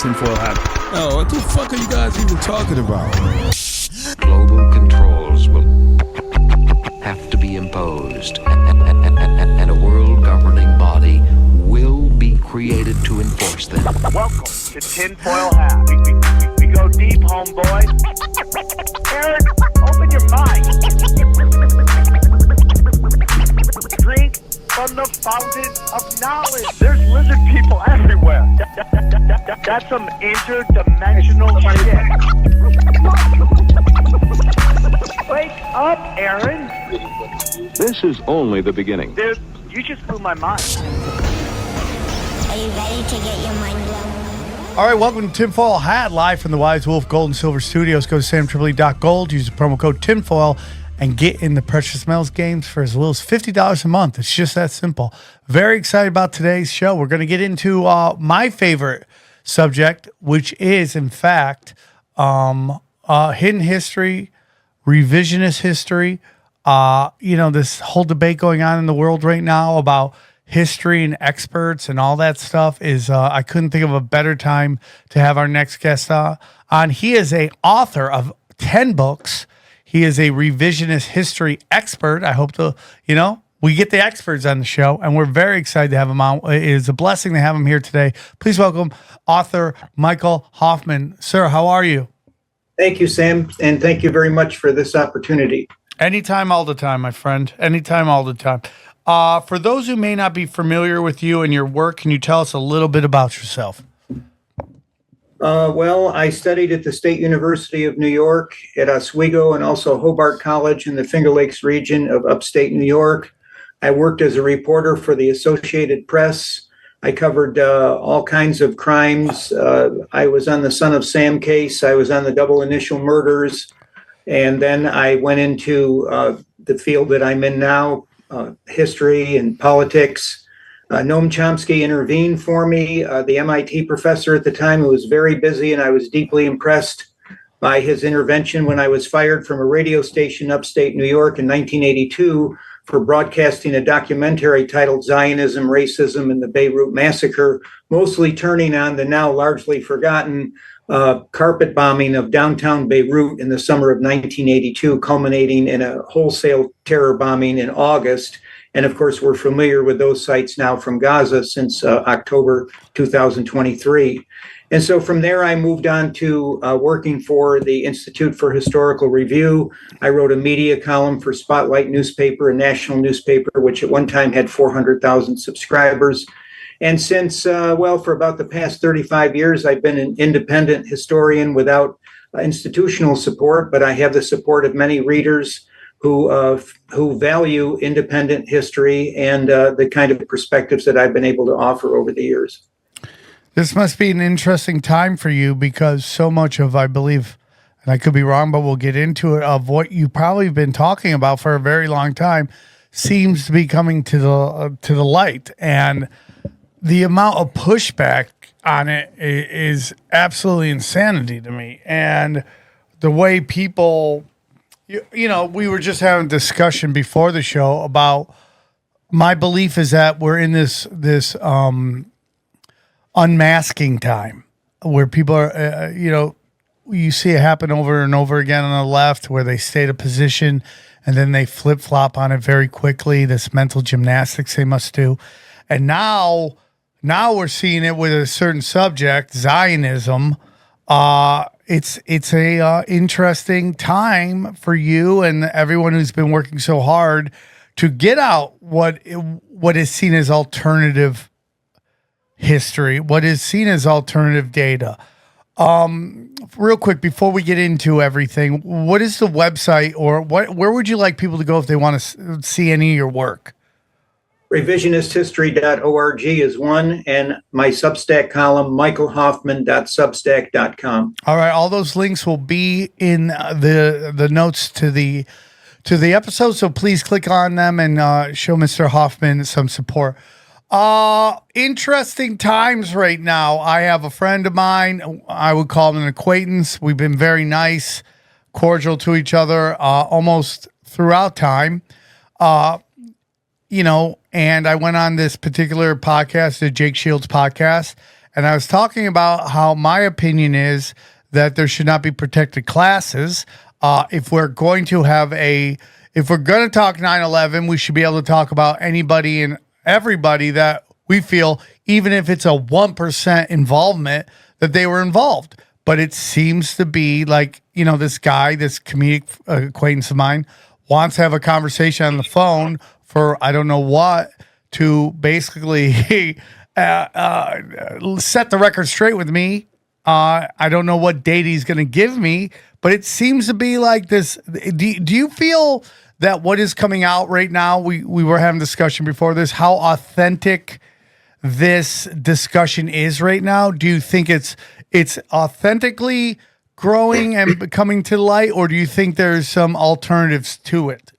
tinfoil hat. Oh, what the fuck are you guys even talking about? Global controls will have to be imposed, and a world governing body will be created to enforce them. Welcome to Tinfoil Hat. We go deep, homeboy. Aaron, open your mind. Drink from the fountain of knowledge. There's lizard people everywhere. That's some interdimensional shit. Wake up, Aaron. This is only the beginning. Dude, you just blew my mind. Are you ready to get your mind blown? All right, welcome to Tinfoil Hat, live from the Wise Wolf Gold and Silver Studios. Go to samtripoli.gold, use the promo code Tinfoil, and get in the Precious Metals games for as little as $50 a month. It's just that simple. Very excited about today's show. We're going to get into my favorite subject, which is, in fact, hidden history, revisionist history. This whole debate going on in the world right now about history and experts and all that stuff is, I couldn't think of a better time to have our next guest on. He is a author of 10 books. He is a revisionist history expert. I hope we get the experts on the show, and we're very excited to have him on. It is a blessing to have him here today. Please welcome author Michael Hoffman. Sir, how are you? Thank you, Sam, and thank you very much for this opportunity. Anytime, all the time, my friend. Anytime, all the time. For those who may not be familiar with you and your work, can you tell us a little bit about yourself? Well, I studied at the State University of New York at Oswego and also Hobart College in the Finger Lakes region of upstate New York. I worked as a reporter for the Associated Press. I covered all kinds of crimes. I was on the Son of Sam case. I was on the double initial murders. And then I went into the field that I'm in now, history and politics. Noam Chomsky intervened for me, the MIT professor at the time, who was very busy, and I was deeply impressed by his intervention when I was fired from a radio station upstate New York in 1982 for broadcasting a documentary titled Zionism, Racism, and the Beirut Massacre, mostly turning on the now largely forgotten carpet bombing of downtown Beirut in the summer of 1982, culminating in a wholesale terror bombing in August. And of course, we're familiar with those sites now from Gaza since October 2023. And so from there, I moved on to working for the Institute for Historical Review. I wrote a media column for Spotlight newspaper, a national newspaper, which at one time had 400,000 subscribers. And since, for about the past 35 years, I've been an independent historian without institutional support, but I have the support of many readers who value independent history and the kind of perspectives that I've been able to offer over the years. This must be an interesting time for you because so much of, I believe, and I could be wrong, but we'll get into it, of what you've probably been talking about for a very long time seems to be coming to the light. And the amount of pushback on it is absolutely insanity to me. And the way people... we were just having a discussion before the show about my belief is that we're in this unmasking time where people are, you see it happen over and over again on the left where they stay to position and then they flip flop on it very quickly. This mental gymnastics they must do. And now we're seeing it with a certain subject, Zionism. It's a interesting time for you and everyone who's been working so hard to get out what is seen as alternative history, what is seen as alternative data. Real quick, before we get into everything, what is the website or where would you like people to go if they want to see any of your work? Revisionisthistory.org is one, and my Substack column, michaelhoffman.substack.com. All right, all those links will be in the notes to the episode, so please click on them and show Mr. Hoffman some support. Interesting times right now. I have a friend of mine, I would call him an acquaintance. We've been very nice, cordial to each other almost throughout time. And I went on this particular podcast, the Jake Shields podcast, and I was talking about how my opinion is that there should not be protected classes. If we're going to talk 9/11, we should be able to talk about anybody and everybody that we feel, even if it's a 1% involvement, that they were involved. But it seems to be like, this guy, this comedic acquaintance of mine, wants to have a conversation on the phone for I don't know what, to basically set the record straight with me. I don't know what date he's going to give me, but it seems to be like this. Do you feel that what is coming out right now, we were having discussion before this, how authentic this discussion is right now? Do you think it's authentically growing and coming to light, or do you think there's some alternatives to it?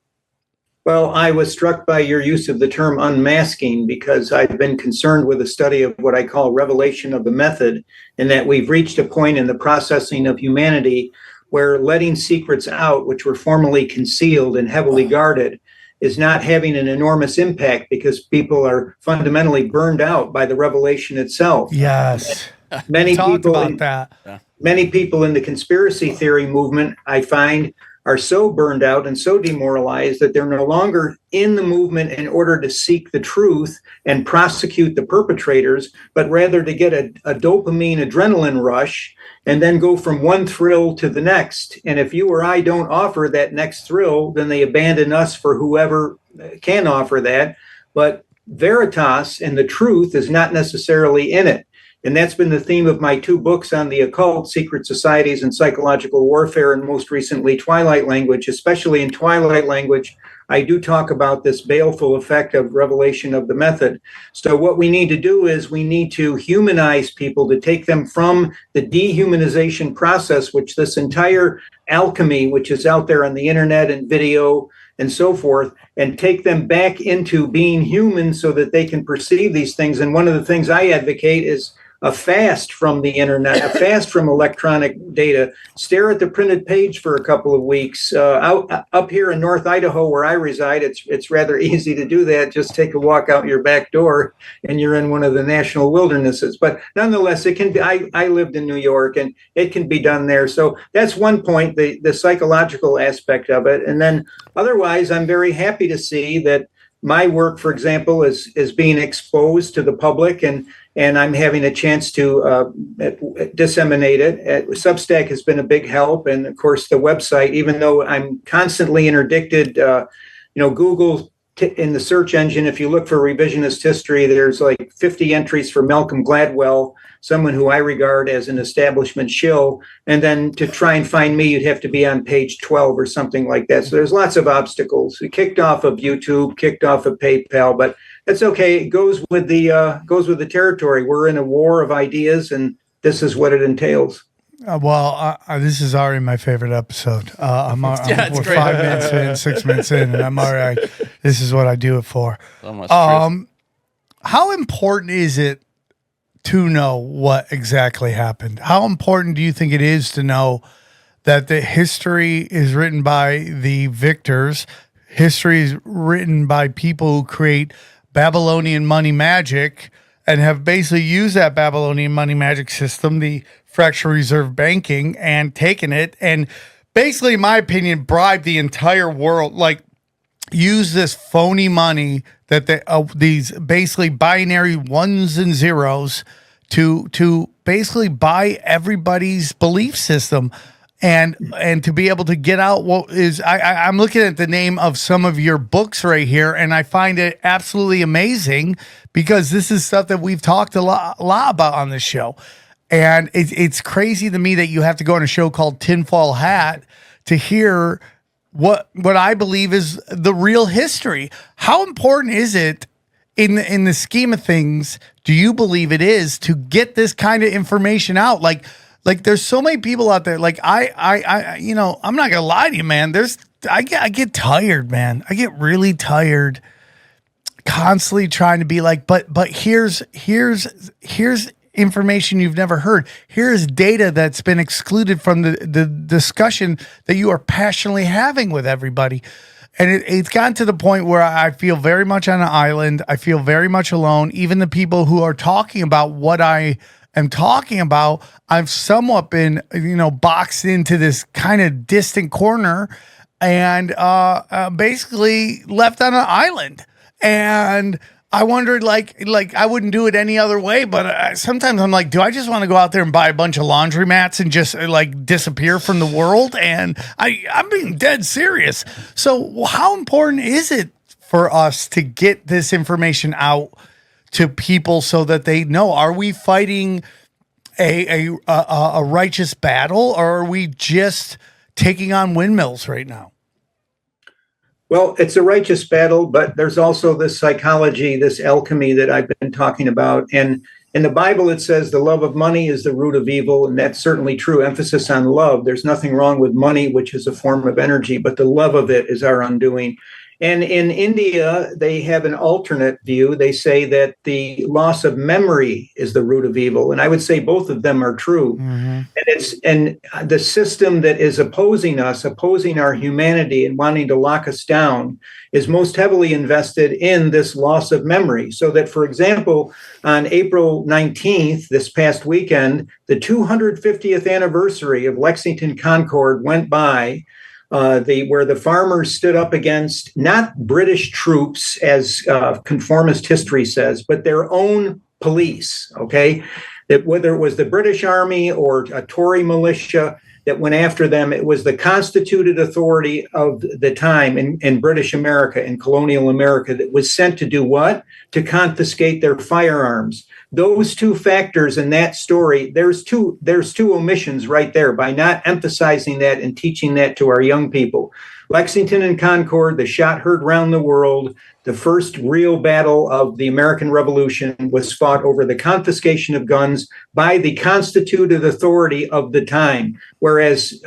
Well, I was struck by your use of the term unmasking because I've been concerned with a study of what I call revelation of the method, and that we've reached a point in the processing of humanity where letting secrets out, which were formerly concealed and heavily guarded, is not having an enormous impact because people are fundamentally burned out by the revelation itself. Yes. Many people about that. Many people in the conspiracy theory movement, I find, are so burned out and so demoralized that they're no longer in the movement in order to seek the truth and prosecute the perpetrators, but rather to get a dopamine adrenaline rush and then go from one thrill to the next. And if you or I don't offer that next thrill, then they abandon us for whoever can offer that. But veritas and the truth is not necessarily in it. And that's been the theme of my 2 books on the occult, Secret Societies and Psychological Warfare, and most recently, Twilight Language. Especially in Twilight Language, I do talk about this baleful effect of revelation of the method. So what we need to do is we need to humanize people, to take them from the dehumanization process, which this entire alchemy, which is out there on the internet and video and so forth, and take them back into being human so that they can perceive these things. And one of the things I advocate is a fast from the internet, a fast from electronic data. Stare at the printed page for a couple of weeks. Up here in North Idaho, where I reside, it's rather easy to do that. Just take a walk out your back door, and you're in one of the national wildernesses. But nonetheless, it can be. I lived in New York, and it can be done there. So that's one point, the psychological aspect of it. And then otherwise, I'm very happy to see that my work, for example, is being exposed to the public, and I'm having a chance to disseminate it. Substack has been a big help, and of course the website. Even though I'm constantly interdicted, Google in the search engine, if you look for revisionist history, there's like 50 entries for Malcolm Gladwell, someone who I regard as an establishment shill. And then to try and find me, you'd have to be on page 12 or something like that. So there's lots of obstacles. We kicked off of YouTube, kicked off of PayPal, but that's okay. It goes with the territory. We're in a war of ideas, and this is what it entails. This is already my favorite episode. We're 5 minutes in, 6 minutes in, and I'm all right. This is what I do it for. How important is it to know what exactly happened? How important do you think it is to know that the history is written by the victors? History is written by people who create Babylonian money magic and have basically used that Babylonian money magic system, the fractional reserve banking, and taken it and basically, in my opinion, bribed the entire world. Like, use this phony money that these basically binary ones and zeros to basically buy everybody's belief system. And to be able to get out what is, I'm looking at the name of some of your books right here, and I find it absolutely amazing because this is stuff that we've talked a lot about on this show. And it's crazy to me that you have to go on a show called Tinfoil Hat to hear what I believe is the real history. How important is it in the scheme of things, do you believe it is to get this kind of information out? Like there's so many people out there. Like I I'm not gonna lie to you, man. I get tired, man. I get really tired constantly trying to be like, but here's information you've never heard. Here's data that's been excluded from the discussion that you are passionately having with everybody. And it's gotten to the point where I feel very much on an island. I feel very much alone. Even the people who are talking about what I am talking about, I've somewhat been, boxed into this kind of distant corner and basically left on an island. And I wondered, like I wouldn't do it any other way, but sometimes I'm like, do I just want to go out there and buy a bunch of laundromats and just disappear from the world? And I'm being dead serious. So how important is it for us to get this information out to people so that they know? Are we fighting a righteous battle, or are we just taking on windmills right now? Well, it's a righteous battle, but there's also this psychology, this alchemy that I've been talking about. And in the Bible, it says the love of money is the root of evil. And that's certainly true. Emphasis on love. There's nothing wrong with money, which is a form of energy, but the love of it is our undoing. And in India, they have an alternate view. They say that the loss of memory is the root of evil. And I would say both of them are true. Mm-hmm. And the system that is opposing us, opposing our humanity and wanting to lock us down, is most heavily invested in this loss of memory. So that, for example, on April 19th, this past weekend, the 250th anniversary of Lexington Concord went by, where the farmers stood up against not British troops, as conformist history says, but their own police, okay? That whether it was the British Army or a Tory militia that went after them, it was the constituted authority of the time in British America, in colonial America, that was sent to do what? To confiscate their firearms. Those two factors in that story, there's two omissions right there by not emphasizing that and teaching that to our young people. Lexington and Concord, the shot heard round the world, the first real battle of the American Revolution was fought over the confiscation of guns by the constituted authority of the time, whereas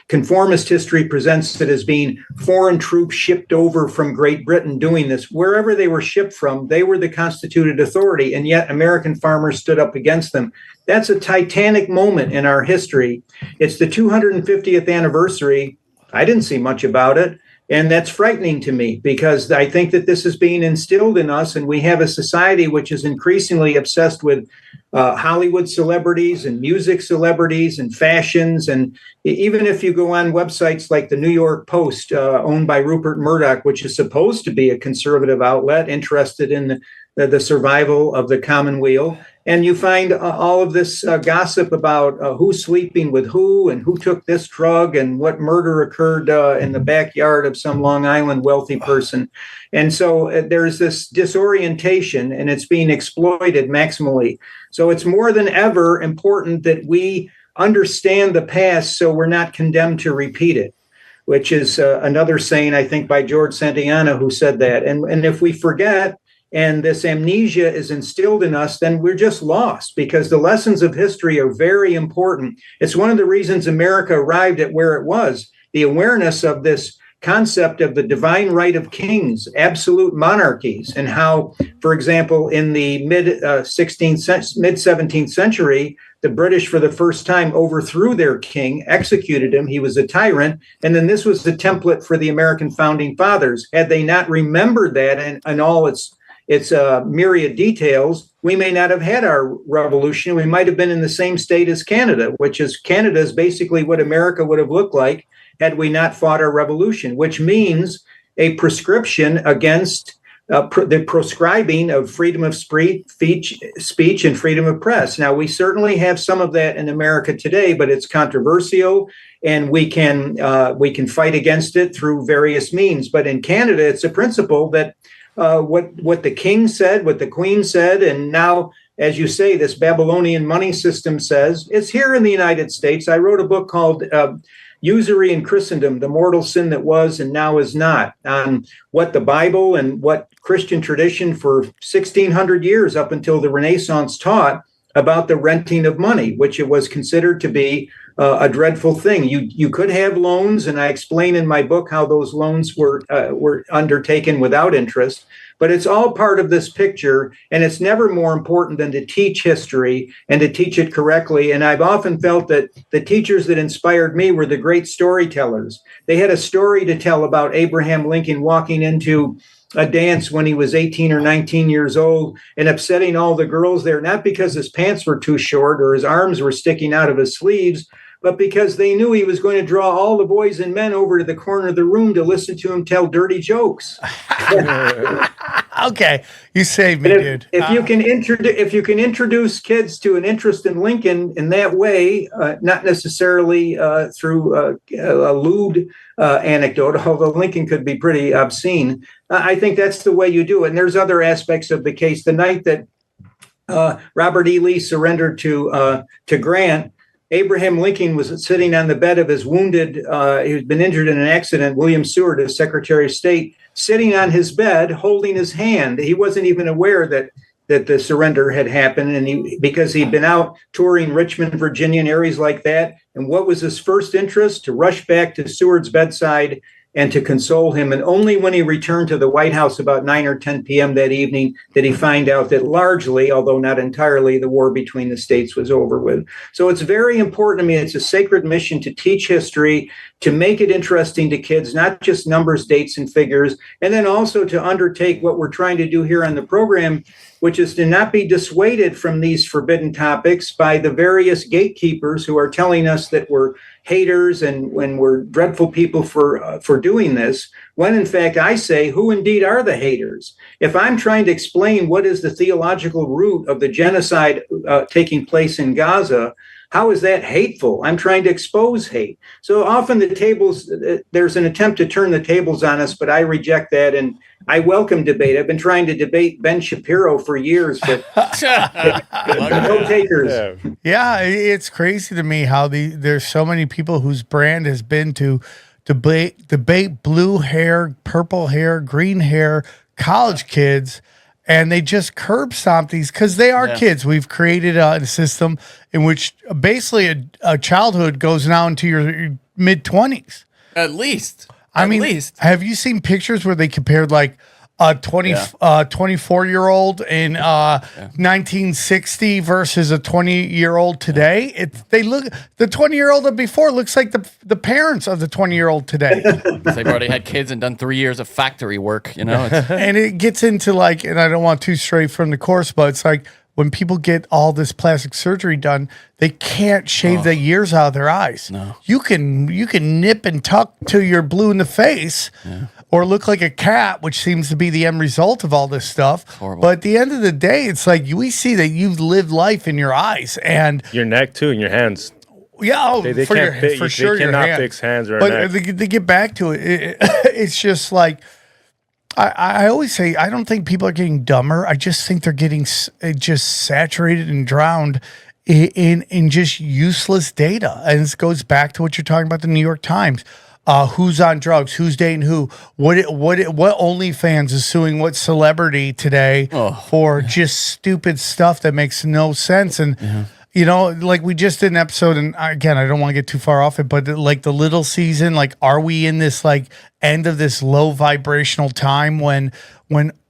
conformist history presents it as being foreign troops shipped over from Great Britain doing this. Wherever they were shipped from, they were the constituted authority, and yet American farmers stood up against them. That's a titanic moment in our history. It's the 250th anniversary. I didn't see much about it. And that's frightening to me, because I think that this is being instilled in us, and we have a society which is increasingly obsessed with Hollywood celebrities and music celebrities and fashions. And even if you go on websites like the New York Post, owned by Rupert Murdoch, which is supposed to be a conservative outlet interested in the survival of the commonweal, and you find all of this gossip about who's sleeping with who and who took this drug and what murder occurred in the backyard of some Long Island wealthy person. And so there's this disorientation, and it's being exploited maximally. So it's more than ever important that we understand the past so we're not condemned to repeat it, which is another saying, I think, by George Santayana, who said that. And if we forget, and this amnesia is instilled in us, then we're just lost, because the lessons of history are very important. It's one of the reasons America arrived at where it was, the awareness of this concept of the divine right of kings, absolute monarchies, and how, for example, in the mid-17th century, the British for the first time overthrew their king, executed him. He was a tyrant. And then this was the template for the American founding fathers. Had they not remembered that and all its myriad details, we may not have had our revolution. We might have been in the same state as Canada, Canada is basically what America would have looked like had we not fought our revolution, which means a prescription against the proscribing of freedom of speech and freedom of press. Now, we certainly have some of that in America today, but it's controversial, and we can fight against it through various means. But in Canada, it's a principle that what the king said, what the queen said, and now, as you say, this Babylonian money system says, it's here in the United States. I wrote a book called Usury in Christendom, the mortal sin that was and now is not, on what the Bible and what Christian tradition for 1,600 years up until the Renaissance taught about the renting of money, which it was considered to be a dreadful thing. You could have loans, and I explain in my book how those loans were undertaken without interest. But it's all part of this picture, and it's never more important than to teach history and to teach it correctly. And I've often felt that the teachers that inspired me were the great storytellers. They had a story to tell about Abraham Lincoln walking into a dance when he was 18 or 19 years old and upsetting all the girls there, not because his pants were too short or his arms were sticking out of his sleeves, but because they knew he was going to draw all the boys and men over to the corner of the room to listen to him tell dirty jokes. Okay, you saved me, dude. If you can introduce kids to an interest in Lincoln in that way, not necessarily through a lewd anecdote, although Lincoln could be pretty obscene, I think that's the way you do it. And there's other aspects of the case. The night that Robert E. Lee surrendered to Grant, Abraham Lincoln was sitting on the bed of his wounded, he'd been injured in an accident, William Seward, as Secretary of State, sitting on his bed, holding his hand. He wasn't even aware that the surrender had happened, and because he'd been out touring Richmond, Virginia, and areas like that. And what was his first interest? To rush back to Seward's bedside and to console him. And only when he returned to the White House about 9 or 10 p.m. that evening did he find out that largely, although not entirely, the war between the states was over with. So it's very important to me. It's a sacred mission to teach history, to make it interesting to kids, not just numbers, dates, and figures, and then also to undertake what we're trying to do here on the program, which is to not be dissuaded from these forbidden topics by the various gatekeepers who are telling us that we're haters and when we're dreadful people for doing this, when in fact I say, who indeed are the haters? If I'm trying to explain what is the theological root of the genocide taking place in Gaza, how is that hateful? I'm trying to expose hate. So often there's an attempt to turn the tables on us, but I reject that, and I welcome debate. I've been trying to debate Ben Shapiro for years, but no takers. Yeah, it's crazy to me how there's so many people whose brand has been to debate blue hair, purple hair, green hair, college kids, and they just curb stomp these because they are kids. We've created a system in which basically a childhood goes now into your mid-20s. At least. I mean, have you seen pictures where they compared like a 24-year-old in 1960 versus a 20-year-old today? The 20-year-old of before looks like the parents of the 20-year-old today. They've already had kids and done 3 years of factory work, you know. And it gets into like, and I don't want too stray from the course, but it's like when people get all this plastic surgery done, they can't shave the years out of their eyes. No. You can nip and tuck till you're blue in the face. Yeah. Or look like a cat, which seems to be the end result of all this stuff. Horrible. But at the end of the day, it's like we see that you've lived life in your eyes and your neck too, and your hands. Yeah, they for can't sure. They cannot fix hands or but neck. they get back to it. It's just like I always say. I don't think people are getting dumber. I just think they're getting just saturated and drowned in just useless data. And this goes back to what you're talking about, the New York Times. Who's on drugs? Who's dating who? What OnlyFans is suing what celebrity today for just stupid stuff that makes no sense? And you know, like we just did an episode, and again, I don't want to get too far off it, but like the Little season, like, are we in this like end of this low vibrational time when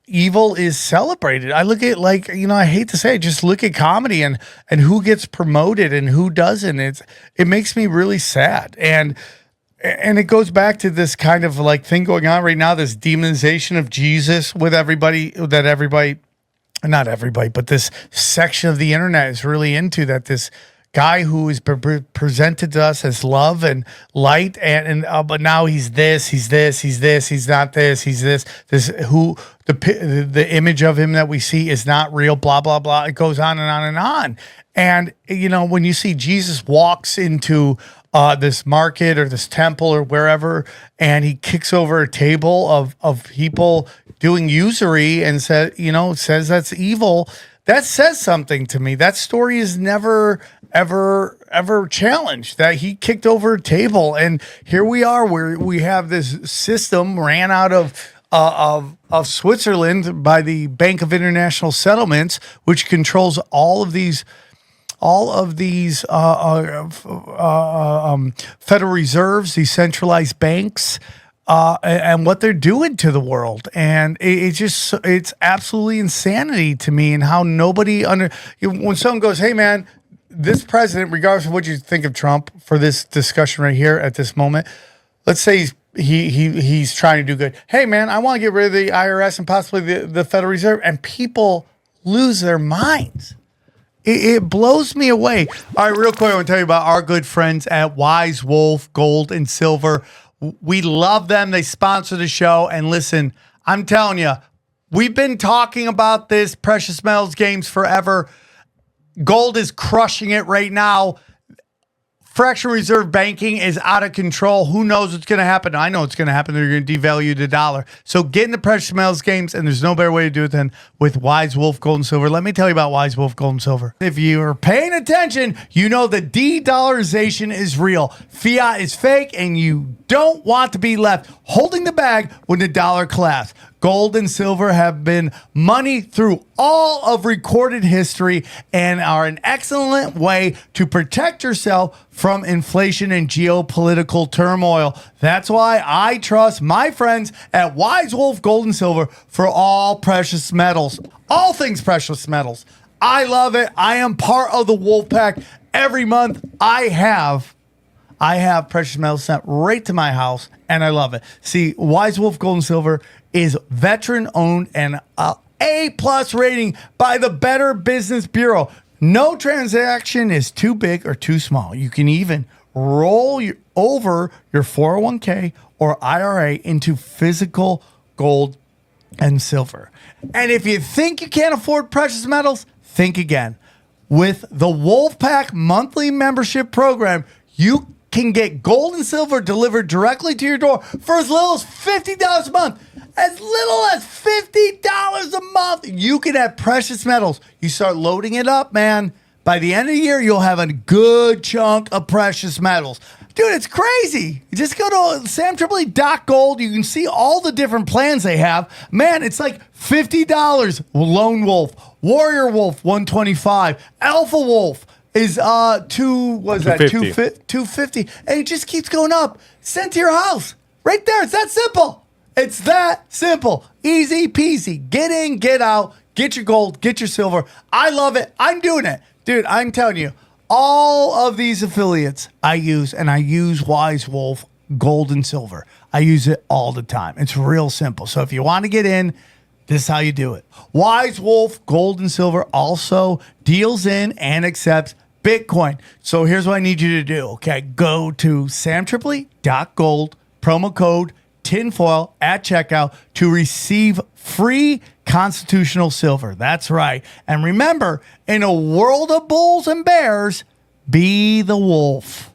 evil is celebrated? I look at, like, you know, I hate to say it, just look at comedy and who gets promoted and who doesn't. It makes me really sad. And it goes back to this kind of like thing going on right now, this demonization of Jesus with not everybody, but this section of the internet is really into that. This guy who is presented to us as love and light, but now he's not this, he's this, who the image of him that we see is not real, blah, blah, blah. It goes on and on and on. And, you know, when you see Jesus walks into this market or this temple or wherever, and he kicks over a table of people doing usury and says that's evil, that says something to me. That story is never, ever challenged, that he kicked over a table. And here we are, where we have this system ran out of Switzerland by the Bank of International Settlements, which controls all of these Federal Reserves, these centralized banks, and what they're doing to the world. And it's absolutely insanity to me, and how nobody when someone goes, hey man, this president, regardless of what you think of Trump, for this discussion right here at this moment, let's say he's trying to do good. Hey, man, I want to get rid of the IRS and possibly the Federal Reserve, and people lose their minds. It blows me away. All right, real quick, I want to tell you about our good friends at Wise Wolf Gold and Silver. We love them. They sponsor the show. And listen, I'm telling you, we've been talking about this precious metals games forever. Gold is crushing it right now. Fractional reserve banking is out of control. Who knows what's going to happen? I know what's going to happen. They're going to devalue the dollar. So get in the precious metals games, and there's no better way to do it than with Wise Wolf Gold and Silver. Let me tell you about Wise Wolf Gold and Silver. If you are paying attention, you know the de-dollarization is real. Fiat is fake, and you don't want to be left holding the bag when the dollar collapses. Gold and silver have been money through all of recorded history and are an excellent way to protect yourself from inflation and geopolitical turmoil. That's why I trust my friends at Wise Wolf Gold and Silver for all precious metals, all things precious metals. I love it. I am part of the Wolf Pack. Every month I have precious metals sent right to my house, and I love it. See, Wise Wolf Gold and Silver is veteran-owned and A+ rating by the Better Business Bureau. No transaction is too big or too small. You can even roll over your 401k or IRA into physical gold and silver. And if you think you can't afford precious metals, think again. With the Wolfpack monthly membership program, you can get gold and silver delivered directly to your door for as little as $50 a month. As little as $50 a month, you can have precious metals. You start loading it up, man. By the end of the year, you'll have a good chunk of precious metals. Dude, it's crazy. Just go to samtripoli.gold. You can see all the different plans they have. Man, it's like $50. Lone Wolf, Warrior Wolf, $125. Alpha Wolf is $250. And it just keeps going up. Sent to your house. Right there. It's that simple. It's that simple. Easy peasy. Get in, get out, get your gold, get your silver. I love it. I'm doing it. Dude, I'm telling you, all of these affiliates I use, and I use Wise Wolf Gold and Silver. I use it all the time. It's real simple. So if you want to get in, this is how you do it. Wise Wolf Gold and Silver also deals in and accepts Bitcoin. So here's what I need you to do, okay? Go to samtripoli.gold, promo code tinfoil at checkout to receive free constitutional silver. That's right. And remember, in a world of bulls and bears, be the wolf.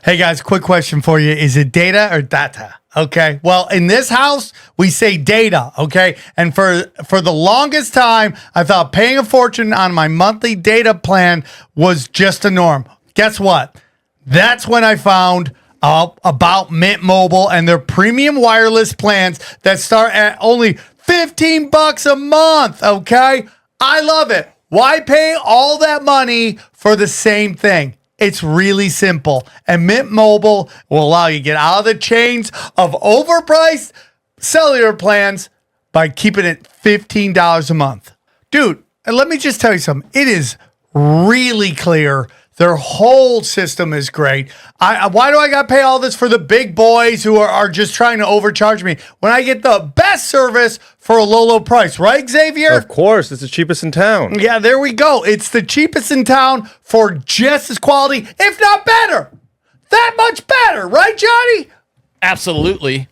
Hey guys, quick question for you. Is it data or data? Okay. Well, in this house, we say data. Okay. And for the longest time, I thought paying a fortune on my monthly data plan was just a norm. Guess what? That's when I found about Mint Mobile and their premium wireless plans that start at only $15 a month. Okay. I love it. Why pay all that money for the same thing? It's really simple. And Mint Mobile will allow you to get out of the chains of overpriced cellular plans by keeping it $15 a month. Dude, and let me just tell you something. It is really clear. Their whole system is great. Why do I got to pay all this for the big boys who are just trying to overcharge me when I get the best service for a low price, right, Xavier? Of course, it's the cheapest in town. Yeah, there we go. It's the cheapest in town for just as quality, if not better. That much better, right, Johnny? Absolutely.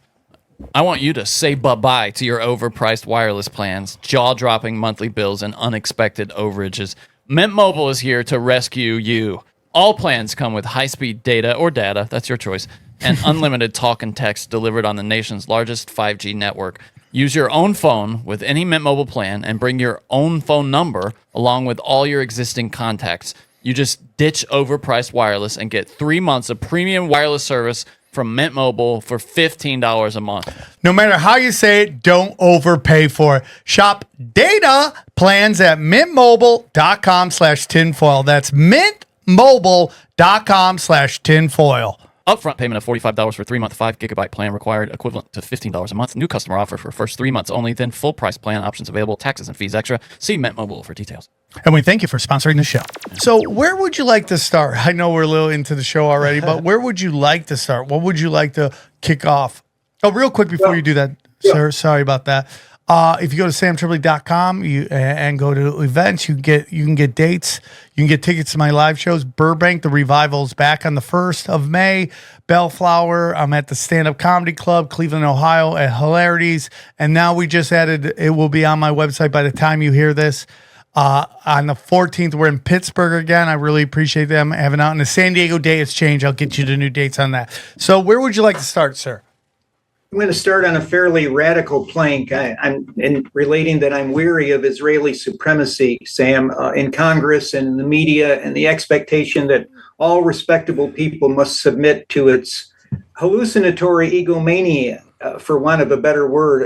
I want you to say bye-bye to your overpriced wireless plans, jaw-dropping monthly bills, and unexpected overages. Mint Mobile is here to rescue you. All plans come with high-speed data or data, that's your choice, and unlimited talk and text delivered on the nation's largest 5G network. Use your own phone with any Mint Mobile plan and bring your own phone number along with all your existing contacts. You just ditch overpriced wireless and get 3 months of premium wireless service from Mint Mobile for $15 a month. No matter how you say it, don't overpay for it. Shop data plans at mintmobile.com/tinfoil. That's mintmobile.com/tinfoil. Upfront payment of $45 for 3-month 5 gigabyte plan required, equivalent to $15 a month. New customer offer for first 3 months only, then full price plan options available, taxes and fees extra. See Mint Mobile for details. And we thank you for sponsoring the show. So where would you like to start? I know we're a little into the show already, but where would you like to start? What would you like to kick off? Oh, real quick before you do that, sir, sorry about that. If you go to samtripoli.com and go to events, you can get dates. You can get tickets to my live shows. Burbank, the revival is back on the 1st of May. Bellflower, I'm at the Stand Up Comedy Club, Cleveland, Ohio, at Hilarities. And now we just added, it will be on my website by the time you hear this. On the 14th, we're in Pittsburgh again. I really appreciate them having out. And the San Diego day has changed. I'll get you the new dates on that. So where would you like to start, sir? I'm going to start on a fairly radical plank. I'm in relating that I'm weary of Israeli supremacy, Sam, in Congress and in the media, and the expectation that all respectable people must submit to its hallucinatory egomania, for want of a better word.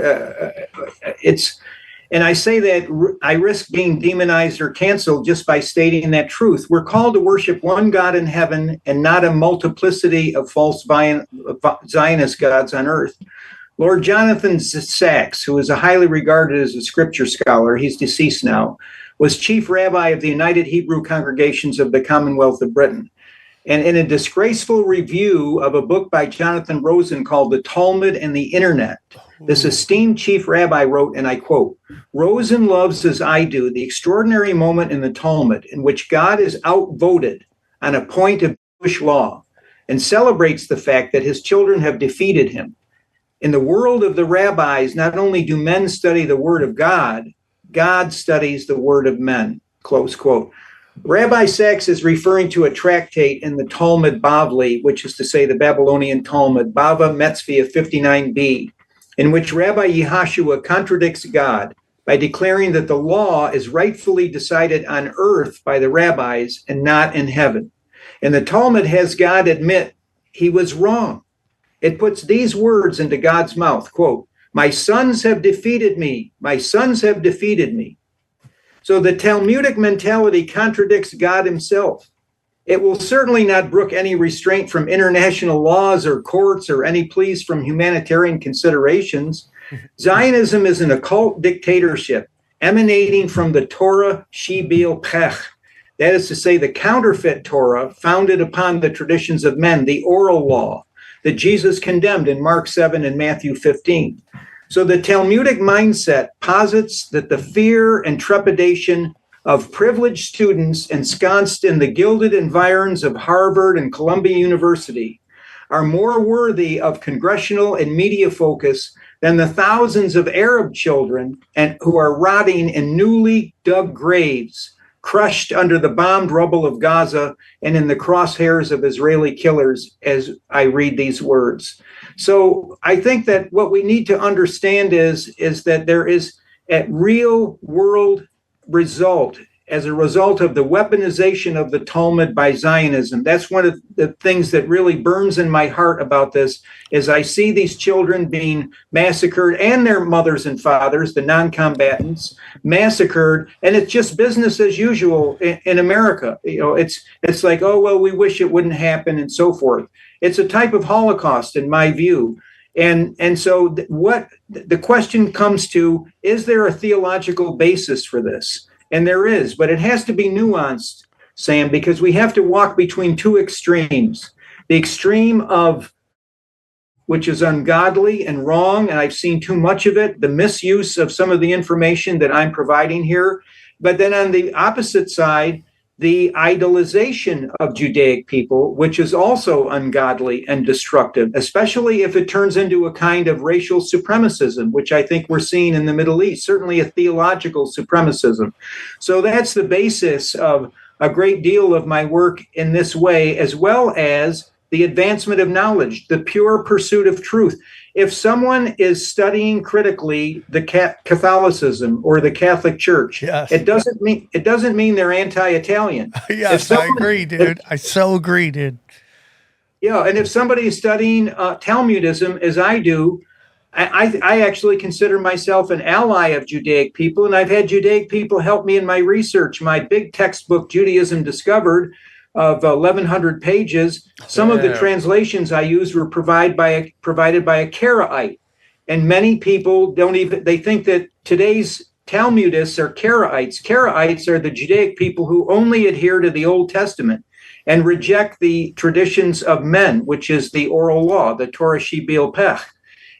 And I say that I risk being demonized or canceled just by stating that truth. We're called to worship one God in heaven and not a multiplicity of false Zionist gods on earth. Lord Jonathan Sachs, who is highly regarded as a scripture scholar, he's deceased now, was chief rabbi of the United Hebrew Congregations of the Commonwealth of Britain. And in a disgraceful review of a book by Jonathan Rosen called The Talmud and the Internet, this esteemed chief rabbi wrote, and I quote, "Rosen loves as I do the extraordinary moment in the Talmud in which God is outvoted on a point of Jewish law and celebrates the fact that his children have defeated him. In the world of the rabbis, not only do men study the word of God, God studies the word of men," close quote. Rabbi Sachs is referring to a tractate in the Talmud Bavli, which is to say the Babylonian Talmud, Bava Metzvah 59b, in which Rabbi Yehashua contradicts God by declaring that the law is rightfully decided on earth by the rabbis and not in heaven. And the Talmud has God admit he was wrong. It puts these words into God's mouth, quote, "My sons have defeated me. My sons have defeated me." So the Talmudic mentality contradicts God himself. It will certainly not brook any restraint from international laws or courts or any pleas from humanitarian considerations. Zionism is an occult dictatorship emanating from the Torah Shebil Pech. That is to say, the counterfeit Torah founded upon the traditions of men, the oral law that Jesus condemned in Mark 7 and Matthew 15. So the Talmudic mindset posits that the fear and trepidation of privileged students ensconced in the gilded environs of Harvard and Columbia University are more worthy of congressional and media focus than the thousands of Arab children who are rotting in newly dug graves, crushed under the bombed rubble of Gaza and in the crosshairs of Israeli killers as I read these words. So I think that what we need to understand is that there is a real world result as a result of the weaponization of the Talmud by Zionism. That's one of the things that really burns in my heart about this, is I see these children being massacred and their mothers and fathers, the non-combatants, massacred, and it's just business as usual in America. You know, it's like, oh, well, we wish it wouldn't happen and so forth. It's a type of Holocaust in my view. And so what the question comes to, is there a theological basis for this? And there is, but it has to be nuanced, Sam, because we have to walk between two extremes. The extreme of which is ungodly and wrong, and I've seen too much of it, the misuse of some of the information that I'm providing here. But then on the opposite side, the idolization of Judaic people, which is also ungodly and destructive, especially if it turns into a kind of racial supremacism, which I think we're seeing in the Middle East, certainly a theological supremacism. So that's the basis of a great deal of my work in this way, as well as the advancement of knowledge, the pure pursuit of truth. If someone is studying critically the Catholicism or the Catholic Church, yes, it doesn't mean they're anti-Italian. Yes, I agree, dude. I so agree, dude. Yeah, and if somebody is studying Talmudism, as I do, I actually consider myself an ally of Judaic people, and I've had Judaic people help me in my research. My big textbook, Judaism Discovered, of 1,100 pages. Some of the translations I used were provided by a Karaite. And many people they think that today's Talmudists are Karaites. Karaites are the Judaic people who only adhere to the Old Testament and reject the traditions of men, which is the oral law, the Torah Shebil Pech.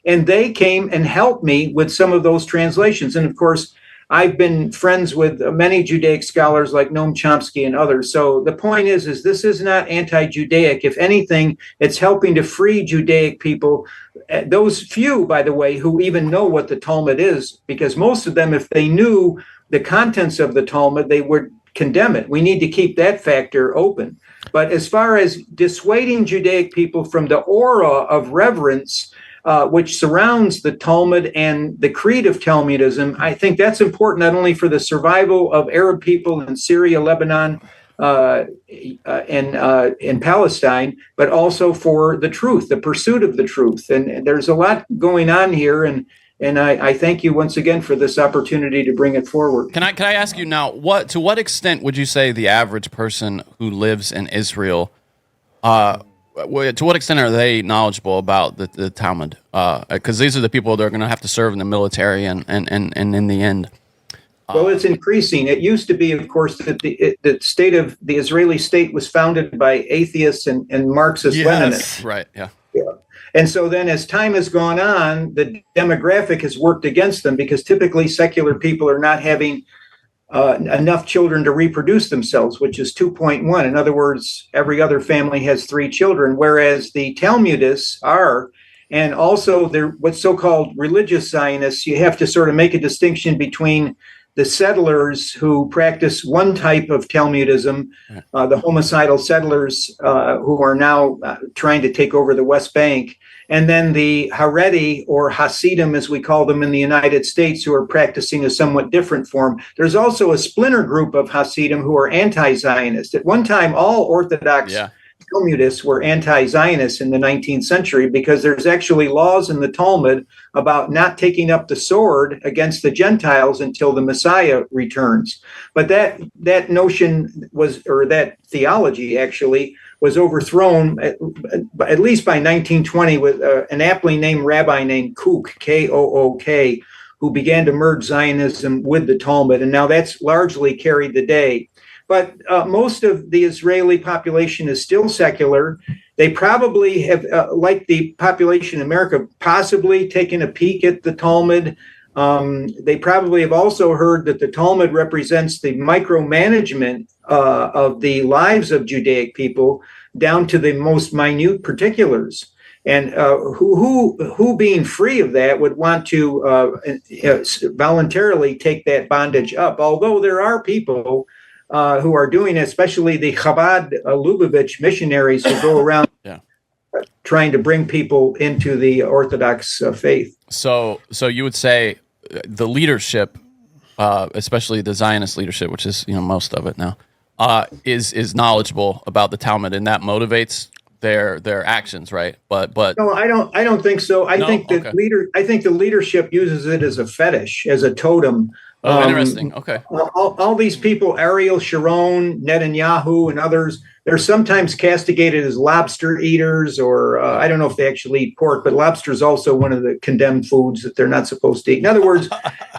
And they came and helped me with some of those translations. And of course, I've been friends with many Judaic scholars like Noam Chomsky and others. So the point is this is not anti-Judaic. If anything, it's helping to free Judaic people. Those few, by the way, who even know what the Talmud is, because most of them, if they knew the contents of the Talmud, they would condemn it. We need to keep that factor open. But as far as dissuading Judaic people from the aura of reverence, which surrounds the Talmud and the creed of Talmudism, I think that's important not only for the survival of Arab people in Syria, Lebanon, and in Palestine, but also for the truth, the pursuit of the truth. And there's a lot going on here, and I thank you once again for this opportunity to bring it forward. Can I ask you now, to what extent would you say the average person who lives in Israel, to what extent are they knowledgeable about the Talmud? Because these are the people that are going to have to serve in the military and in the end. Well, it's increasing. It used to be, of course, that the state of the Israeli state was founded by atheists and Marxist Leninists. Right, yeah. And so then as time has gone on, the demographic has worked against them because typically secular people are not having enough children to reproduce themselves, which is 2.1. In other words, every other family has 3 children, whereas the Talmudists are, and also they're what's so-called religious Zionists. You have to sort of make a distinction between the settlers who practice one type of Talmudism, the homicidal settlers who are now trying to take over the West Bank, and then the Haredi, or Hasidim as we call them in the United States, who are practicing a somewhat different form. There's also a splinter group of Hasidim who are anti-Zionist. At one time, all Orthodox Talmudists were anti-Zionists in the 19th century because there's actually laws in the Talmud about not taking up the sword against the Gentiles until the Messiah returns. But that notion was, or that theology actually, was overthrown at least by 1920 with an aptly named rabbi named Kook, K-O-O-K, who began to merge Zionism with the Talmud. And now that's largely carried the day. But most of the Israeli population is still secular. They probably have, like the population in America, possibly taken a peek at the Talmud. They probably have also heard that the Talmud represents the micromanagement of the lives of Judaic people down to the most minute particulars. And who being free of that would want to voluntarily take that bondage up? Although there are people who are doing it, especially the Chabad Lubavitch missionaries who go around trying to bring people into the Orthodox faith. So you would say the leadership, especially the Zionist leadership, which is most of it now, is knowledgeable about the Talmud, and that motivates their actions, right? But no, I don't think so. I think the leadership uses it as a fetish, as a totem. Oh, interesting. Okay. All these people, Ariel Sharon, Netanyahu, and others, they're sometimes castigated as lobster eaters, or I don't know if they actually eat pork, but lobster is also one of the condemned foods that they're not supposed to eat. In other words,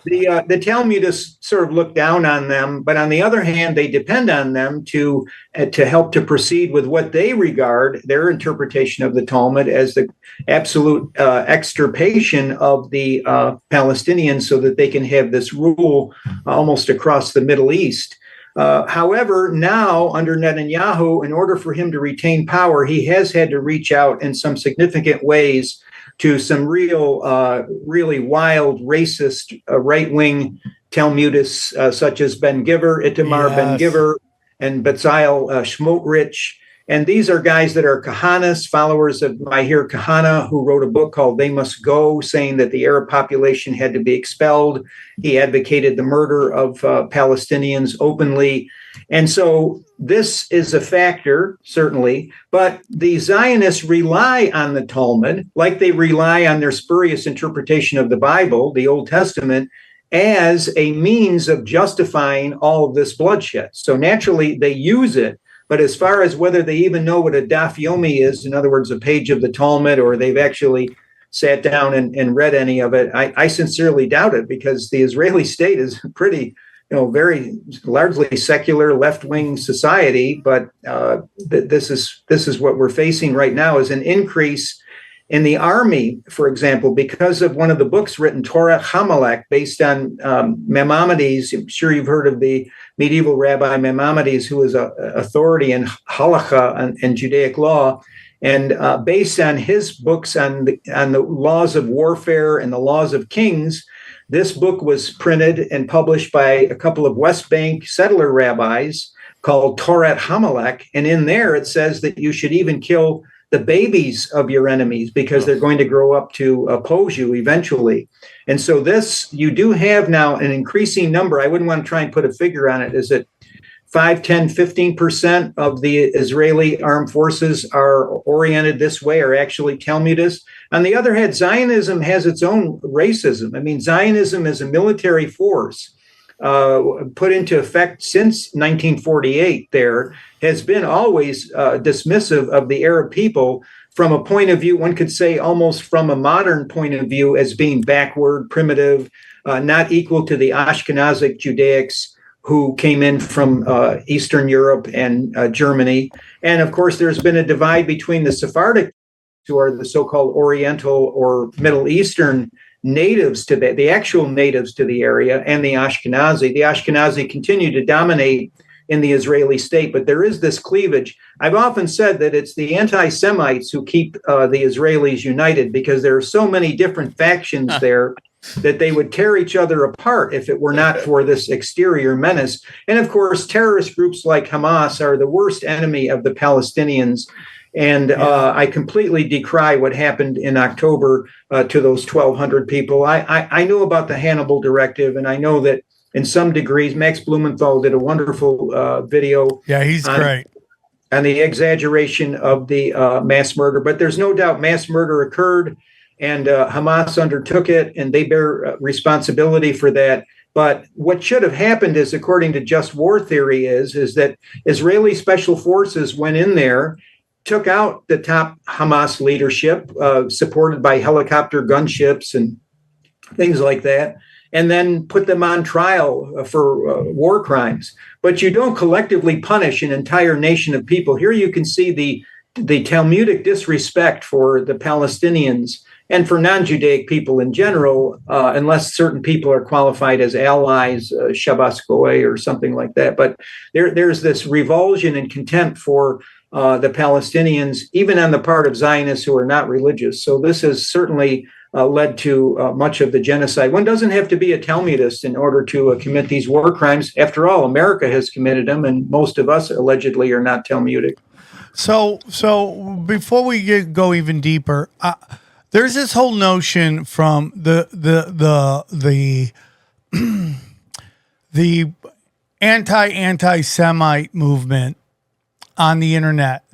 the Talmudists sort of look down on them, but on the other hand, they depend on them to help to proceed with what they regard their interpretation of the Talmud as the absolute extirpation of the Palestinians, so that they can have this rule almost across the Middle East. However, now under Netanyahu, in order for him to retain power, he has had to reach out in some significant ways to some really wild, racist, right-wing Talmudists, such as Ben Giver, Itamar Ben Giver, and Bezalel Smotrich. And these are guys that are Kahanas, followers of Mahir Kahana, who wrote a book called They Must Go, saying that the Arab population had to be expelled. He advocated the murder of Palestinians openly. And so this is a factor, certainly, but the Zionists rely on the Talmud, like they rely on their spurious interpretation of the Bible, the Old Testament, as a means of justifying all of this bloodshed. So naturally, they use it. But as far as whether they even know what a daf yomi is, in other words, a page of the Talmud, or they've actually sat down and read any of it, I sincerely doubt it, because the Israeli state is pretty, very largely secular left-wing society. But this is what we're facing right now, is an increase in the army, for example, because of one of the books written, Torah Hamelech, based on Maimonides. I'm sure you've heard of the medieval rabbi Maimonides, who is an authority in halakha and Judaic law. And based on his books on the laws of warfare and the laws of kings, this book was printed and published by a couple of West Bank settler rabbis called Torah Hamelech. And in there, it says that you should even kill the babies of your enemies, because they're going to grow up to oppose you eventually. And so you do have now an increasing number. I wouldn't want to try and put a figure on it. Is it 5, 10, 15% of the Israeli armed forces are oriented this way, are actually Talmudists? On the other hand, Zionism has its own racism. I mean, Zionism is a military force put into effect since 1948 there, has been always dismissive of the Arab people from a point of view, one could say almost from a modern point of view, as being backward, primitive, not equal to the Ashkenazic Judaics who came in from Eastern Europe and Germany. And of course, there's been a divide between the Sephardic, who are the so-called Oriental or Middle Eastern natives to the actual natives to the area, and the Ashkenazi. The Ashkenazi continue to dominate in the Israeli state, but there is this cleavage. I've often said that it's the anti-Semites who keep the Israelis united, because there are so many different factions there that they would tear each other apart if it were not for this exterior menace. And of course, terrorist groups like Hamas are the worst enemy of the Palestinians. And I completely decry what happened in October to those 1,200 people. I knew about the Hannibal Directive, and I know that in some degrees, Max Blumenthal did a wonderful video. Yeah, he's great. On the exaggeration of the mass murder. But there's no doubt mass murder occurred, and Hamas undertook it, and they bear responsibility for that. But what should have happened is, according to just war theory, is that Israeli special forces went in there, took out the top Hamas leadership, supported by helicopter gunships and things like that, and then put them on trial for war crimes. But you don't collectively punish an entire nation of people. Here you can see the Talmudic disrespect for the Palestinians and for non-Judaic people in general, unless certain people are qualified as allies, Shabbos Goy or something like that. But there's this revulsion and contempt for the Palestinians, even on the part of Zionists who are not religious. So this has certainly led to much of the genocide. One doesn't have to be a Talmudist in order to commit these war crimes. After all, America has committed them, and most of us allegedly are not Talmudic. So before we go even deeper, there's this whole notion from the anti-Semite movement on the internet,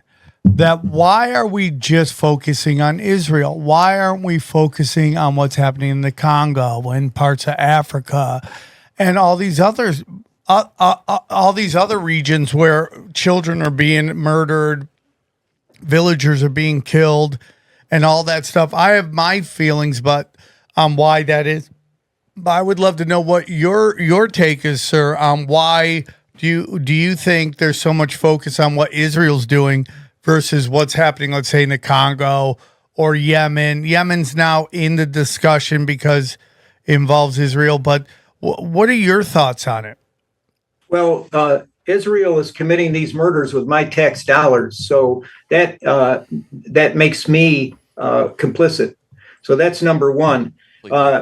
that why are we just focusing on Israel? Why aren't we focusing on what's happening in the Congo and parts of Africa and all these others, all these other regions where children are being murdered, villagers are being killed, and all that stuff? I have my feelings, but on why that is. But I would love to know what your take is, sir, on why do you think there's so much focus on what Israel's doing versus what's happening, let's say, in the Congo or Yemen? Yemen's now in the discussion because it involves Israel, but what are your thoughts on it? Well, Israel is committing these murders with my tax dollars, so that makes me complicit. So that's number one.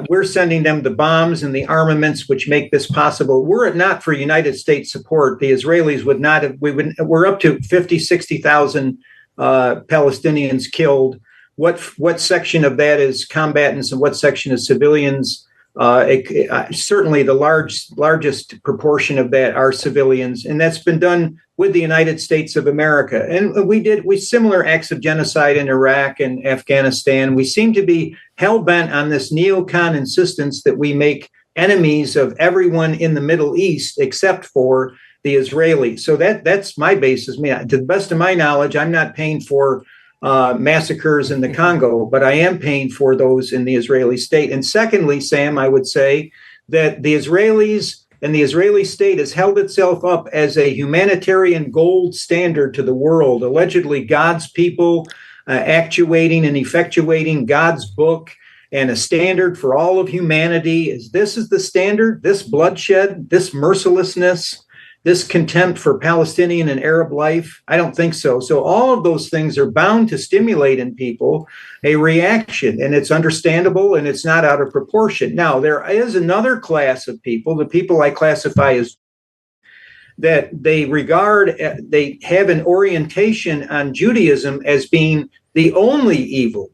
We're sending them the bombs and the armaments which make this possible. Were it not for United States support, the Israelis would not have. We're up to 50, 60,000 Palestinians killed. What section of that is combatants and what section is civilians? Certainly the largest proportion of that are civilians, and that's been done with the United States of America. And we similar acts of genocide in Iraq and Afghanistan. We seem to be hell-bent on this neocon insistence that we make enemies of everyone in the Middle East except for the Israelis. So that's my basis. To the best of my knowledge, I'm not paying for massacres in the Congo, but I am paying for those in the Israeli state. And secondly, Sam, I would say that the Israelis and the Israeli state has held itself up as a humanitarian gold standard to the world, allegedly God's people actuating and effectuating God's book, and a standard for all of humanity. This is the standard, this bloodshed, this mercilessness, this contempt for Palestinian and Arab life? I don't think so. So all of those things are bound to stimulate in people a reaction, and it's understandable and it's not out of proportion. Now, there is another class of people, the people I classify as that they have an orientation on Judaism as being the only evil.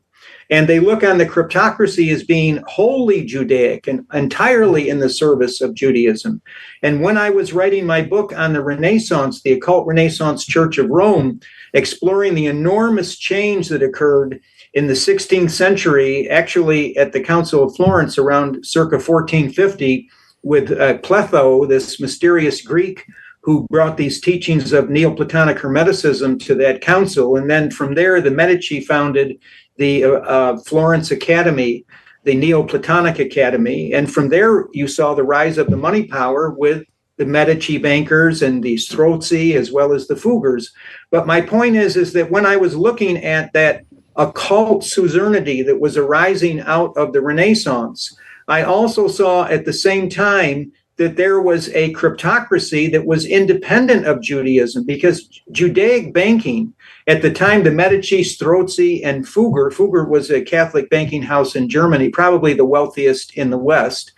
And they look on the cryptocracy as being wholly Judaic and entirely in the service of Judaism. And when I was writing my book on the Renaissance, the occult Renaissance Church of Rome, exploring the enormous change that occurred in the 16th century, actually at the Council of Florence around circa 1450, with Pletho, this mysterious Greek who brought these teachings of Neoplatonic Hermeticism to that council. And then from there, the Medici founded the Florence Academy, the Neoplatonic Academy. And from there, you saw the rise of the money power with the Medici bankers and the Strozzi, as well as the Fuggers. But my point is that when I was looking at that occult suzerainty that was arising out of the Renaissance, I also saw at the same time that there was a cryptocracy that was independent of Judaism, because Judaic banking at the time, the Medici, Strozzi, and Fugger was a Catholic banking house in Germany, probably the wealthiest in the West.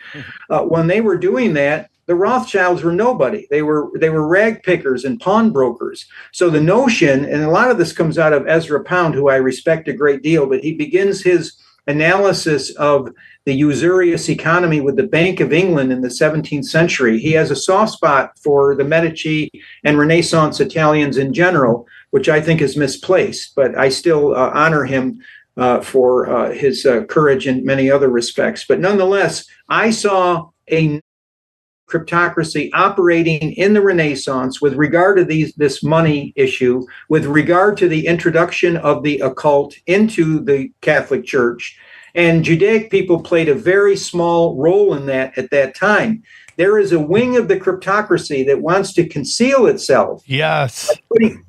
When they were doing that, the Rothschilds were nobody. They were rag pickers and pawnbrokers. So the notion, and a lot of this comes out of Ezra Pound, who I respect a great deal, but he begins his analysis of the usurious economy with the Bank of England in the 17th century. He has a soft spot for the Medici and Renaissance Italians in general, which I think is misplaced, but I still honor him for his courage in many other respects. But nonetheless, I saw a cryptocracy operating in the Renaissance with regard to this money issue, with regard to the introduction of the occult into the Catholic Church. And Judaic people played a very small role in that at that time. There is a wing of the cryptocracy that wants to conceal itself. Yes.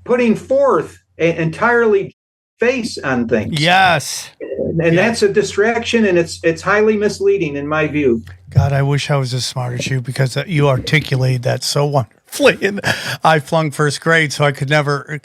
Putting forth an entirely face on things. Yes. And that's a distraction, and it's highly misleading in my view. God, I wish I was as smart as you, because you articulated that so wonderfully. And I flung first grade, so I could never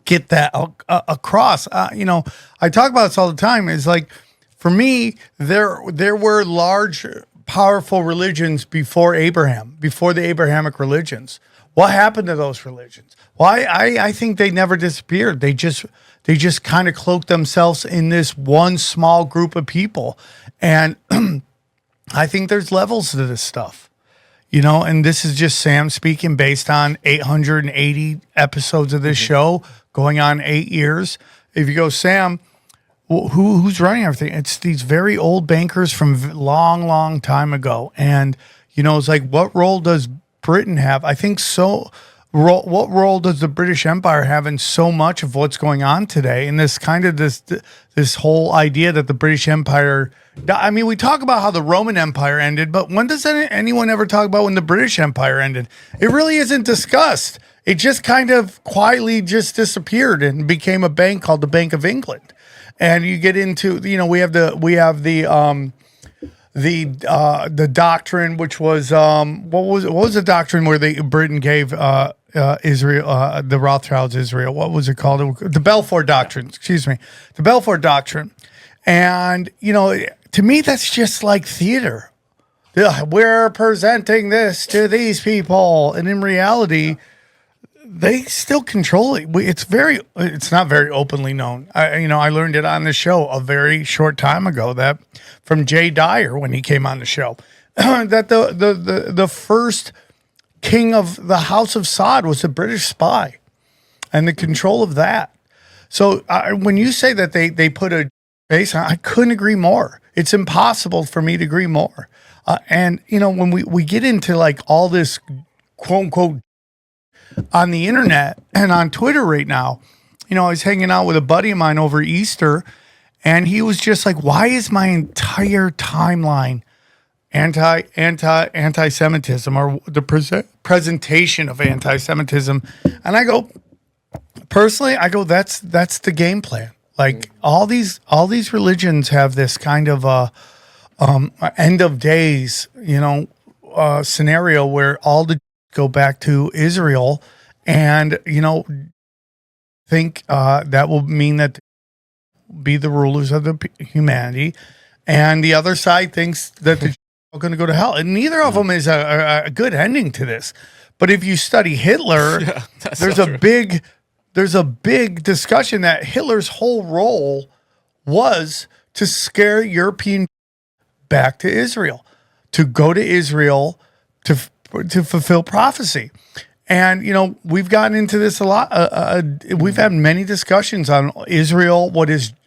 get that across. I talk about this all the time. It's like, for me, there were large, powerful religions before Abraham, before the Abrahamic religions. What happened to those religions? Well, I think they never disappeared. They just kind of cloaked themselves in this one small group of people. And I think there's levels to this stuff, and this is just Sam speaking based on 880 episodes of this show going on 8 years. If you go, Sam, who's running everything? It's these very old bankers from long time ago. And, it's like, what role does Britain have? I think so. What role does the British Empire have in so much of what's going on today? And this kind of this whole idea that the British Empire, I mean, we talk about how the Roman Empire ended, but when does anyone ever talk about when the British Empire ended? It really isn't discussed. It just kind of quietly just disappeared and became a bank called the Bank of England. And you get into, we have the doctrine, which was what was the doctrine where Britain gave Israel, the Rothschilds Israel? What was it called? The Balfour Doctrine. Excuse me, the Balfour Doctrine. And to me, that's just like theater. We're presenting this to these people, and in reality, they still control it. It's not very openly known. I learned it on the show a very short time ago, that from Jay Dyer when he came on the show, that the first king of the House of Saud was a British spy, and the control of that. So when you say that they put a face on, I couldn't agree more. It's impossible for me to agree more. And when we get into like all this quote unquote on the internet and on Twitter right now. You know, I was hanging out with a buddy of mine over Easter, and he was just like, why is my entire timeline anti-Semitism, or the presentation of anti-Semitism? And I go, personally, that's the game plan. Like all these religions have this kind of end of days, scenario where all the go back to Israel, and think that will mean that be the rulers of the humanity, and the other side thinks that the are going to go to hell, and neither of them is a good ending to this. But if you study Hitler, there's a big discussion that Hitler's whole role was to scare European back to Israel, to go to Israel to fulfill prophecy. And, we've gotten into this a lot. We've had many discussions on Israel,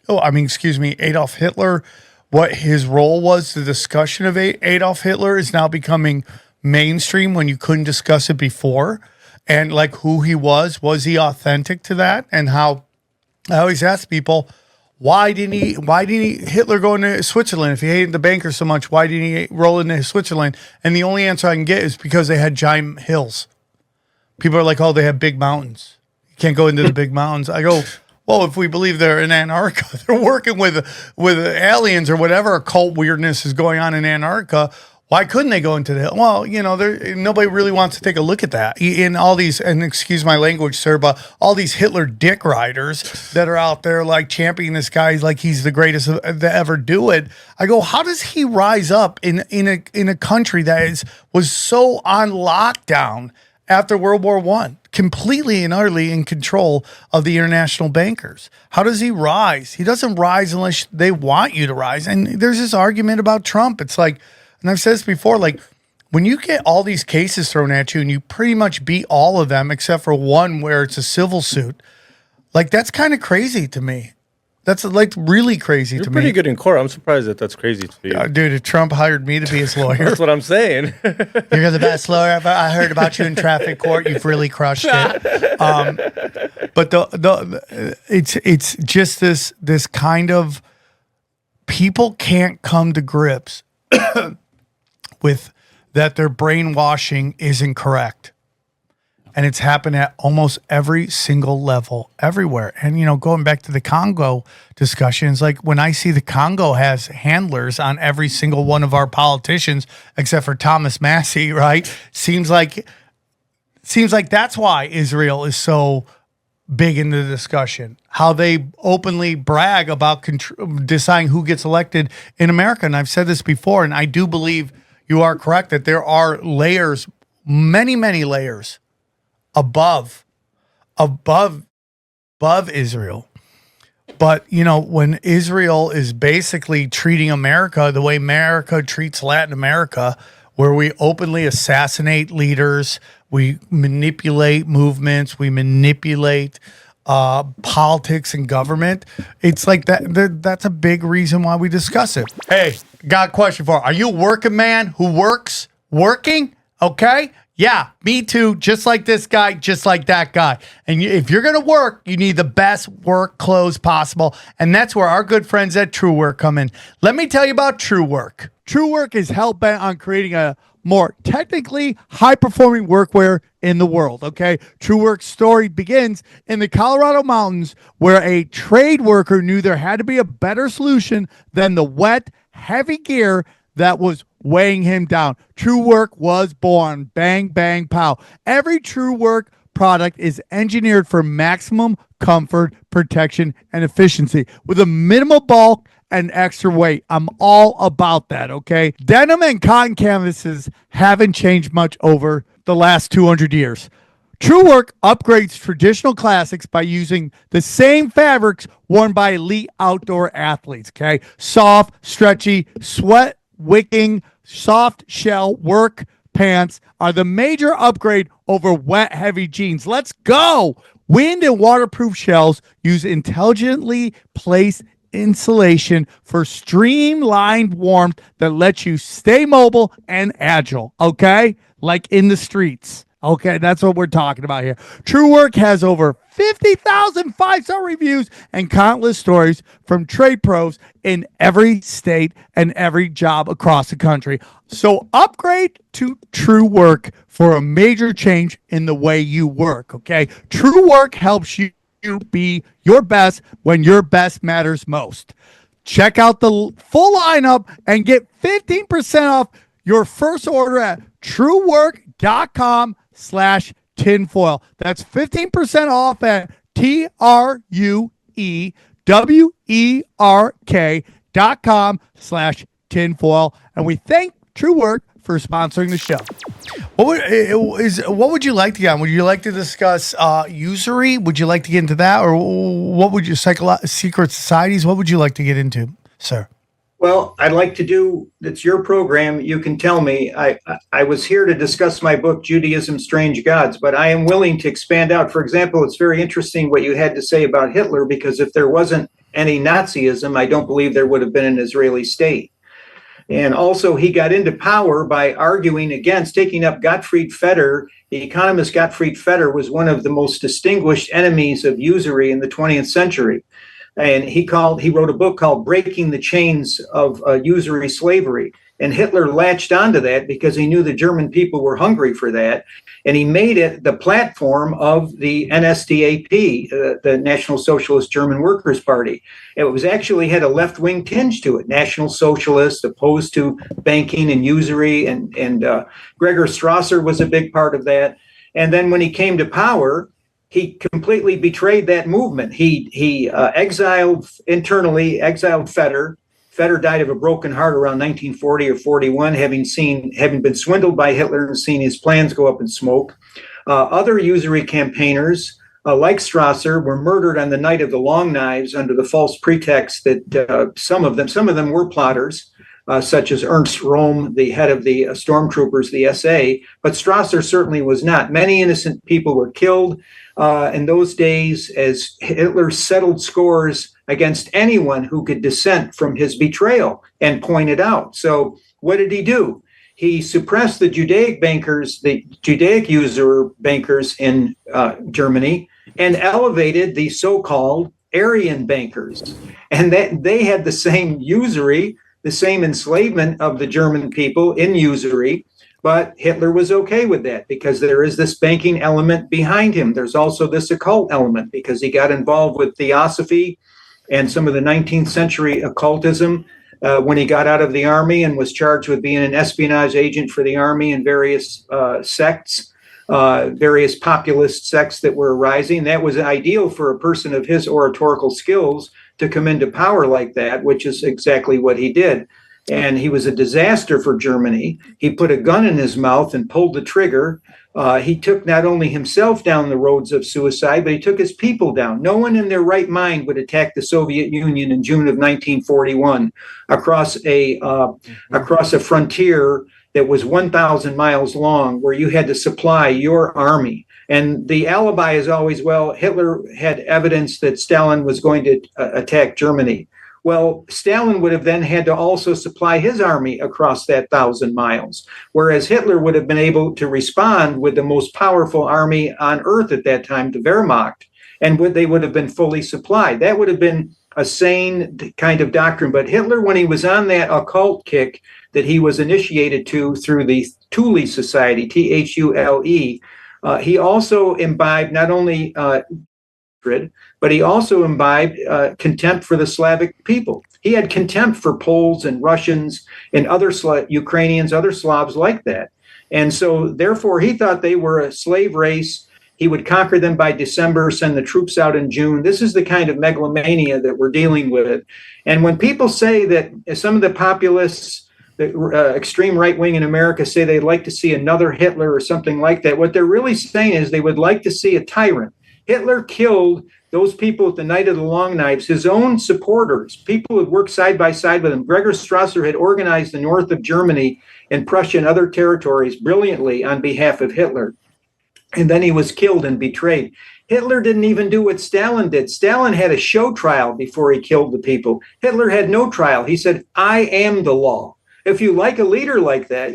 Adolf Hitler, what his role was. The discussion of Adolf Hitler is now becoming mainstream when you couldn't discuss it before. And like who he was he authentic to that? And how I always ask people, why didn't Hitler go into Switzerland? If he hated the bankers so much, why didn't he roll into Switzerland? And the only answer I can get is because they had giant hills. People are like, oh, they have big mountains. You can't go into the big mountains. I go, well, if we believe they're in Antarctica, they're working with aliens or whatever occult weirdness is going on in Antarctica. Why couldn't they go into the hill? Well, nobody really wants to take a look at that. In all these, and excuse my language, sir, but all these Hitler dick riders that are out there like championing this guy like he's the greatest to ever do it. I go, how does he rise up in a country that was so on lockdown after World War I, completely and utterly in control of the international bankers? How does he rise? He doesn't rise unless they want you to rise. And there's this argument about Trump. It's like, and I've said this before, like when you get all these cases thrown at you and you pretty much beat all of them except for one where it's a civil suit, like that's kind of crazy to me. That's like really crazy to me. You're pretty good in court. I'm surprised that's crazy to you. Dude, if Trump hired me to be his lawyer. That's what I'm saying. You're the best lawyer ever. I heard about you in traffic court. You've really crushed it. But it's just this kind of people can't come to grips with that their brainwashing isn't correct. And it's happened at almost every single level, everywhere. And, going back to the Congo discussions, like when I see the Congo has handlers on every single one of our politicians, except for Thomas Massey, right? Seems like that's why Israel is so big in the discussion, how they openly brag about deciding who gets elected in America. And I've said this before, and I do believe you are correct that there are layers, many, many layers above Israel. But, when Israel is basically treating America the way America treats Latin America, where we openly assassinate leaders, we manipulate movements, we manipulate politics and government, it's like that's a big reason why we discuss it. Hey, got a question for you. Are you a working man who working? Okay. Yeah, me too. Just like this guy, just like that guy. And if you're going to work, you need the best work clothes possible. And that's where our good friends at True Work come in. Let me tell you about True Work. True Work is hell-bent on creating a more technically high-performing workwear in the world, okay? True Work's story begins in the Colorado mountains, where a trade worker knew there had to be a better solution than the wet, heavy gear that was weighing him down. True Work was born. Bang, bang, pow. Every True Work product is engineered for maximum comfort, protection, and efficiency with a minimal bulk and extra weight. I'm all about that, okay? Denim and cotton canvases haven't changed much over the last 200 years. True Work upgrades traditional classics by using the same fabrics worn by elite outdoor athletes, okay? Soft, stretchy, sweat wicking, soft shell work pants are the major upgrade over wet, heavy jeans. Let's go! Wind and waterproof shells use intelligently placed insulation for streamlined warmth that lets you stay mobile and agile, okay? Like in the streets. Okay, that's what we're talking about here. True Work has over 50,000 five-star reviews and countless stories from trade pros in every state and every job across the country. So upgrade to True Work for a major change in the way you work, okay? True Work helps you be your best when your best matters most. Check out the full lineup and get 15% off your first order at truework.com/tinfoil. That's 15% off at truewerk.com/tinfoil. And we thank True Work for sponsoring the show. What would you like to get on? Would you like to discuss usury? Would you like to get into that? Or what would you, secret societies? What would you like to get into, sir? Well, I'd like to do, it's your program. You can tell me. I was here to discuss my book, Judaism, Strange Gods, but I am willing to expand out. For example, it's very interesting what you had to say about Hitler, because if there wasn't any Nazism, I don't believe there would have been an Israeli state. And also, he got into power by arguing against taking up Gottfried Feder. The economist Gottfried Feder was one of the most distinguished enemies of usury in the 20th century. And he wrote a book called Breaking the Chains of Usury Slavery. And Hitler latched onto that because he knew the German people were hungry for that. And he made it the platform of the NSDAP, the National Socialist German Workers' Party. It was actually had a left-wing tinge to it, National Socialist, opposed to banking and usury. And Gregor Strasser was a big part of that. And then when he came to power, he completely betrayed that movement. He exiled Feder. Feder died of a broken heart around 1940 or 41, having been swindled by Hitler and seen his plans go up in smoke. Other usury campaigners, like Strasser, were murdered on the night of the Long Knives under the false pretext that some of them were plotters, such as Ernst Röhm, the head of the stormtroopers, the SA, but Strasser certainly was not. Many innocent people were killed in those days as Hitler settled scores against anyone who could dissent from his betrayal and point it out. So what did he do? He suppressed the Judaic bankers, the Judaic usurer bankers in Germany, and elevated the so-called Aryan bankers. And that they had the same usury, the same enslavement of the German people in usury, but Hitler was okay with that because there is this banking element behind him. There's also this occult element because he got involved with theosophy and some of the 19th century occultism when he got out of the army and was charged with being an espionage agent for the army and various sects, various populist sects that were arising. That was ideal for a person of his oratorical skills to come into power like that, which is exactly what he did. And he was a disaster for Germany. He put a gun in his mouth and pulled the trigger. He took not only himself down the roads of suicide, but he took his people down. No one in their right mind would attack the Soviet Union in June of 1941 across a frontier that was 1,000 miles long, where you had to supply your army. And the alibi is always, well, Hitler had evidence that Stalin was going to attack Germany. Well, Stalin would have then had to also supply his army across that 1,000 miles, whereas Hitler would have been able to respond with the most powerful army on earth at that time, the Wehrmacht, and they would have been fully supplied. That would have been a sane kind of doctrine. But Hitler, when he was on that occult kick that he was initiated to through the Thule Society, Thule, he also imbibed not only but he also imbibed contempt for the Slavic people. He had contempt for Poles and Russians and other Ukrainians, other Slavs like that. And so, therefore, he thought they were a slave race. He would conquer them by December, send the troops out in June. This is the kind of megalomania that we're dealing with. And when people say that some of the populists, the extreme right wing in America, say they'd like to see another Hitler or something like that, what they're really saying is they would like to see a tyrant. Hitler killed those people at the Night of the Long Knives, his own supporters, people who had worked side by side with him. Gregor Strasser had organized the north of Germany and Prussia and other territories brilliantly on behalf of Hitler. And then he was killed and betrayed. Hitler didn't even do what Stalin did. Stalin had a show trial before he killed the people. Hitler had no trial. He said, I am the law. if you like a leader like that,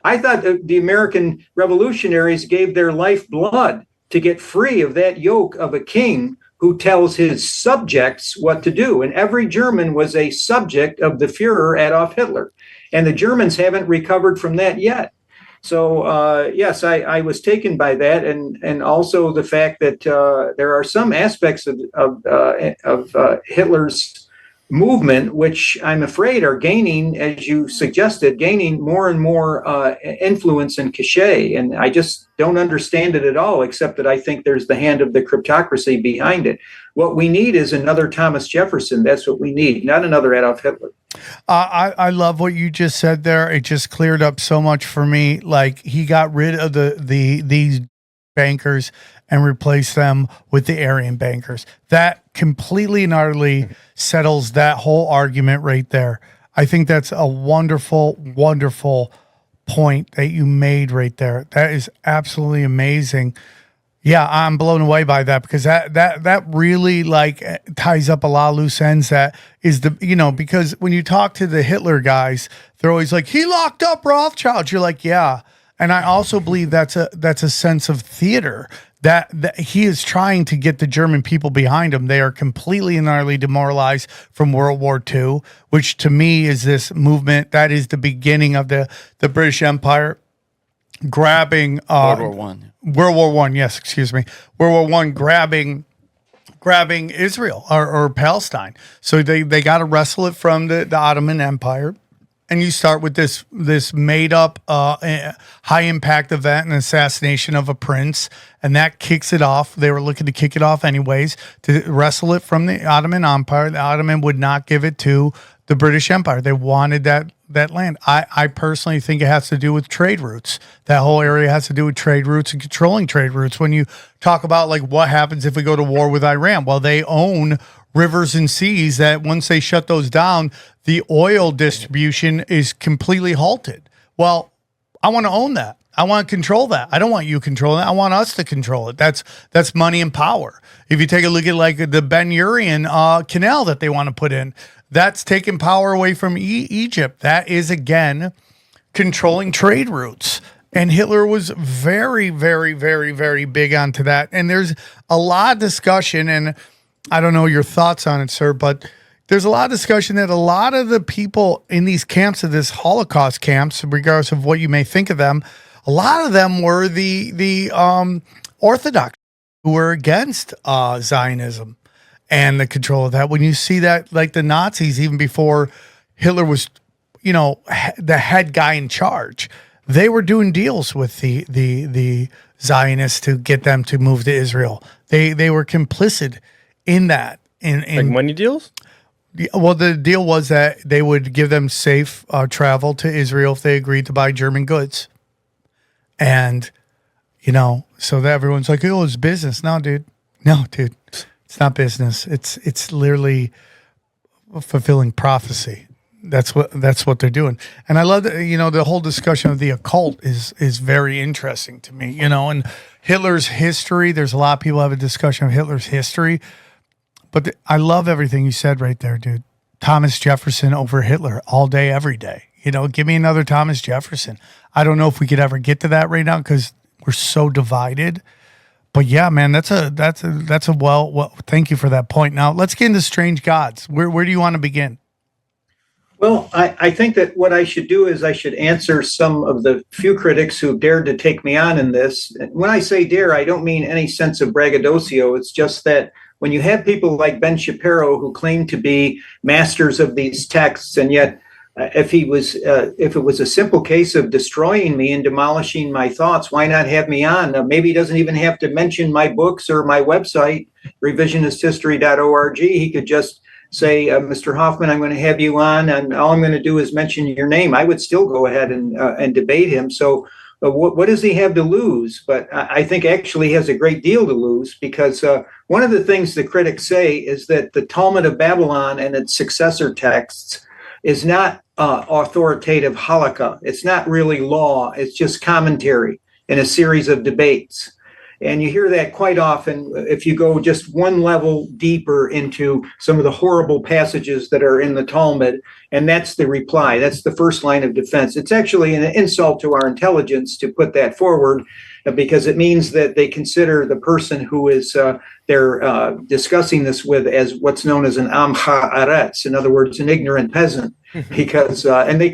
I thought the American revolutionaries gave their lifeblood to get free of that yoke of a king who tells his subjects what to do. And every German was a subject of the Führer Adolf Hitler. And the Germans haven't recovered from that yet. So, yes, I was taken by that. And also the fact that there are some aspects of Hitler's movement, which I'm afraid are gaining, as you suggested, gaining more and more influence and cachet. And I just don't understand it at all, except that I think there's the hand of the cryptocracy behind it. What we need is another Thomas Jefferson. That's what we need, not another Adolf Hitler. I love what you just said there. It just cleared up so much for me. Like, he got rid of these bankers and replace them with the Aryan bankers. That completely and utterly settles that whole argument right there. I think that's a wonderful, wonderful point that you made right there. That is absolutely amazing. Yeah, I'm blown away by that, because that really ties up a lot of loose ends. That is because when you talk to the Hitler guys, they're always like, he locked up Rothschild. You're like, yeah. And I also believe that's a sense of theater that he is trying to get the German people behind him. They are completely and utterly demoralized from World War II, which to me is this movement that is the beginning of the British Empire grabbing World War One. World War One, yes, excuse me. World War One grabbing Israel or Palestine. So they got to wrestle it from the Ottoman Empire. And you start with this made up high impact event, an assassination of a prince, and that kicks it off. They were looking to kick it off anyways, to wrestle it from the Ottoman Empire. The Ottoman would not give it to the British Empire. They wanted that land. I personally think it has to do with trade routes. That whole area has to do with trade routes and controlling trade routes. When you talk about what happens if we go to war with Iran, well, they own rivers and seas that once they shut those down, the oil distribution is completely halted. Well, I want to own that. I want to control that. I don't want you controlling it. I want us to control it. That's money and power. If you take a look at the Ben Gurion canal that they want to put in, that's taking power away from Egypt. That is, again, controlling trade routes. And Hitler was very, very, very, very big onto that. And there's a lot of discussion, and I don't know your thoughts on it, sir, but there's a lot of discussion that a lot of the people in these camps, of this Holocaust camps, regardless of what you may think of them, a lot of them were the Orthodox who were against Zionism and the control of that. When you see that, the Nazis, even before Hitler was, the head guy in charge, they were doing deals with the Zionists to get them to move to Israel. They were complicit in that. In money deals? Well, the deal was that they would give them safe travel to Israel if they agreed to buy German goods. And, so that everyone's like, oh, it's business. No, dude. It's not business. It's literally fulfilling prophecy. That's what they're doing. And I love that, the whole discussion of the occult is very interesting to me, and Hitler's history. There's a lot of people have a discussion of Hitler's history, but I love everything you said right there, dude. Thomas Jefferson over Hitler all day, every day. Give me another Thomas Jefferson. I don't know if we could ever get to that right now because we're so divided. But yeah, man, that's a well. Thank you for that point. Now let's get into strange gods. Where do you want to begin? Well, I think that what I should do is I should answer some of the few critics who dared to take me on in this. When I say dare, I don't mean any sense of braggadocio. It's just that when you have people like Ben Shapiro who claim to be masters of these texts, and yet if it was a simple case of destroying me and demolishing my thoughts, why not have me on? Maybe he doesn't even have to mention my books or my website, revisionisthistory.org. He could just say, Mr. Hoffman, I'm going to have you on, and all I'm going to do is mention your name. I would still go ahead and debate him. So what does he have to lose? But I think actually he has a great deal to lose, because one of the things the critics say is that the Talmud of Babylon and its successor texts is not authoritative halakha. It's not really law. It's just commentary in a series of debates. And you hear that quite often if you go just one level deeper into some of the horrible passages that are in the Talmud. And that's the reply. That's the first line of defense. It's actually an insult to our intelligence to put that forward, because it means that they consider the person who is they're discussing this with as what's known as an am ha'aretz, in other words, an ignorant peasant. Because and they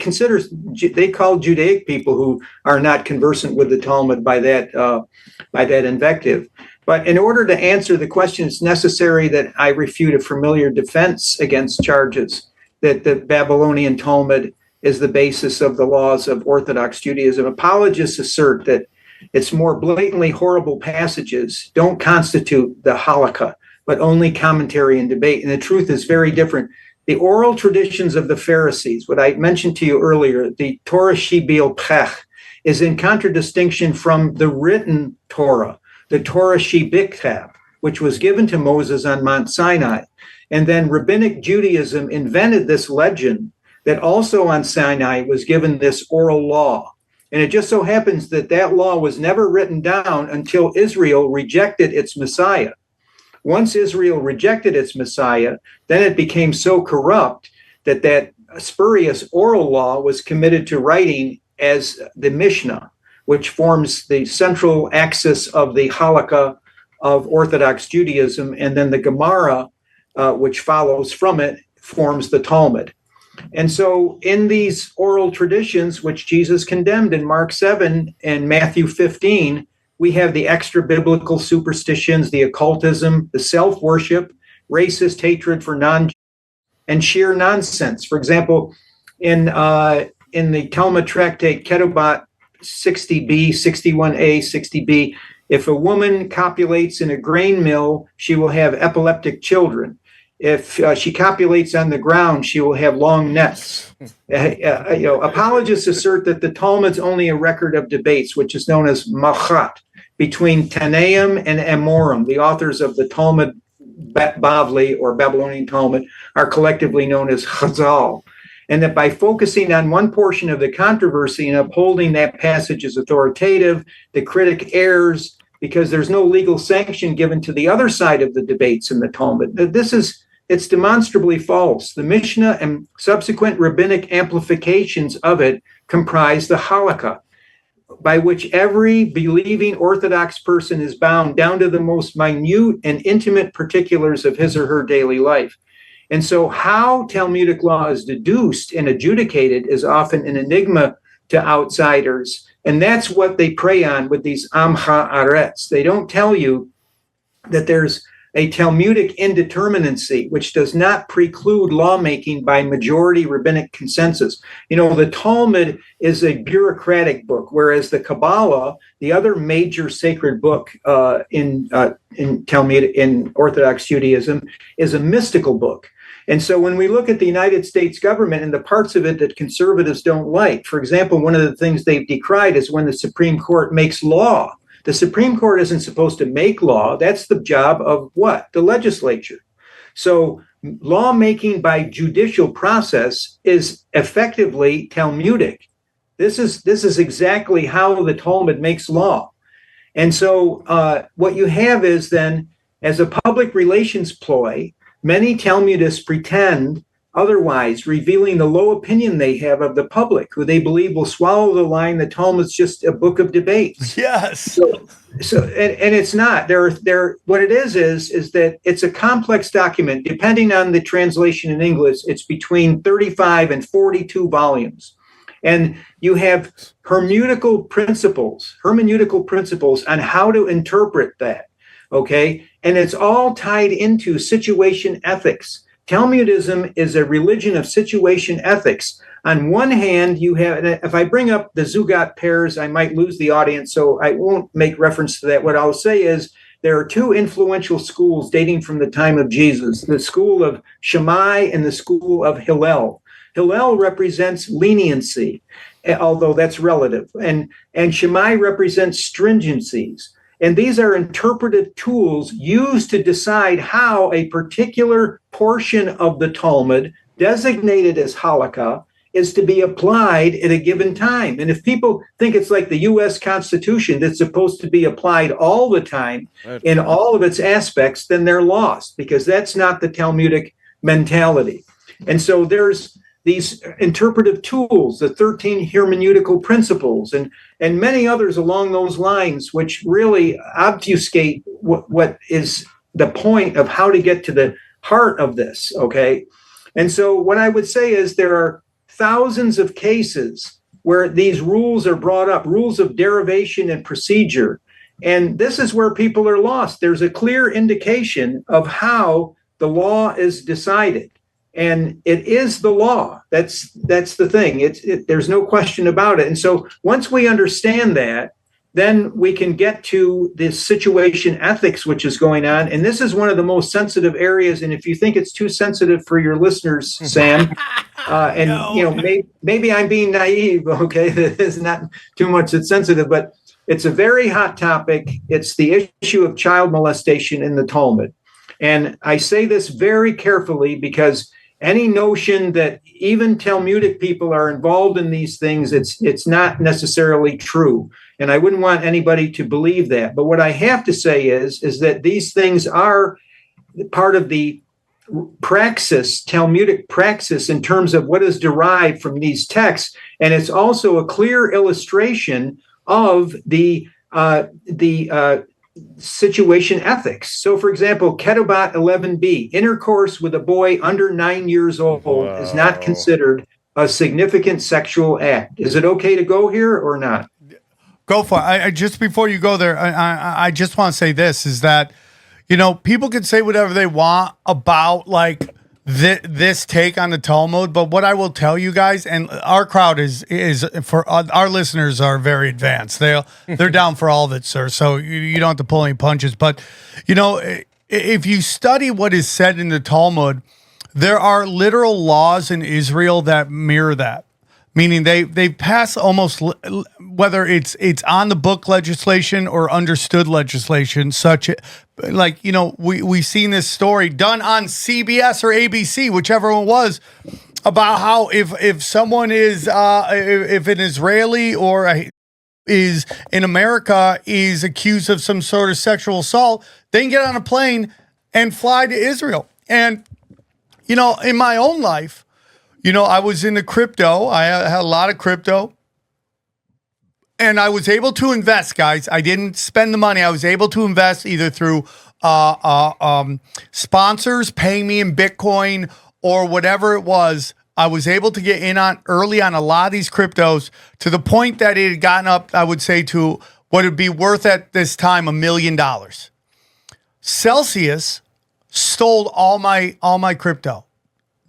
call Judaic people who are not conversant with the Talmud by that invective. But in order to answer the question, it's necessary that I refute a familiar defense against charges that the Babylonian Talmud is the basis of the laws of Orthodox Judaism. Apologists assert that its more blatantly horrible passages don't constitute the halakha, but only commentary and debate. And the truth is very different. The oral traditions of the Pharisees, what I mentioned to you earlier, the Torah Shebil Pech, is in contradistinction from the written Torah, the Torah Shebiktab, which was given to Moses on Mount Sinai. And then Rabbinic Judaism invented this legend that also on Sinai was given this oral law. And it just so happens that that law was never written down until Israel rejected its Messiah. Once Israel rejected its Messiah, then it became so corrupt that that spurious oral law was committed to writing as the Mishnah, which forms the central axis of the halakha of Orthodox Judaism, and then the Gemara, which follows from it, forms the Talmud. And so in these oral traditions, which Jesus condemned in Mark 7 and Matthew 15, we have the extra biblical superstitions, the occultism, the self-worship, racist hatred for and sheer nonsense. For example, in the Talmud tractate Ketubot 60b, 61a, 60b, if a woman copulates in a grain mill, she will have epileptic children. If she copulates on the ground, she will have long necks. Apologists assert that the Talmud's only a record of debates, which is known as machat, between Tanaim and Amorim. The authors of the Talmud Bavli, or Babylonian Talmud, are collectively known as Chazal. And that by focusing on one portion of the controversy and upholding that passage as authoritative, the critic errs because there's no legal sanction given to the other side of the debates in the Talmud. It's demonstrably false. The Mishnah and subsequent rabbinic amplifications of it comprise the halakha, by which every believing Orthodox person is bound down to the most minute and intimate particulars of his or her daily life. And so how Talmudic law is deduced and adjudicated is often an enigma to outsiders. And that's what they prey on with these am ha'aretz. They don't tell you that there's a Talmudic indeterminacy, which does not preclude lawmaking by majority rabbinic consensus. The Talmud is a bureaucratic book, whereas the Kabbalah, the other major sacred book in Talmud, in Orthodox Judaism, is a mystical book. And so when we look at the United States government and the parts of it that conservatives don't like, for example, one of the things they've decried is when the Supreme Court makes law. The Supreme Court isn't supposed to make law. That's the job of what? The legislature. So lawmaking by judicial process is effectively Talmudic. This is exactly how the Talmud makes law. And so what you have is then, as a public relations ploy, many Talmudists pretend otherwise, revealing the low opinion they have of the public, who they believe will swallow the line the Talmud's just a book of debates. Yes. So and it's not. What it is that it's a complex document. Depending on the translation in English, it's between 35 and 42 volumes. And you have hermeneutical principles on how to interpret that. Okay. And it's all tied into situation ethics. Talmudism is a religion of situation ethics. On one hand, you have, if I bring up the Zugat pairs, I might lose the audience, so I won't make reference to that. What I'll say is there are two influential schools dating from the time of Jesus, the school of Shammai and the school of Hillel. Hillel represents leniency, although that's relative, and Shammai represents stringencies. And these are interpretive tools used to decide how a particular portion of the Talmud, designated as halakha, is to be applied at a given time. And if people think it's like the U.S. Constitution that's supposed to be applied all the time in all of its aspects, then they're lost, because that's not the Talmudic mentality. And so there's these interpretive tools, the 13 hermeneutical principles, and many others along those lines, which really obfuscate what is the point of how to get to the heart of this, okay? And so what I would say is there are thousands of cases where these rules are brought up, rules of derivation and procedure. And this is where people are lost. There's a clear indication of how the law is decided. And it is the law. That's the thing. There's no question about it. And so once we understand that, then we can get to this situation ethics, which is going on. And this is one of the most sensitive areas. And if you think it's too sensitive for your listeners, Sam, maybe I'm being naive, okay, that is not too much that's sensitive, but it's a very hot topic. It's the issue of child molestation in the Talmud. And I say this very carefully because any notion that even Talmudic people are involved in these things, it's not necessarily true. And I wouldn't want anybody to believe that. But what I have to say is that these things are part of the praxis, Talmudic praxis, in terms of what is derived from these texts. And it's also a clear illustration of the situation ethics. So, for example, Ketubot 11b, intercourse with a boy under 9 years old is not considered a significant sexual act. Is it okay to go here or not? Go for it. I just before you go there, I just want to say this, is that, people can say whatever they want about like this take on the Talmud, but what I will tell you guys, and our crowd is for our listeners are very advanced. They're down for all of it, sir. So you don't have to pull any punches. But if you study what is said in the Talmud, there are literal laws in Israel that mirror that. Meaning they pass almost, whether it's on the book legislation or understood legislation, such like, we've seen this story done on CBS or ABC, whichever one it was, about how if someone is if an Israeli or is in America is accused of some sort of sexual assault, they can get on a plane and fly to Israel. And in my own life, I was into crypto. I had a lot of crypto. And I was able to invest, guys. I didn't spend the money. I was able to invest either through sponsors paying me in Bitcoin or whatever it was. I was able to get in on early on a lot of these cryptos to the point that it had gotten up, I would say, to what would be worth at this time $1 million. Celsius stole all my crypto.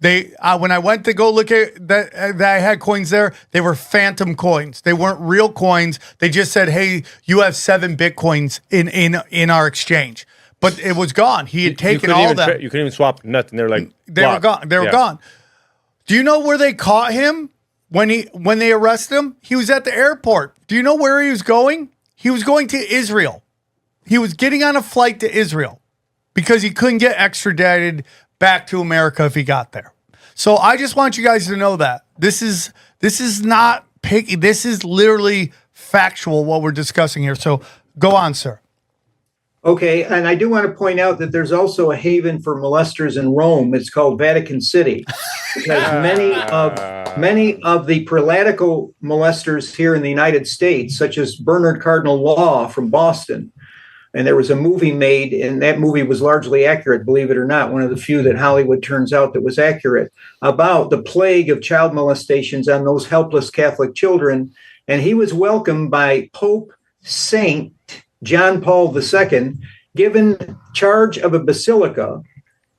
When I went to go look at that I had coins there, they were phantom coins. They weren't real coins. They just said, "Hey, you have 7 Bitcoins in our exchange." But it was gone. He had taken all that. You couldn't even swap nothing. They're like they were gone. They were gone. Do you know where they caught him when they arrested him? He was at the airport. Do you know where he was going? He was going to Israel. He was getting on a flight to Israel because he couldn't get extradited back to America if he got there. So I just want you guys to know that this is not picky. This is literally factual what we're discussing here. So go on, sir. Okay, and I do want to point out that there's also a haven for molesters in Rome. It's called Vatican City, because many of the prelatical molesters here in the United States, such as Bernard Cardinal Law from Boston. And there was a movie made, and that movie was largely accurate, believe it or not, one of the few that Hollywood turns out that was accurate, about the plague of child molestations on those helpless Catholic children. And he was welcomed by Pope Saint John Paul II, given charge of a basilica,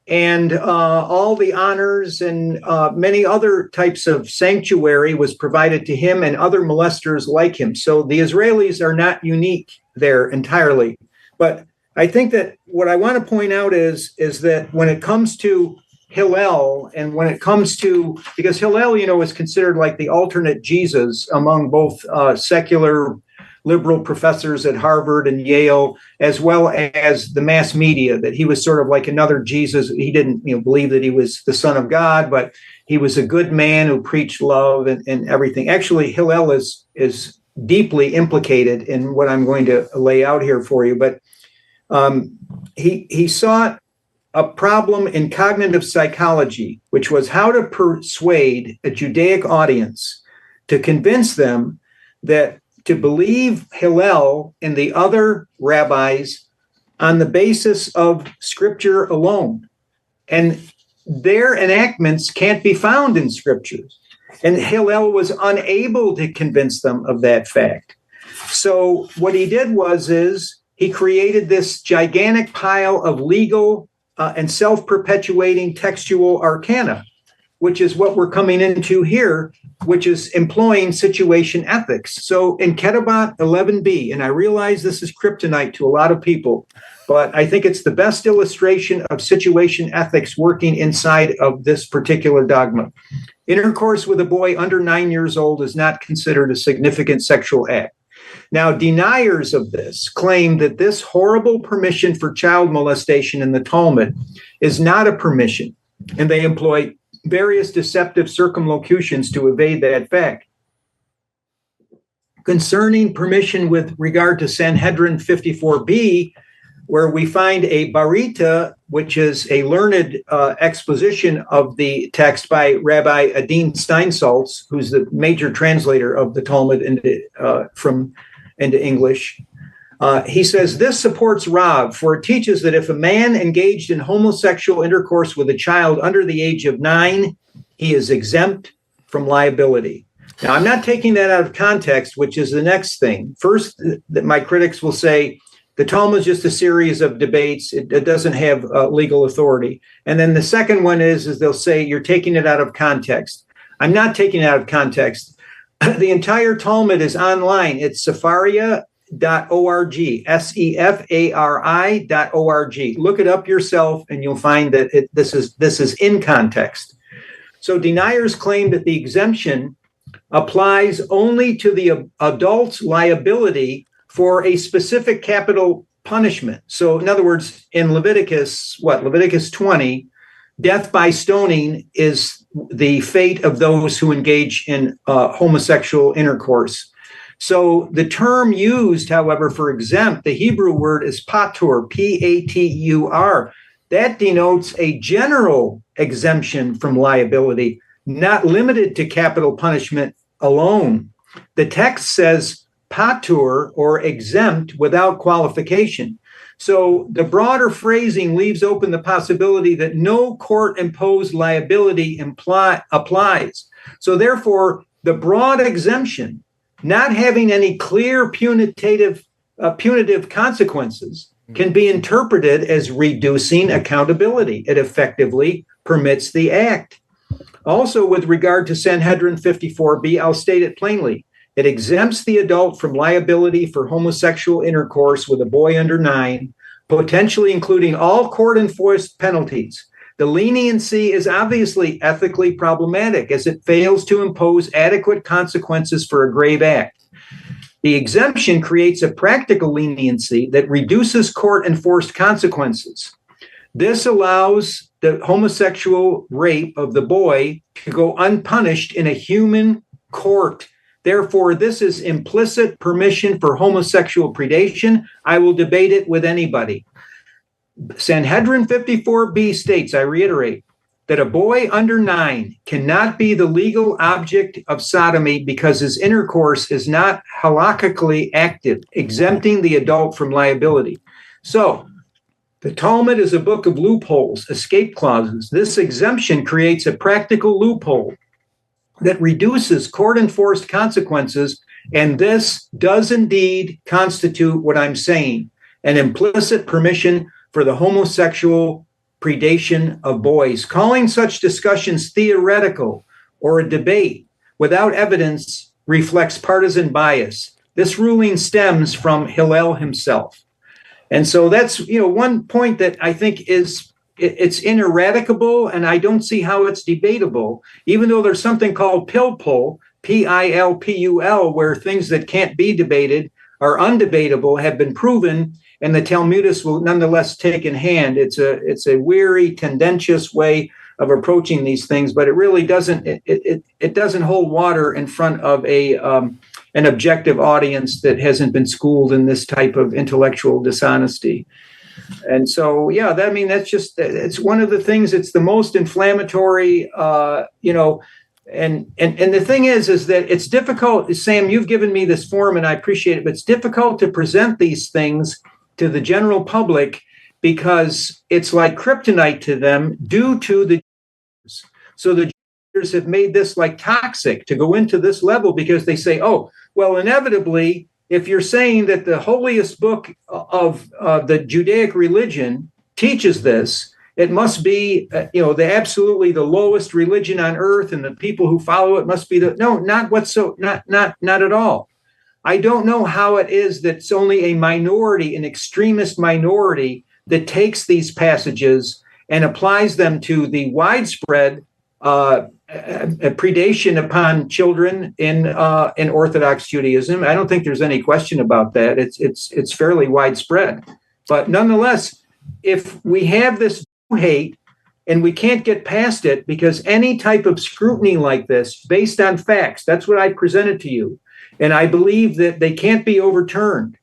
and all the honors and many other types of sanctuary was provided to him and other molesters like him. So the Israelis are not unique there entirely. But I think that what I want to point out is that when it comes to Hillel, and when it comes to, because Hillel, is considered like the alternate Jesus among both secular liberal professors at Harvard and Yale, as well as the mass media, that he was sort of like another Jesus. He didn't believe that he was the Son of God, but he was a good man who preached love and everything. Actually, Hillel is deeply implicated in what I'm going to lay out here for you, but he saw a problem in cognitive psychology, which was how to persuade a Judaic audience to convince them that to believe Hillel and the other rabbis on the basis of scripture alone. And their enactments can't be found in scriptures. And Hillel was unable to convince them of that fact. So what he did is he created this gigantic pile of legal and self-perpetuating textual arcana, which is what we're coming into here, which is employing situation ethics. So in Ketubot 11b, and I realize this is kryptonite to a lot of people, but I think it's the best illustration of situation ethics working inside of this particular dogma. Intercourse with a boy under 9 years old is not considered a significant sexual act. Now, deniers of this claim that this horrible permission for child molestation in the Talmud is not a permission, and they employ various deceptive circumlocutions to evade that fact. Concerning permission with regard to Sanhedrin 54b, where we find a barita, which is a learned exposition of the text by Rabbi Adin Steinsaltz, who's the major translator of the Talmud into English. He says, this supports Rav, for it teaches that if a man engaged in homosexual intercourse with a child under the age of 9, he is exempt from liability. Now, I'm not taking that out of context, which is the next thing. First, that my critics will say, the Talmud is just a series of debates. It doesn't have legal authority. And then the second one is they'll say you're taking it out of context. I'm not taking it out of context. The entire Talmud is online. It's Sefaria.org, SEFARI.org. Look it up yourself, and you'll find that this is in context. So deniers claim that the exemption applies only to the adult's liability for a specific capital punishment. So in other words, in Leviticus 20, death by stoning is the fate of those who engage in homosexual intercourse. So the term used, however, for exempt, the Hebrew word is patur, P-A-T-U-R. That denotes a general exemption from liability, not limited to capital punishment alone. The text says patur, or exempt, without qualification. So the broader phrasing leaves open the possibility that no court-imposed liability applies. So therefore, the broad exemption, not having any clear punitive consequences, can be interpreted as reducing accountability. It effectively permits the act. Also, with regard to Sanhedrin 54b, I'll state it plainly. It exempts the adult from liability for homosexual intercourse with a boy under 9, potentially including all court-enforced penalties. The leniency is obviously ethically problematic as it fails to impose adequate consequences for a grave act. The exemption creates a practical leniency that reduces court-enforced consequences. This allows the homosexual rape of the boy to go unpunished in a human court. Therefore, this is implicit permission for homosexual predation. I will debate it with anybody. Sanhedrin 54b states, I reiterate, that a boy under 9 cannot be the legal object of sodomy because his intercourse is not halakhically active, exempting the adult from liability. So, the Talmud is a book of loopholes, escape clauses. This exemption creates a practical loophole that reduces court-enforced consequences, and this does indeed constitute what I'm saying, an implicit permission for the homosexual predation of boys. Calling such discussions theoretical or a debate without evidence reflects partisan bias. This ruling stems from Hillel himself. And so that's, one point that I think it's ineradicable, and I don't see how it's debatable, even though there's something called pilpul, P-I-L-P-U-L, where things that can't be debated are undebatable, have been proven, and the Talmudists will nonetheless take in hand. It's a weary, tendentious way of approaching these things, but it really doesn't it doesn't hold water in front of an objective audience that hasn't been schooled in this type of intellectual dishonesty. And so, yeah, that's just, it's one of the things, it's the most inflammatory, and the thing is that it's difficult. Sam, you've given me this forum and I appreciate it, but it's difficult to present these things to the general public because it's like kryptonite to them due to the Jews. So the Jews have made this like toxic to go into this level because they say, oh, well, inevitably, if you're saying that the holiest book of the Judaic religion teaches this, it must be, the lowest religion on earth, and the people who follow it must be not at all. I don't know how it is that it's only a minority, an extremist minority, that takes these passages and applies them to the widespread predation upon children in Orthodox Judaism. I don't think there's any question about that. It's fairly widespread. But nonetheless, if we have this hate and we can't get past it because any type of scrutiny like this, based on facts, that's what I presented to you. And I believe that they can't be overturned.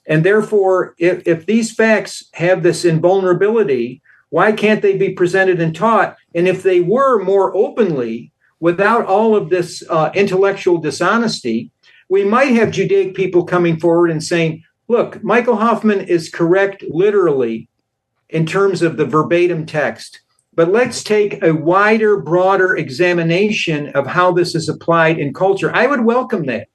And therefore, if these facts have this invulnerability, why can't they be presented and taught? And if they were more openly, without all of this intellectual dishonesty, we might have Judaic people coming forward and saying, look, Michael Hoffman is correct literally in terms of the verbatim text, but let's take a wider, broader examination of how this is applied in culture. I would welcome that.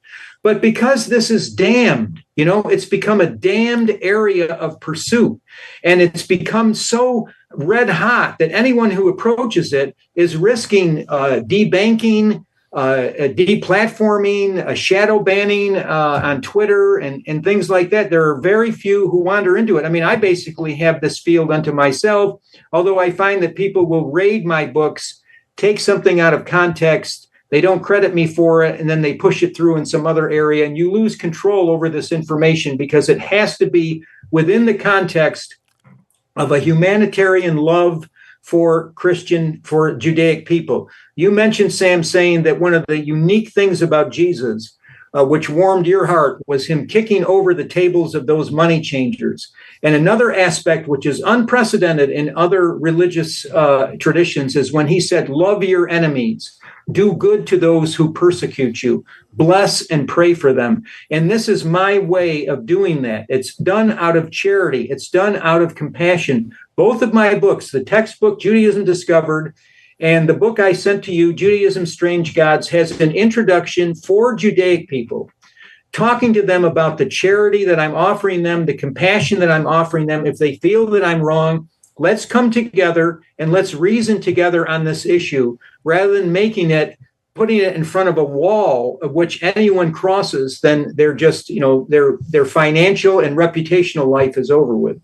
But because this is damned, it's become a damned area of pursuit. And it's become so red hot that anyone who approaches it is risking debanking, deplatforming, shadow banning on Twitter and things like that. There are very few who wander into it. I mean, I basically have this field unto myself, although I find that people will raid my books, take something out of context, they don't credit me for it, and then they push it through in some other area, and you lose control over this information because it has to be within the context of a humanitarian love for Judaic people. You mentioned, Sam, saying that one of the unique things about Jesus, which warmed your heart, was him kicking over the tables of those money changers. And another aspect, which is unprecedented in other religious traditions, is when he said, love your enemies. Do good to those who persecute you. Bless and pray for them. And this is my way of doing that. It's done out of charity. It's done out of compassion. Both of my books, the textbook, Judaism Discovered, and the book I sent to you, Judaism Strange Gods, has an introduction for Judaic people, talking to them about the charity that I'm offering them, the compassion that I'm offering them. If they feel that I'm wrong, let's come together and let's reason together on this issue rather than putting it in front of a wall of which anyone crosses, then they're just, their financial and reputational life is over with.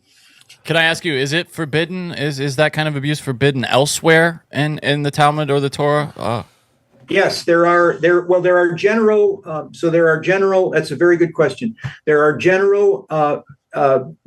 Can I ask you, is it forbidden? Is that kind of abuse forbidden elsewhere in the Talmud or the Torah? Yes, there are general. That's a very good question. There are general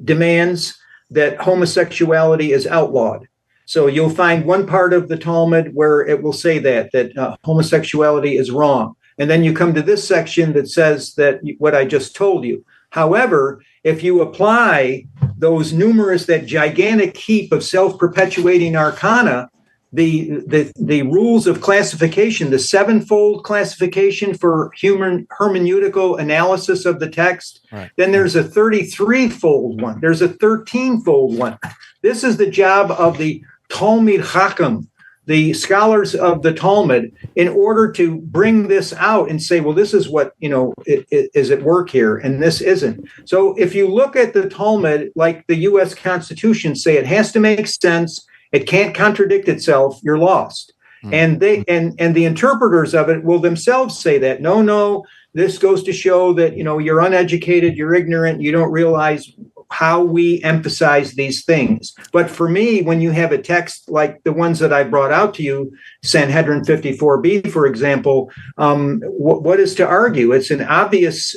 demands that homosexuality is outlawed. So you'll find one part of the Talmud where it will say that homosexuality is wrong. And then you come to this section that says that what I just told you. However, if you apply that gigantic heap of self-perpetuating arcana, the rules of classification, the sevenfold classification for human hermeneutical analysis of the text, right. Then there's a 33-fold one. There's a 13-fold one. This is the job of the Talmid Chacham, the scholars of the Talmud, in order to bring this out and say, well, this is what, is at work here, and this isn't. So if you look at the Talmud, like the U.S. Constitution, say it has to make sense, it can't contradict itself, you're lost. And they and the interpreters of it will themselves say that, no, this goes to show that, you're uneducated, you're ignorant, you don't realize how we emphasize these things. But for me, when you have a text like the ones that I brought out to you, Sanhedrin 54b, for example, what is to argue? It's an obvious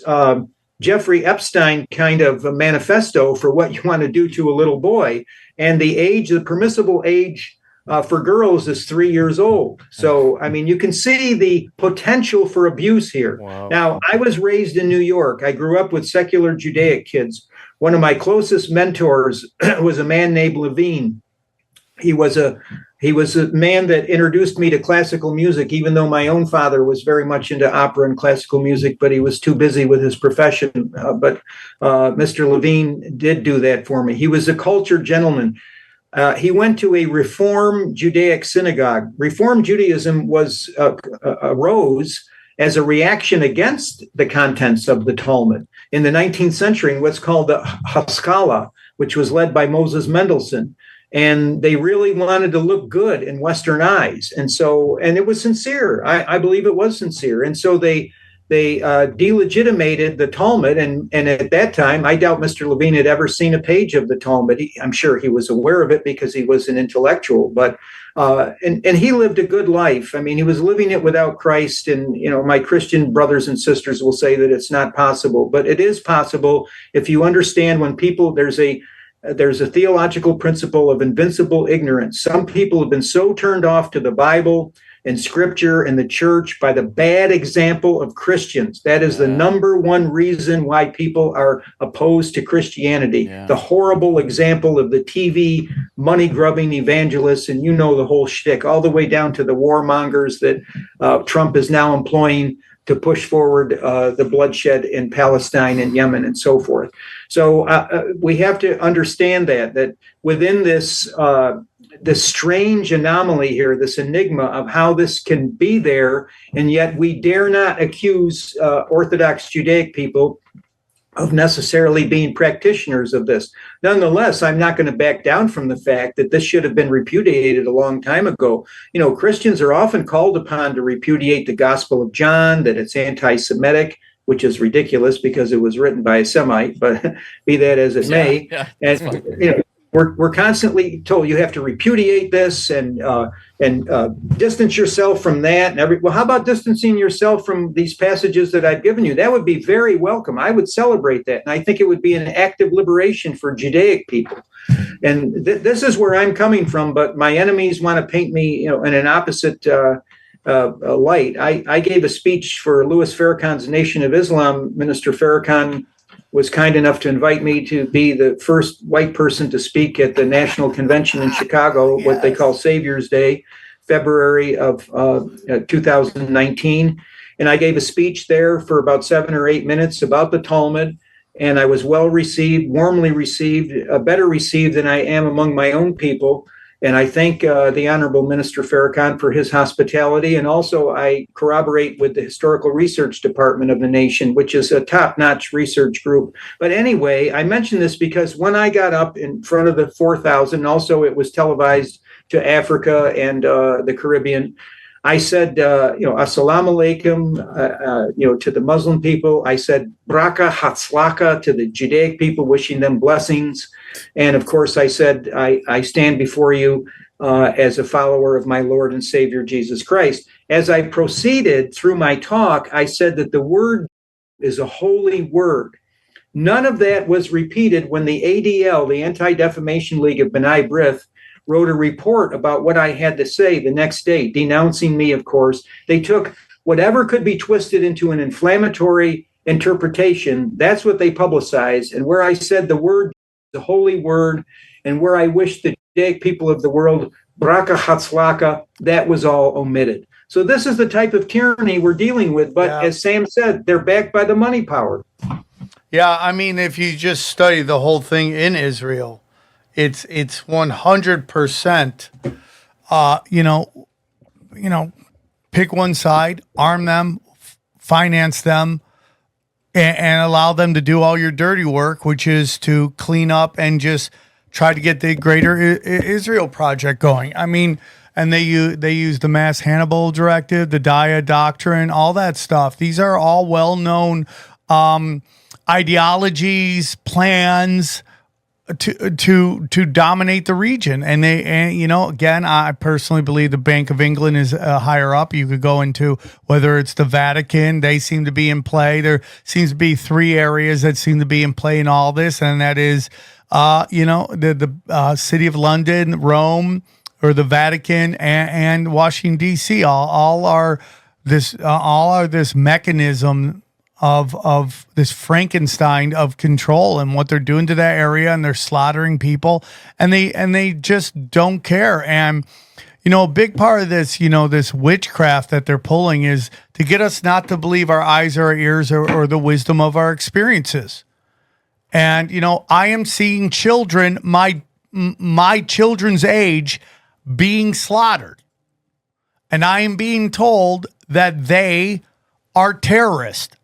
Jeffrey Epstein kind of a manifesto for what you want to do to a little boy. And the permissible age for girls is 3 years old. So, I mean, you can see the potential for abuse here. Wow. Now, I was raised in New York. I grew up with secular Judaic kids. One of my closest mentors was a man named Levine. He was a man that introduced me to classical music, even though my own father was very much into opera and classical music, but he was too busy with his profession. But Mr. Levine did do that for me. He was a cultured gentleman. He went to a Reform Judaic synagogue. Reform Judaism arose as a reaction against the contents of the Talmud in the 19th century in what's called the Haskalah, which was led by Moses Mendelssohn. And they really wanted to look good in Western eyes. And it was sincere. I believe it was sincere. And so they delegitimated the Talmud. And at that time, I doubt Mr. Levine had ever seen a page of the Talmud. I'm sure he was aware of it because he was an intellectual. But and he lived a good life. I mean, he was living it without Christ. And, my Christian brothers and sisters will say that it's not possible. But it is possible if you understand when people, there's a theological principle of invincible ignorance. Some people have been so turned off to the Bible and Scripture and the church by the bad example of Christians. That is the number one reason why people are opposed to Christianity. Yeah. The horrible example of the TV money-grubbing evangelists, and the whole shtick, all the way down to the warmongers that Trump is now employing to push forward the bloodshed in Palestine and Yemen and so forth. So we have to understand that within this strange anomaly here, this enigma of how this can be there, and yet we dare not accuse Orthodox Judaic people of necessarily being practitioners of this. Nonetheless, I'm not going to back down from the fact that this should have been repudiated a long time ago. Christians are often called upon to repudiate the Gospel of John, that it's anti-Semitic, which is ridiculous because it was written by a Semite, but be that as it may. Yeah, and we're constantly told you have to repudiate this and distance yourself from that. Well, how about distancing yourself from these passages that I've given you? That would be very welcome. I would celebrate that. And I think it would be an act of liberation for Judaic people. And this is where I'm coming from. But my enemies want to paint me in an opposite light. I gave a speech for Louis Farrakhan's Nation of Islam. Minister Farrakhan was kind enough to invite me to be the first white person to speak at the National Convention in Chicago, what they call Savior's Day, February of 2019. And I gave a speech there for about 7 or 8 minutes about the Talmud. And I was well received, warmly received, better received than I am among my own people. And I thank the Honorable Minister Farrakhan for his hospitality. And also I corroborate with the Historical Research Department of the nation, which is a top-notch research group. But anyway, I mention this because when I got up in front of the 4,000, also it was televised to Africa and the Caribbean, I said, assalamu alaikum, to the Muslim people. I said, braka hatzlaka to the Judaic people, wishing them blessings. And of course, I said, I stand before you as a follower of my Lord and Savior, Jesus Christ. As I proceeded through my talk, I said that the word is a holy word. None of that was repeated when the ADL, the Anti-Defamation League of B'nai B'rith, wrote a report about what I had to say the next day, denouncing me, of course. They took whatever could be twisted into an inflammatory interpretation. That's what they publicized. And where I said the word, the holy word, and where I wished the Judaic people of the world, braka hatzlaka, that was all omitted. So this is the type of tyranny we're dealing with. But as Sam said, they're backed by the money power. Yeah, I mean, if you just study the whole thing in Israel, it's 100%, pick one side, arm them, finance them, and allow them to do all your dirty work, which is to clean up and just try to get the greater Israel project going. I mean, and they use the Mass Hannibal Directive, the Daya Doctrine, all that stuff. These are all well-known ideologies, plans, to dominate the region. And again, I personally believe the Bank of England is higher up. You could go into whether it's the Vatican, they seem to be in play. There seems to be three areas that seem to be in play in all this, and that is the city of London, Rome, or the Vatican, and Washington D.C. all are this mechanism of this Frankenstein of control and what they're doing to that area, and they're slaughtering people, and they just don't care. And a big part of this, this witchcraft that they're pulling is to get us not to believe our eyes or our ears or the wisdom of our experiences. And I am seeing children, my children's age, being slaughtered, and I am being told that they are terrorists.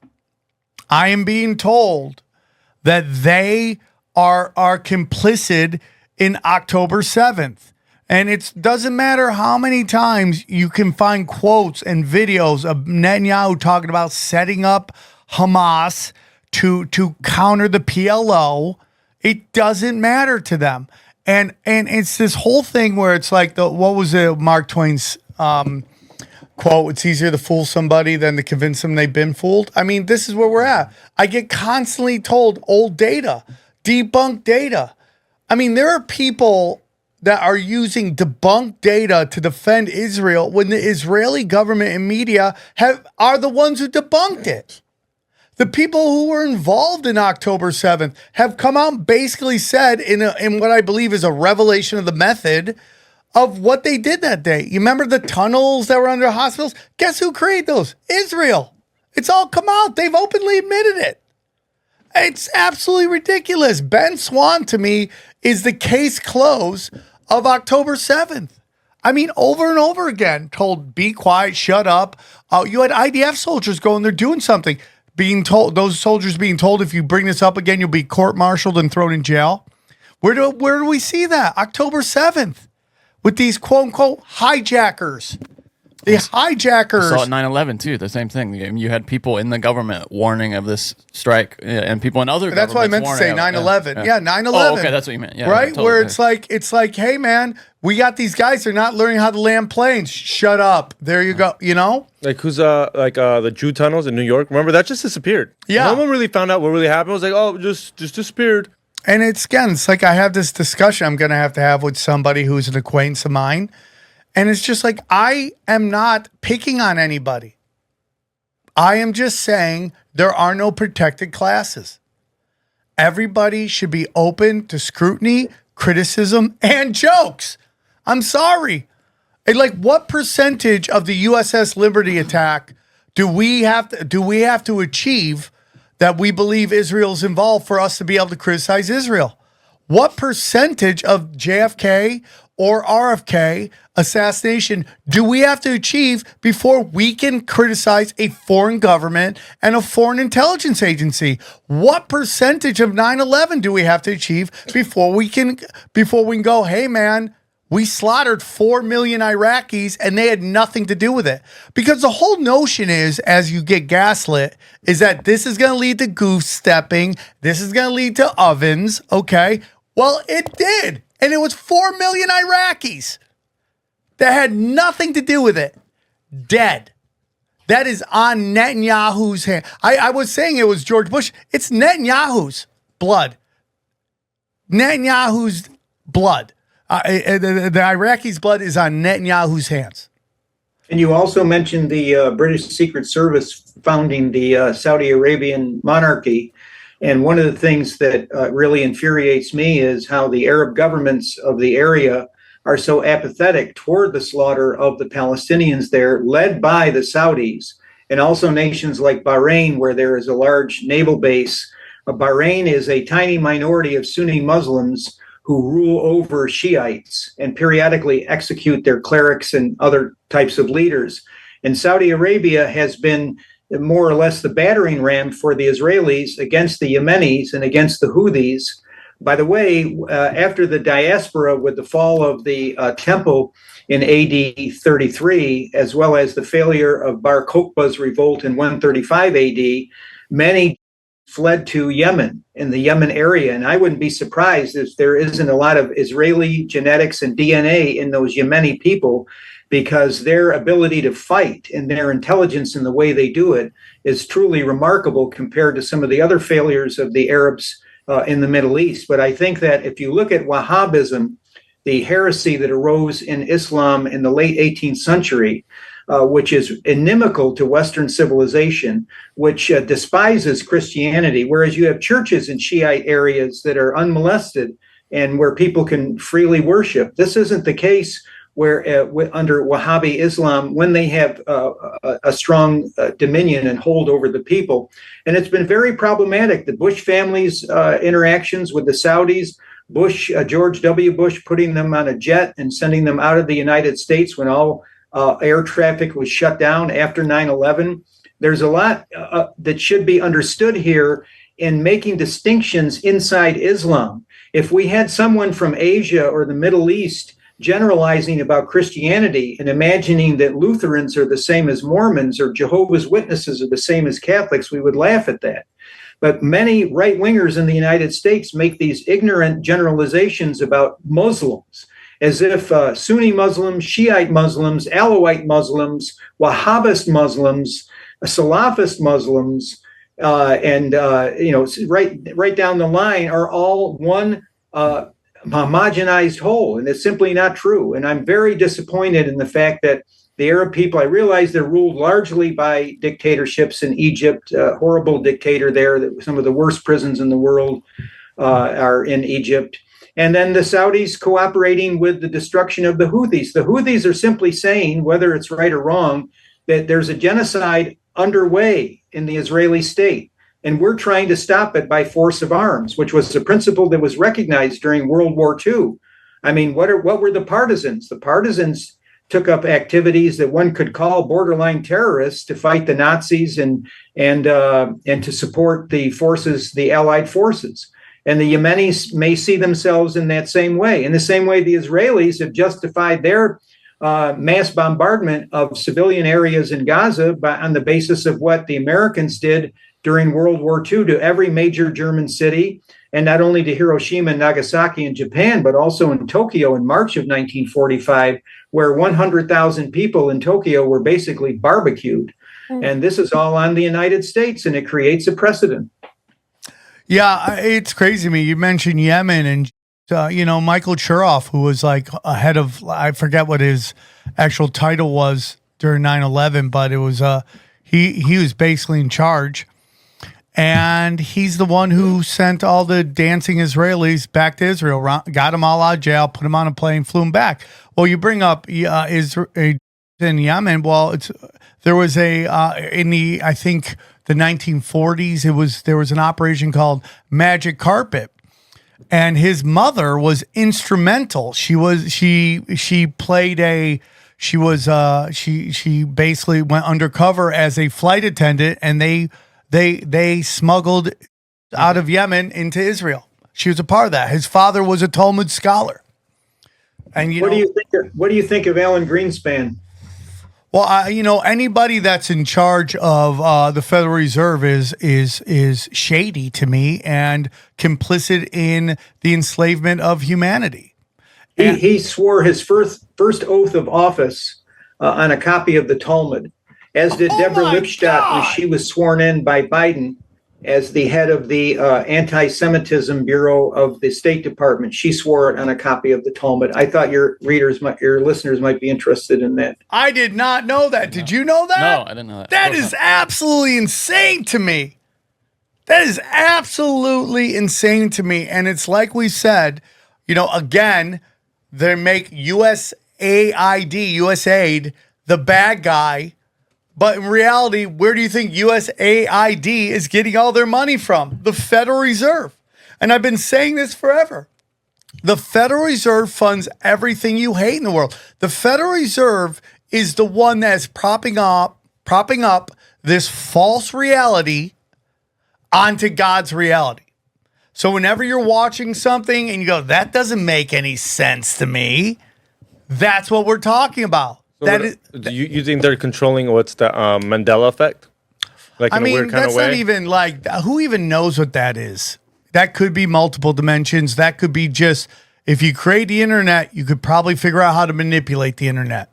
I am being told that they are complicit in October 7th. And it doesn't matter how many times you can find quotes and videos of Netanyahu talking about setting up Hamas to counter the PLO. It doesn't matter to them. And it's this whole thing where it's like what was it, Mark Twain's quote, it's easier to fool somebody than to convince them they've been fooled. I mean, this is where we're at. I get constantly told old data, debunked data. I mean, there are people that are using debunked data to defend Israel when the Israeli government and media are the ones who debunked it. The people who were involved in October 7th have come out and basically said in what I believe is a revelation of the method of what they did that day. You remember the tunnels that were under hospitals? Guess who created those? Israel. It's all come out. They've openly admitted it. It's absolutely ridiculous. Ben Swan, to me, is the case close of October 7th. I mean, over and over again, told, be quiet, shut up. You had IDF soldiers going there doing something, those soldiers being told, if you bring this up again, you'll be court-martialed and thrown in jail. Where do we see that? October 7th. With these quote-unquote hijackers. The hijackers. I saw at 9/11 too, the same thing. You had people in the government warning of this strike, and people in other That's what I meant to say, 9/11. Yeah, 9/11. Oh, okay, that's what you meant. Yeah, right? Totally, where it's like, hey man, we got these guys, they're not learning how to land planes. Shut up. There you go, Like who's the Jew tunnels in New York? Remember that just disappeared. Yeah. No one really found out what really happened. It was like, oh, just disappeared. And it's like I have this discussion I'm going to have with somebody who's an acquaintance of mine. And it's just like, I am not picking on anybody. I am just saying there are no protected classes. Everybody should be open to scrutiny, criticism, and jokes. I'm sorry. And like, what percentage of the USS Liberty attack do we have to achieve that we believe Israel's involved for us to be able to criticize Israel? What percentage of JFK or RFK assassination do we have to achieve before we can criticize a foreign government and a foreign intelligence agency? What percentage of 9/11 do we have to achieve before we can go, hey man, we slaughtered 4 million Iraqis and they had nothing to do with it? Because the whole notion is, as you get gaslit, is that this is going to lead to goof stepping. This is going to lead to ovens. Okay. Well, it did. And it was 4 million Iraqis that had nothing to do with it. Dead. That is on Netanyahu's hand. I was saying it was George Bush. It's Netanyahu's blood. Netanyahu's blood. The Iraqis' blood is on Netanyahu's hands. And you also mentioned the British Secret Service founding the Saudi Arabian monarchy. And one of the things that really infuriates me is how the Arab governments of the area are so apathetic toward the slaughter of the Palestinians there, led by the Saudis, and also nations like Bahrain, where there is a large naval base. Bahrain is a tiny minority of Sunni Muslims who rule over Shiites and periodically execute their clerics and other types of leaders. And Saudi Arabia has been more or less the battering ram for the Israelis against the Yemenis and against the Houthis. By the way, after the diaspora with the fall of the temple in AD 33, as well as the failure of Bar Kokhba's revolt in 135 AD, many fled to Yemen, in the Yemen area. And I wouldn't be surprised if there isn't a lot of Israeli genetics and DNA in those Yemeni people, because their ability to fight and their intelligence in the way they do it is truly remarkable compared to some of the other failures of the Arabs in the Middle East. But I think that if you look at Wahhabism, the heresy that arose in Islam in the late 18th century, which is inimical to Western civilization, which despises Christianity, whereas you have churches in Shiite areas that are unmolested and where people can freely worship. This isn't the case where under Wahhabi Islam, when they have a strong dominion and hold over the people. And it's been very problematic. The Bush family's interactions with the Saudis, George W. Bush putting them on a jet and sending them out of the United States when all air traffic was shut down after 9/11. There's a lot that should be understood here in making distinctions inside Islam. If we had someone from Asia or the Middle East generalizing about Christianity and imagining that Lutherans are the same as Mormons or Jehovah's Witnesses are the same as Catholics, we would laugh at that. But many right-wingers in the United States make these ignorant generalizations about Muslims, as if Sunni Muslims, Shiite Muslims, Alawite Muslims, Wahhabist Muslims, Salafist Muslims, and right down the line are all one homogenized whole, and it's simply not true. And I'm very disappointed in the fact that the Arab people, I realize they're ruled largely by dictatorships in Egypt, horrible dictator there, that some of the worst prisons in the world are in Egypt. And then the Saudis cooperating with the destruction of the Houthis. The Houthis are simply saying, whether it's right or wrong, that there's a genocide underway in the Israeli state. And we're trying to stop it by force of arms, which was a principle that was recognized during World War II. I mean, what were the partisans? The partisans took up activities that one could call borderline terrorists to fight the Nazis and to support the forces, the Allied forces. And the Yemenis may see themselves in that same way. In the same way, the Israelis have justified their mass bombardment of civilian areas in Gaza on the basis of what the Americans did during World War II to every major German city, and not only to Hiroshima and Nagasaki in Japan, but also in Tokyo in March of 1945, where 100,000 people in Tokyo were basically barbecued. And this is all on the United States, and it creates a precedent. Yeah, it's crazy to me. You mentioned Yemen, and Michael Churoff, who was like ahead of, I forget what his actual title was during 9/11, but it was he was basically in charge. And he's the one who sent all the dancing Israelis back to Israel, got them all out of jail, put them on a plane, flew them back. Well, you bring up Israel in Yemen. Well, there was in the, I think, the 1940s, there was an operation called Magic Carpet, and his mother was instrumental. She basically went undercover as a flight attendant, and they smuggled out of Yemen into Israel. She was a part of that. His father was a Talmud scholar. And what do you think of Alan Greenspan? Well, anybody that's in charge of the Federal Reserve is shady to me and complicit in the enslavement of humanity. He swore his first oath of office on a copy of the Talmud, as did Deborah Lipstadt when she was sworn in by Biden as the head of the Anti-Semitism Bureau of the State Department. She swore it on a copy of the Talmud. I thought your listeners might be interested in that. I did not know that. Did you know that? No, I didn't know that. That is absolutely insane to me. That is absolutely insane to me. And it's like we said, again, they make USAID the bad guy. But in reality, where do you think USAID is getting all their money from? The Federal Reserve. And I've been saying this forever. The Federal Reserve funds everything you hate in the world. The Federal Reserve is the one that's propping up this false reality onto God's reality. So whenever you're watching something and you go, that doesn't make any sense to me, that's what we're talking about. So you think they're controlling what's the Mandela effect? Like in I a mean, weird kind that's of way. not even like, who even knows what that is? That could be multiple dimensions. That could be just, if you create the internet, you could probably figure out how to manipulate the internet.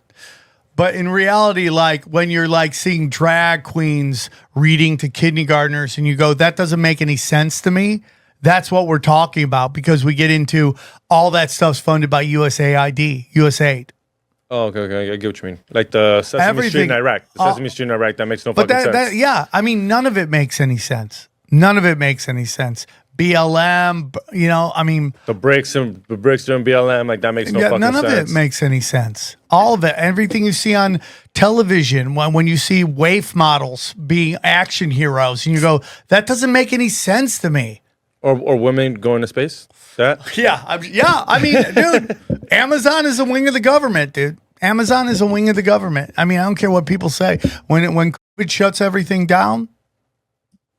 But in reality, like when you're like seeing drag queens reading to kindergartners and you go, that doesn't make any sense to me. That's what we're talking about, because we get into all that stuff's funded by USAID. Oh, okay. I get what you mean. Like the Sesame Everything- Street in Iraq. The Sesame Street in Iraq, that makes no But fucking sense. yeah, I mean, none of it makes any sense. None of it makes any sense. BLM, you know, I mean, the bricks doing BLM, like that makes no fucking sense. none of it makes any sense. All of it, everything you see on television, when you see waif models being action heroes, and you go, that doesn't make any sense to me. Or women going to space. That Yeah, I mean, dude, Amazon is a wing of the government, dude. Amazon is a wing of the government. I mean, I don't care what people say. When COVID shuts everything down,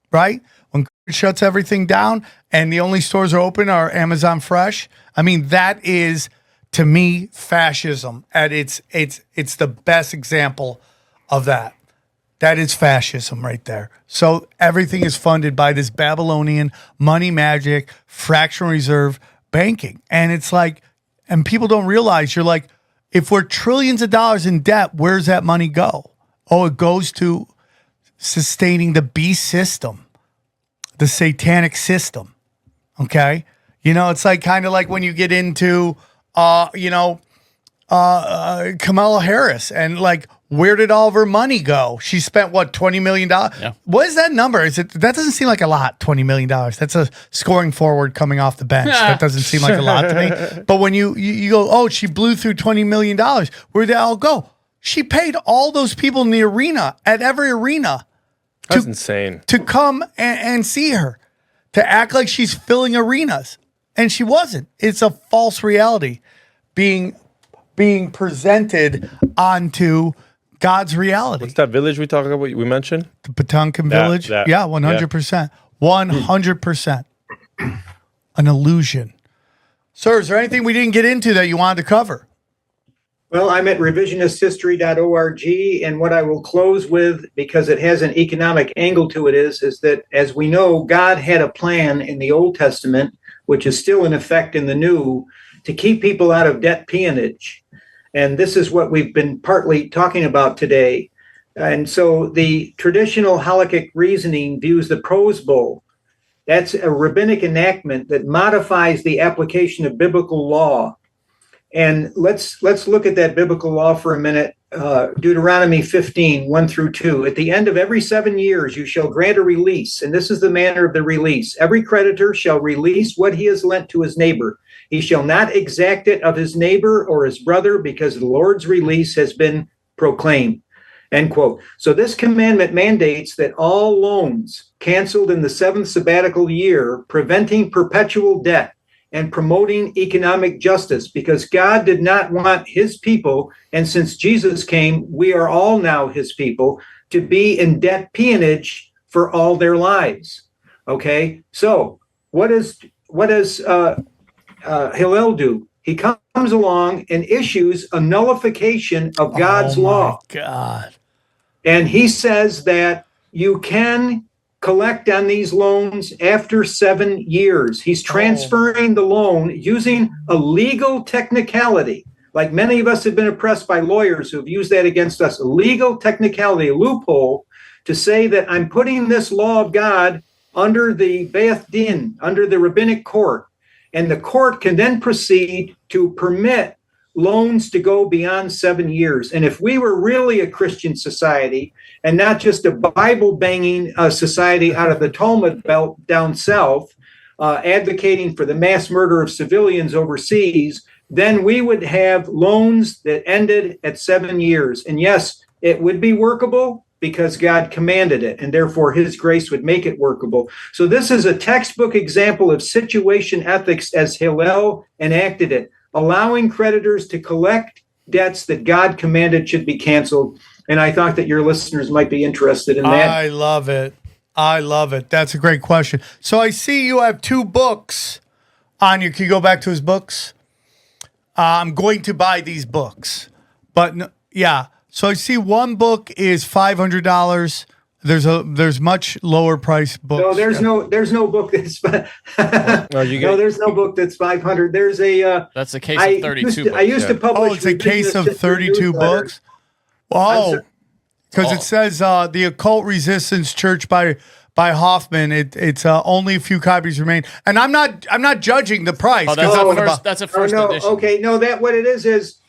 right? When COVID shuts everything down and the only stores are open are Amazon Fresh. I mean, that is, to me, fascism at it's the best example of that. That is fascism right there. So everything is funded by this Babylonian money magic, fractional reserve banking. And it's like, and people don't realize, you're like, if we're trillions of dollars in debt, where's that money go? Oh, it goes to sustaining the beast system, the satanic system. Okay. You know, it's like kind of like when you get into, Kamala Harris and like, where did all of her money go? She spent what, $20 million? Yeah. What is that number? That doesn't seem like a lot, $20 million. That's a scoring forward coming off the bench. That doesn't seem like a lot to me. But when you go, oh, she blew through $20 million. Where'd they all go? She paid all those people in the arena, at every arena. That's insane. To come and see her, to act like she's filling arenas. And she wasn't. It's a false reality being presented onto God's reality. What's that village we talked about? We mentioned The Potemkin Village. that, Yeah, 100%. 100%. An illusion. Sir, is there anything we didn't get into that you wanted to cover? Well, I'm at revisionisthistory.org, and what I will close with, because it has an economic angle to it, is that, as we know, God had a plan in the Old Testament, which is still in effect in the New, to keep people out of debt peonage. And this is what we've been partly talking about today. And so the traditional halakhic reasoning views the prose bowl. That's a rabbinic enactment that modifies the application of biblical law. And let's look at that biblical law for a minute. Deuteronomy 15, 1 through 2. At the end of every 7 years, you shall grant a release. And this is the manner of the release. Every creditor shall release what he has lent to his neighbor. He shall not exact it of his neighbor or his brother, because the Lord's release has been proclaimed. End quote. So this commandment mandates that all loans canceled in the seventh sabbatical year, preventing perpetual debt and promoting economic justice, because God did not want his people, and since Jesus came, we are all now his people, to be in debt peonage for all their lives. Okay, so what does Hillel do? He comes along and issues a nullification of God's law. God. And he says that you can collect on these loans after 7 years. He's transferring the loan using a legal technicality. Like many of us have been oppressed by lawyers who have used that against us, a legal technicality, a loophole, to say that I'm putting this law of God under the Beth Din, under the rabbinic court. And the court can then proceed to permit loans to go beyond 7 years. And if we were really a Christian society and not just a Bible-banging society out of the Talmud belt down south, advocating for the mass murder of civilians overseas, then we would have loans that ended at 7 years. And yes, it would be workable because God commanded it, and therefore his grace would make it workable. So this is a textbook example of situation ethics as Hillel enacted it, allowing creditors to collect debts that God commanded should be canceled. And I thought that your listeners might be interested in that. I love it. I love it. That's a great question. So I see you have 2 books on you. Can you go back to his books? I'm going to buy these books. But yeah. So I see one book is $500 There's much lower price books. No, there's no book that's there's no book that's 500. There's a That's a case of 32 books. I used to publish. Oh, it's a case of revisionist 32 newsletters. books. Oh, because it says the Occult Resistance Church by Hoffman. It's only a few copies remain, and I'm not judging the price. Oh, that's a first no, edition. okay, no, that what it is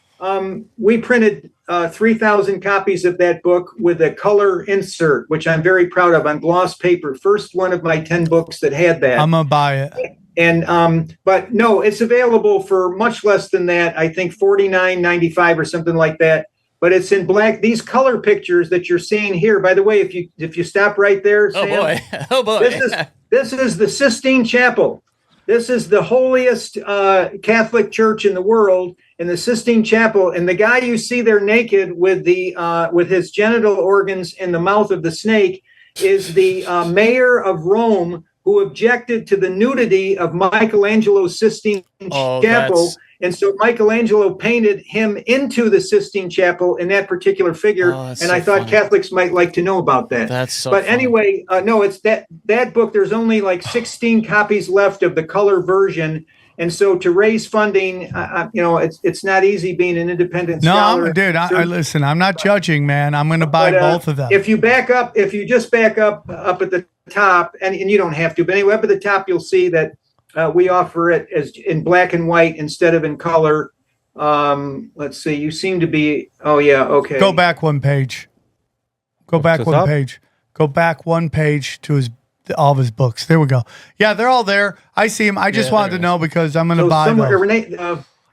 we printed 3,000 copies of that book with a color insert, which I'm very proud of, on gloss paper. First one of my 10 books that had that. I'm gonna buy it. And but no, it's available for much less than that. I think $49.95 or something like that. But it's in black. These color pictures that you're seeing here. By the way, if you stop right there, Sam, oh boy, this is the Sistine Chapel. This is the holiest Catholic church in the world, in the Sistine Chapel. And the guy you see there naked with his genital organs in the mouth of the snake is the mayor of Rome, who objected to the nudity of Michelangelo's Sistine Chapel. And so Michelangelo painted him into the Sistine Chapel in that particular figure. And I thought Catholics might like to know about that. That's so But funny. anyway, no, it's that book. There's only like 16 copies left of the color version. And so to raise funding, it's not easy being an independent scholar. Dude, I listen, I'm not judging, man. I'm going to buy both of them. If you just back up at the top, and you don't have to, but anyway, up at the top, you'll see that we offer it as in black and white instead of in color. Let's see. You seem to be. Oh yeah. Okay. Go back one page. Go back one page. Go back one page to all of his books. There we go. Yeah, they're all there. I see them. I just wanted to know because I'm going to buy them. Renee,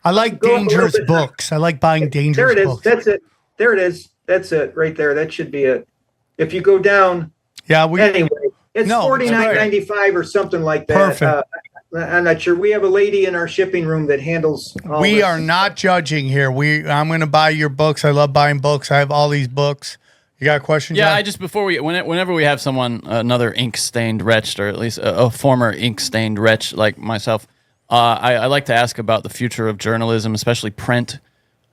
I like dangerous books. I like buying dangerous books. That's it. There it is. That's it right there. That should be it. If you go down. Yeah. Anyway, it's $49.95 or something like that. Perfect. I'm not sure. We have a lady in our shipping room that handles all We this. are not judging here. I'm going to buy your books. I love buying books. I have all these books. You got a question, John? Yeah, I just whenever we have someone, another ink-stained wretch, or at least a former ink-stained wretch like myself, I like to ask about the future of journalism, especially print.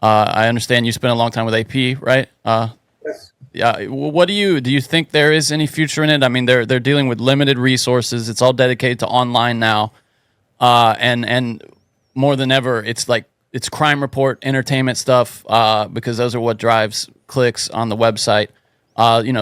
I understand you spent a long time with AP, right? Yes. Yeah. What do you think there is any future in it? I mean, they're dealing with limited resources. It's all dedicated to online now, and more than ever, it's crime report, entertainment stuff, because those are what drives clicks on the website.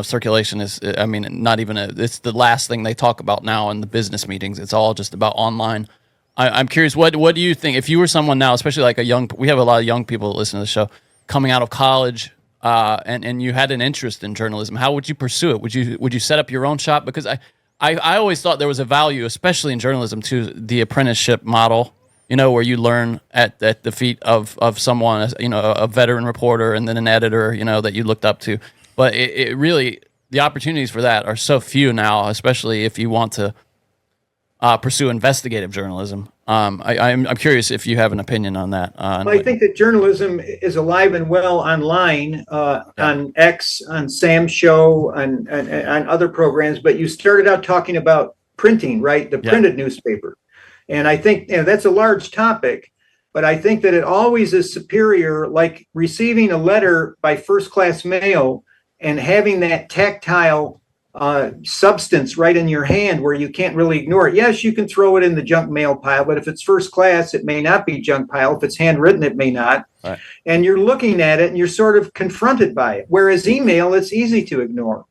Circulation is, not even it's the last thing they talk about now in the business meetings. It's all just about online. I'm curious, what do you think, if you were someone now, especially like we have a lot of young people that listen to the show, coming out of college, and you had an interest in journalism, how would you pursue it? Would you set up your own shop? Because I always thought there was a value, especially in journalism, to the apprenticeship model, where you learn at the feet of someone, a veteran reporter and then an editor, that you looked up to. But it really, the opportunities for that are so few now, especially if you want to pursue investigative journalism. I'm curious if you have an opinion on that. I think that journalism is alive and well online, on X, on Sam's show, on other programs. But you started out talking about printing, right? The printed newspaper. And I think that's a large topic, but I think that it always is superior, like receiving a letter by first-class mail and having that tactile substance right in your hand where you can't really ignore it. Yes, you can throw it in the junk mail pile, but if it's first class, it may not be junk pile. If it's handwritten, it may not. Right. And you're looking at it and you're sort of confronted by it. Whereas email, it's easy to ignore.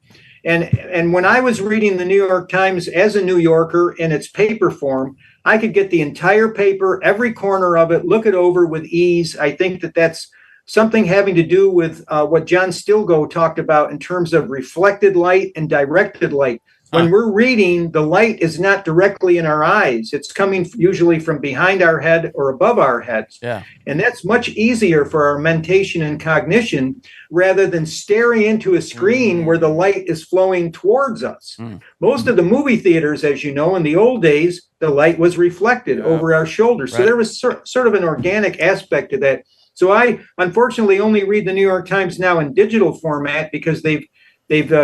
And when I was reading the New York Times as a New Yorker in its paper form, I could get the entire paper, every corner of it, look it over with ease. I think that that's something having to do with what John Stilgoe talked about in terms of reflected light and directed light. When we're reading, the light is not directly in our eyes. It's coming usually from behind our head or above our heads. Yeah. And that's much easier for our mentation and cognition rather than staring into a screen where the light is flowing towards us. Most of the movie theaters, as you know, in the old days, the light was reflected over our shoulders. So there was sort of an organic aspect to that. So I unfortunately only read the New York Times now in digital format because they've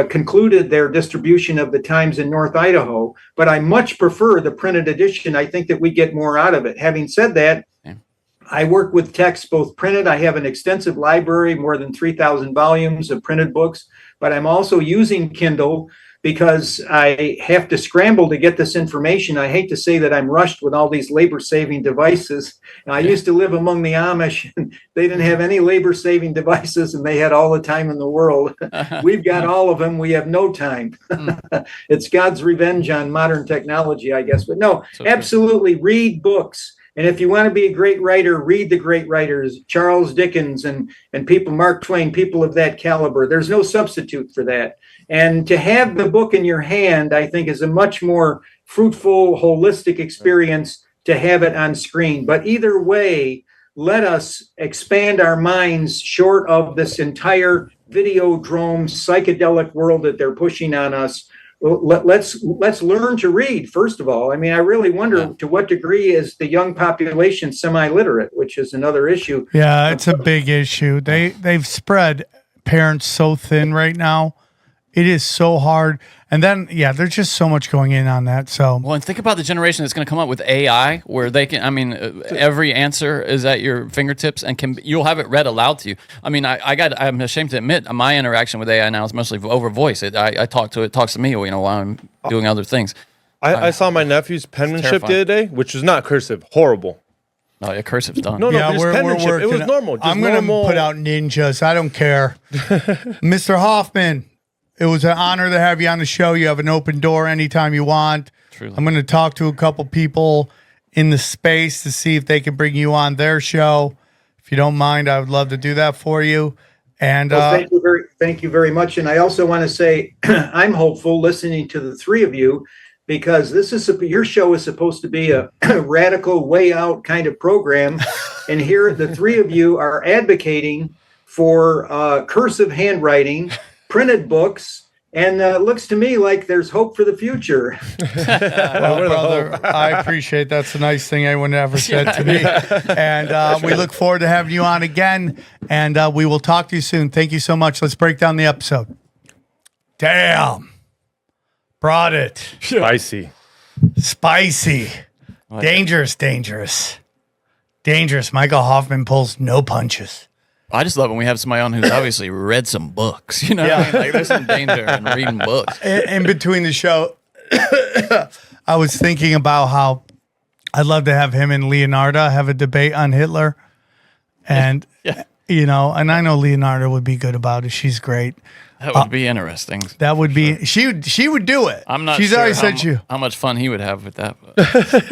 concluded their distribution of the Times in North Idaho, but I much prefer the printed edition. I think that we get more out of it. Having said that, I work with texts, both printed. I have an extensive library, more than 3,000 volumes of printed books, but I'm also using Kindle because I have to scramble to get this information. I hate to say that I'm rushed with all these labor-saving devices. I used to live among the Amish, and they didn't have any labor-saving devices, and they had all the time in the world. We've got all of them. We have no time. It's God's revenge on modern technology, I guess. But no, absolutely read books. And if you want to be a great writer, read the great writers, Charles Dickens and people, Mark Twain, people of that caliber. There's no substitute for that. And to have the book in your hand, I think, is a much more fruitful, holistic experience to have it on screen. But either way, let us expand our minds short of this entire videodrome psychedelic world that they're pushing on us. Let's learn to read, first of all. I mean, I really wonder to what degree is the young population semi-literate, which is another issue. Yeah, it's a big issue. They've spread parents so thin right now. It is so hard. And then, there's just so much going in on that. So, well, and think about the generation that's going to come up with AI, where they can. I mean, every answer is at your fingertips, and you'll have it read aloud to you. I mean, I'm ashamed to admit, my interaction with AI now is mostly over voice. I talk to it, talks to me, while I'm doing other things. I saw my nephew's penmanship the other day, which is not cursive, horrible. No, yeah, cursive's done. No, we're penmanship. It was normal. I'm going to put out ninjas. I don't care. Mr. Hoffman, it was an honor to have you on the show. You have an open door anytime you want. Truly. I'm going to talk to a couple people in the space to see if they can bring you on their show. If you don't mind, I would love to do that for you. And thank you very much. And I also want to say I'm hopeful listening to the three of you, because your show is supposed to be a radical way out kind of program. And here the three of you are advocating for cursive handwriting, printed books, and it looks to me like there's hope for the future. Well, brother, I appreciate that's a nice thing anyone ever said to me. And we look forward to having you on again, and we will talk to you soon. Thank you so much. Let's break down the episode. Damn. Brought it. Spicy. Dangerous. Michael Hoffman pulls no punches. I just love when we have somebody on who's obviously read some books. You know, what I mean? Like, there's some danger in reading books. In between the show, I was thinking about how I'd love to have him and Leonardo have a debate on Hitler. And, and I know Leonardo would be good about it. She's great. That would be interesting. That would be, she would do it. I'm not She's sure already said how much fun he would have with that. But,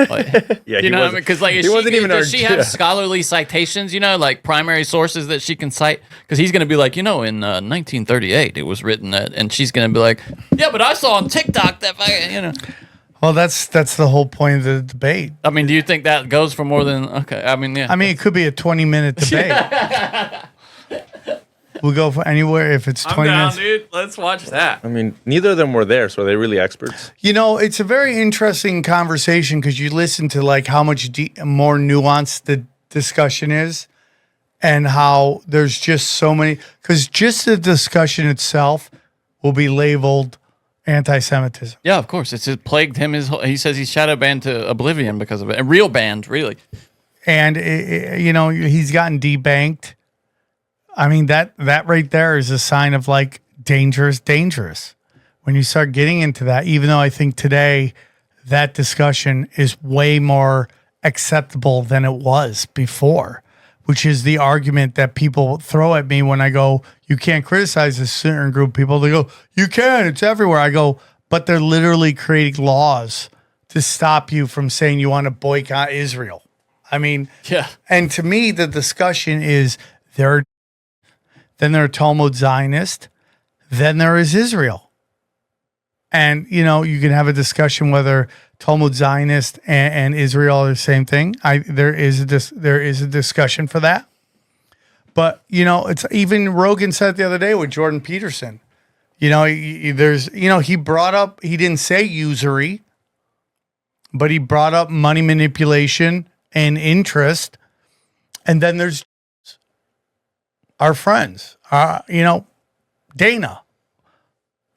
like, you know, because like, does she have scholarly citations, like primary sources that she can cite? Because he's going to be like, in 1938 it was written that, and she's going to be like, yeah, but I saw on TikTok that, Well, that's the whole point of the debate. I mean, do you think that goes for more than, okay, I mean, yeah. I mean, it could be a 20-minute debate. We'll go for anywhere if it's 20 minutes. Dude. Let's watch that. I mean, neither of them were there, so are they really experts? It's a very interesting conversation because you listen to like how much more nuanced the discussion is, and how there's just so many. Because just the discussion itself will be labeled anti-Semitism. Yeah, of course. It plagued him. He says he's shadow banned to oblivion because of it. A real banned, really. And he's gotten debanked. I mean, that right there is a sign of like dangerous. When you start getting into that, even though I think today that discussion is way more acceptable than it was before, which is the argument that people throw at me when I go, you can't criticize a certain group of people. They go, you can, it's everywhere. I go, but they're literally creating laws to stop you from saying you want to boycott Israel. I mean, yeah. And to me, the discussion is then there are Talmud Zionists, then there is Israel. And, you can have a discussion whether Talmud Zionist and Israel are the same thing. There is a discussion for that. But, it's even Rogan said the other day with Jordan Peterson. He brought up, he didn't say usury, but he brought up money manipulation and interest. And then there's our friends,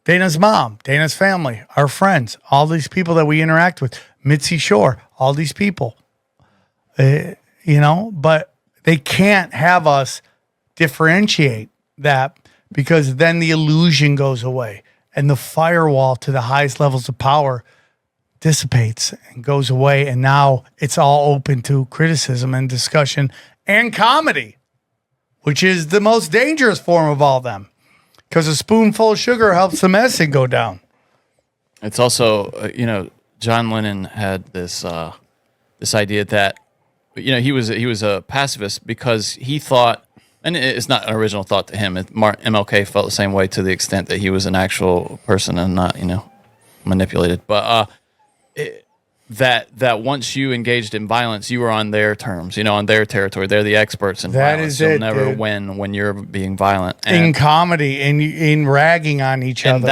Dana's mom, Dana's family, our friends, all these people that we interact with, Mitzi Shore, all these people, but they can't have us differentiate that because then the illusion goes away and the firewall to the highest levels of power dissipates and goes away. And now it's all open to criticism and discussion and comedy, which is the most dangerous form of all of them, because a spoonful of sugar helps the medicine go down. It's also, John Lennon had this this idea that, he was a pacifist because he thought, and it's not an original thought to him. MLK felt the same way to the extent that he was an actual person and not, manipulated. But that once you engaged in violence, you were on their terms, on their territory. They're the experts in violence. You'll never win when you're being violent. And in comedy, in ragging on each other. And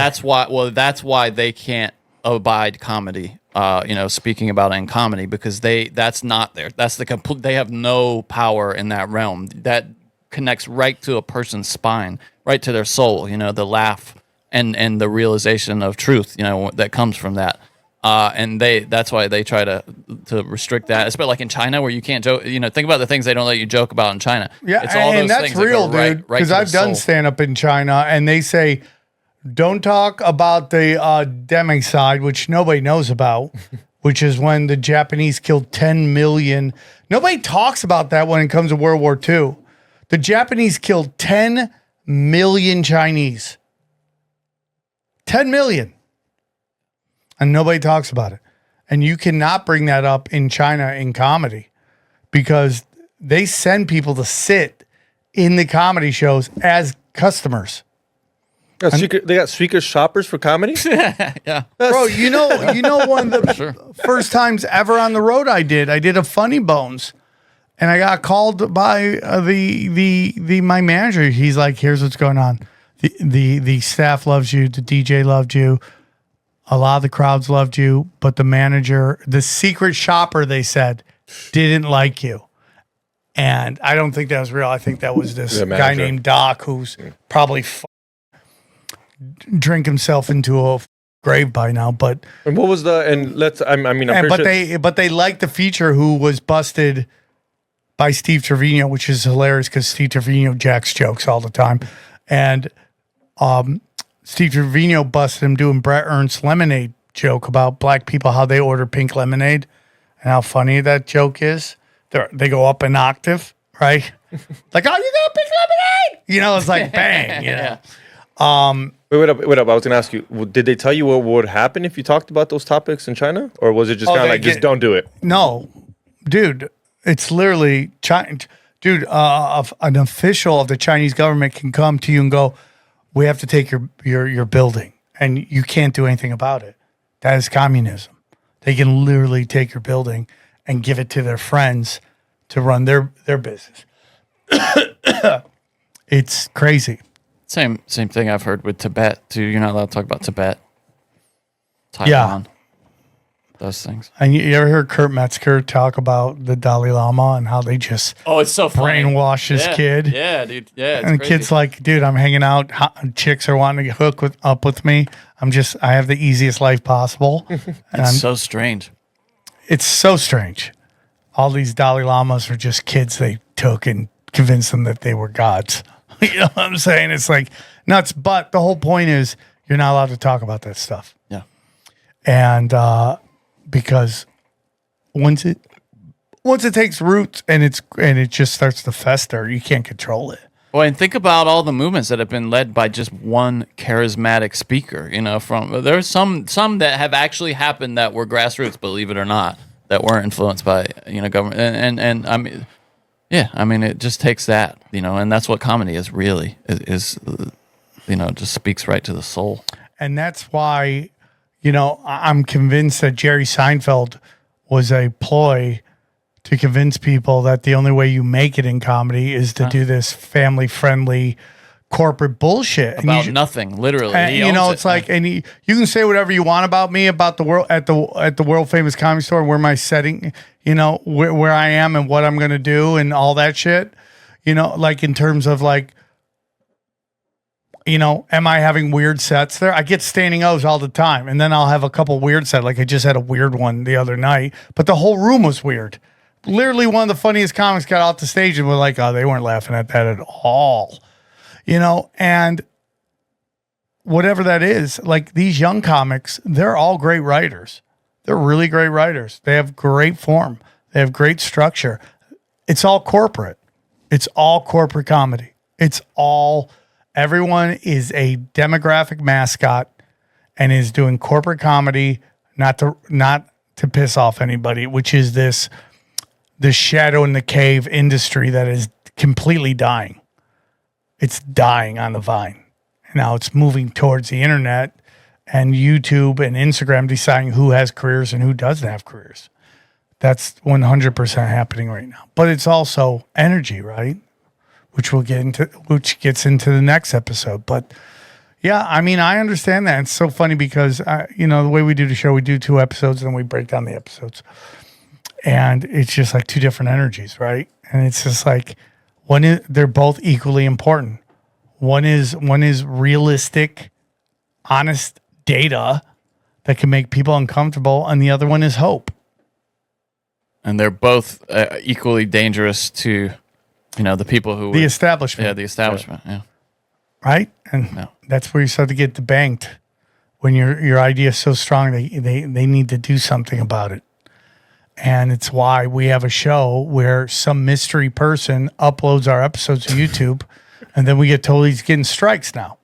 that's why they can't abide comedy. Speaking about it in comedy, because that's not there. That's they have no power in that realm. That connects right to a person's spine, right to their soul. The laugh and the realization of truth. That comes from that. And that's why they try to restrict that. Especially like in China, where you can't joke. Think about the things they don't let you joke about in China. Yeah, it's all and those that's things real, that go dude. Right Because I've done stand up in China, and they say, don't talk about the democide, which nobody knows about, which is when the Japanese killed 10 million. Nobody talks about that when it comes to World War II. The Japanese killed 10 million Chinese. 10 million. And nobody talks about it. And you cannot bring that up in China in comedy, because they send people to sit in the comedy shows as customers. They got secret shoppers for comedy? Yeah. Bro, one of the first times ever on the road I did a Funny Bones, and I got called by my manager. He's like, here's what's going on. The staff loves you, the DJ loved you, a lot of the crowds loved you, but the manager, the secret shopper, they said, didn't like you. And I don't think that was real. I think that was this guy named Doc, who's probably drink himself into a grave by now. But and what was but they liked the feature who was busted by Steve Trevino, which is hilarious because Steve Trevino jacks jokes all the time, and Steve Trevino busted him doing Brett Ernst's lemonade joke about black people, how they order pink lemonade, and how funny that joke is. They go up an octave, right? Like, oh, you got pink lemonade, it's like bang, Yeah. Wait up. I was going to ask you, did they tell you what would happen if you talked about those topics in China? Or was it just kind of like, just don't do it? No, dude, it's literally China. Dude, an official of the Chinese government can come to you and go, we have to take your building, and you can't do anything about it. That is communism. They can literally take your building and give it to their friends to run their business. It's crazy. Same thing I've heard with Tibet too. You're not allowed to talk about Tibet, Taiwan, Yeah. those things. And you ever heard Kurt Metzger talk about the Dalai Lama and how they just It's so funny. brainwash his kid? Yeah, dude. Yeah, And the kid's like, dude, I'm hanging out. Chicks are wanting to hook up with me. I have the easiest life possible. And it's so strange. It's so strange. All these Dalai Lamas are just kids they took and convinced them that they were gods. You know what I'm saying? It's like nuts. But the whole point is you're not allowed to talk about that stuff. Yeah. And because once it takes roots and it just starts to fester, you can't control it. Well, and think about all the movements that have been led by just one charismatic speaker. There's some that have actually happened that were grassroots, believe it or not, that weren't influenced by government. And I mean, yeah, I mean, it just takes that, and that's what comedy is really is just speaks right to the soul. And that's why, I'm convinced that Jerry Seinfeld was a ploy to convince people that the only way you make it in comedy is to do this family-friendly corporate bullshit About nothing, literally. And, He owns it's like, and you can say whatever you want about me, about the world at the world famous comedy store, where my setting, where I am and what I'm going to do and all that shit, like in terms of like, am I having weird sets there? I get standing O's all the time, and then I'll have a couple weird sets. Like I just had a weird one the other night, but the whole room was weird. Literally one of the funniest comics got off the stage and were like, oh, they weren't laughing at that at all. And whatever that is, like these young comics, they're all great writers. They're really great writers. They have great form. They have great structure. It's all corporate. It's all corporate comedy. Everyone is a demographic mascot and is doing corporate comedy, not to piss off anybody, which is the shadow in the cave industry that is completely dying. It's dying on the vine. Now it's moving towards the internet and YouTube and Instagram deciding who has careers and who doesn't have careers. That's 100% happening right now. But it's also energy, right? Which gets into the next episode. But yeah, I mean, I understand that. It's so funny because, the way we do the show, we do 2 episodes and then we break down the episodes. And it's just like 2 different energies, right? And it's just like they're both equally important. One is realistic, honest data that can make people uncomfortable, and the other one is hope. And they're both equally dangerous to, the people who... The establishment. Yeah, the establishment, yeah. Right? And that's where you start to get debanked. When your idea is so strong, they need to do something about it. And it's why we have a show where some mystery person uploads our episodes to YouTube, and then we get told he's getting strikes now.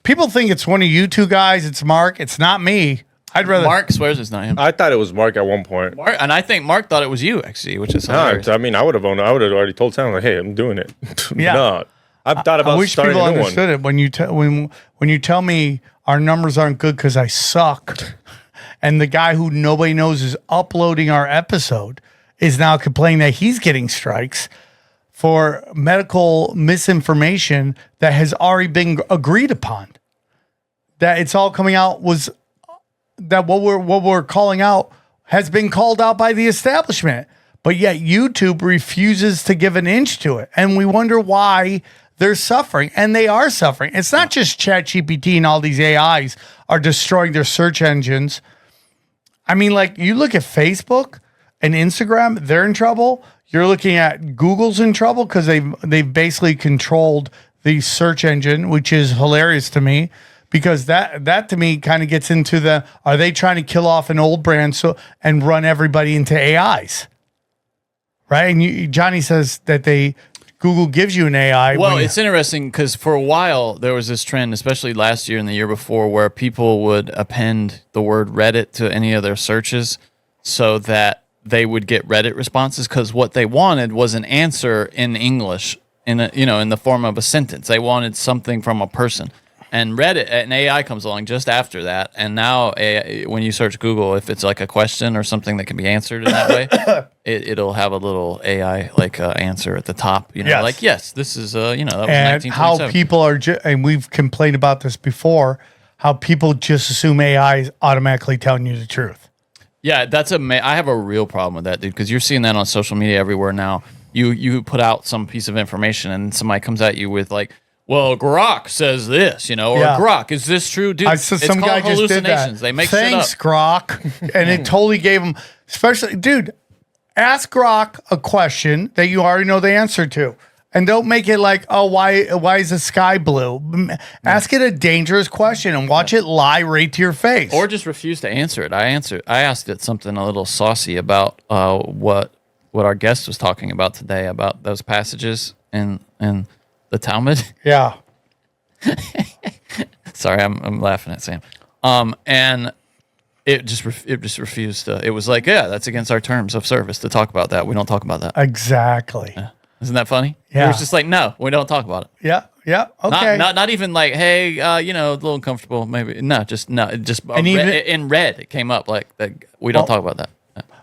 People think it's one of you 2 guys. It's Mark. It's not me. I'd rather... Mark swears it's not him. I thought it was Mark at one point. And I think Mark thought it was you, actually, which is hilarious. I mean, I would have already told Sam, like, hey, I'm doing it. Yeah. No, I've thought about I wish starting people a new understood one. it. When you tell me our numbers aren't good because I suck, and the guy who nobody knows is uploading our episode is now complaining that he's getting strikes for medical misinformation that has already been agreed upon. That it's all coming out that what we're calling out has been called out by the establishment, but yet YouTube refuses to give an inch to it, and we wonder why they're suffering, and they are suffering. It's not just ChatGPT and all these AIs are destroying their search engines. I mean, like, you look at Facebook and Instagram, they're in trouble. You're looking at Google's in trouble because they've basically controlled the search engine, which is hilarious to me. Because that to me kind of gets into are they trying to kill off an old brand and run everybody into AIs? Right? And Johnny says that Google gives you an AI. Well, it's interesting because for a while there was this trend, especially last year and the year before, where people would append the word Reddit to any of their searches so that they would get Reddit responses, because what they wanted was an answer in English in the form of a sentence. They wanted something from a person. And Reddit, an AI comes along just after that. And now when you search Google, if it's like a question or something that can be answered in that way, it'll have a little AI answer at the top. Yes. Like, yes, this is, that was and 1927. how people are, and we've complained about this before, how people just assume AI is automatically telling you the truth. Yeah, I have a real problem with that, dude, because you're seeing that on social media everywhere now. You put out some piece of information and somebody comes at you with like, well, Grok says this, or Grok, is this true? Dude, some guy just did that. They make Thanks, shit up. Grok. And it totally gave him, especially, dude, ask Grok a question that you already know the answer to. And don't make it like, oh, why is the sky blue? Ask it a dangerous question and watch it lie right to your face. Or just refuse to answer it. I asked it something a little saucy about what our guest was talking about today, about those passages in the Talmud. Yeah. Sorry, I'm laughing at Sam. And it just refused to. It was like, yeah, that's against our terms of service to talk about that. We don't talk about that. Exactly. Yeah. Isn't that funny? Yeah. It was just like, no, we don't talk about it. Yeah. Yeah. Okay. Not even like, hey, a little uncomfortable, maybe. No, just in red, it came up like that. We don't talk about that.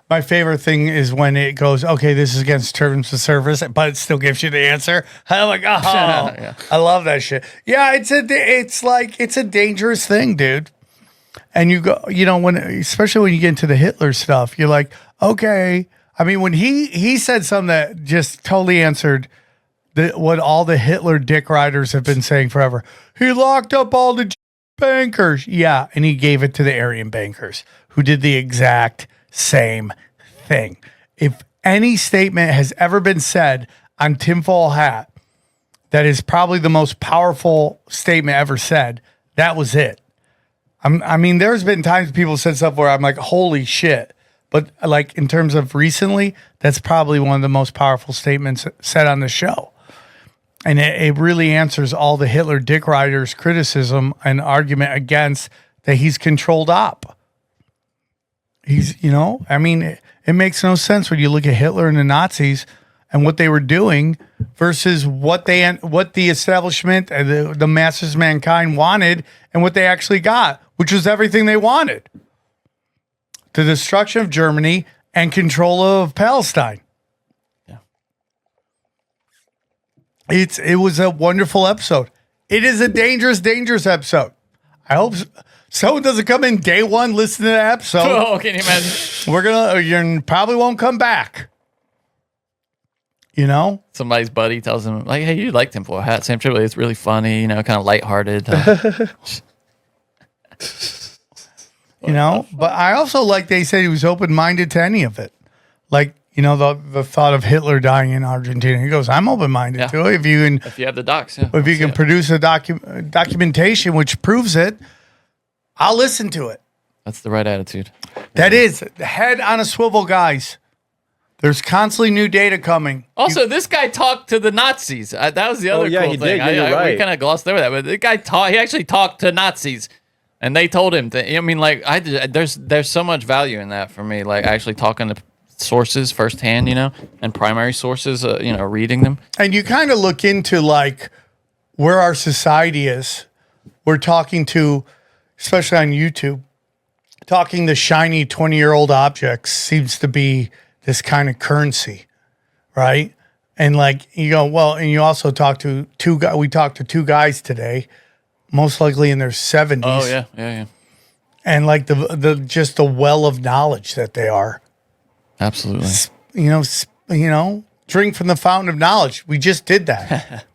My favorite thing is when it goes, okay, this is against terms of service, but it still gives you the answer. I'm like, oh, yeah. I love that shit. Yeah, it's a dangerous thing, dude. And you go, especially when you get into the Hitler stuff, you're like, okay. I mean, when he said something that just totally answered what all the Hitler dick riders have been saying forever. He locked up all the bankers. Yeah, and he gave it to the Aryan bankers who did the exact same thing. If any statement has ever been said on tinfoil hat that is probably the most powerful statement ever said. That was it. I mean, there's been times people said stuff where I'm like, holy shit. But like in terms of recently, that's probably one of the most powerful statements said on the show. And it really answers all the Hitler dick riders' criticism and argument against that he's controlled op. He's, I mean, it makes no sense when you look at Hitler and the Nazis and what they were doing versus what the establishment and the masses of mankind wanted and what they actually got, which was everything they wanted. The destruction of Germany and control of Palestine. Yeah. It was a wonderful episode. It is a dangerous episode. I hope someone doesn't come in day one, listen to the episode. Oh, can you imagine? You probably won't come back. Somebody's buddy tells him, like, hey, you like tinfoil hat. Sam Tripoli, it's really funny, kind of lighthearted. But I also like they said he was open-minded to any of it. Like, the thought of Hitler dying in Argentina. He goes, I'm open-minded to it. If you have the docs, yeah. If you can produce a documentation which proves it, I'll listen to it. That's the right attitude. That is the head on a swivel, guys. There's constantly new data coming. Also, this guy talked to the Nazis. That was the other cool he thing. did. Yeah, you're right. We kind of glossed over that, but the guy he actually talked to Nazis, and they told him that. I mean, like, there's so much value in that for me. Like actually talking to sources firsthand, and primary sources, reading them. And you kind of look into like where our society is. We're talking to, especially on YouTube, talking to shiny 20-year-old objects seems to be this kind of currency, right? And like you go, well, and you also talk to two guys. We talked to two guys today, most likely in their 70s. Oh yeah. And like the well of knowledge that they are. Absolutely. Drink from the fountain of knowledge. We just did that.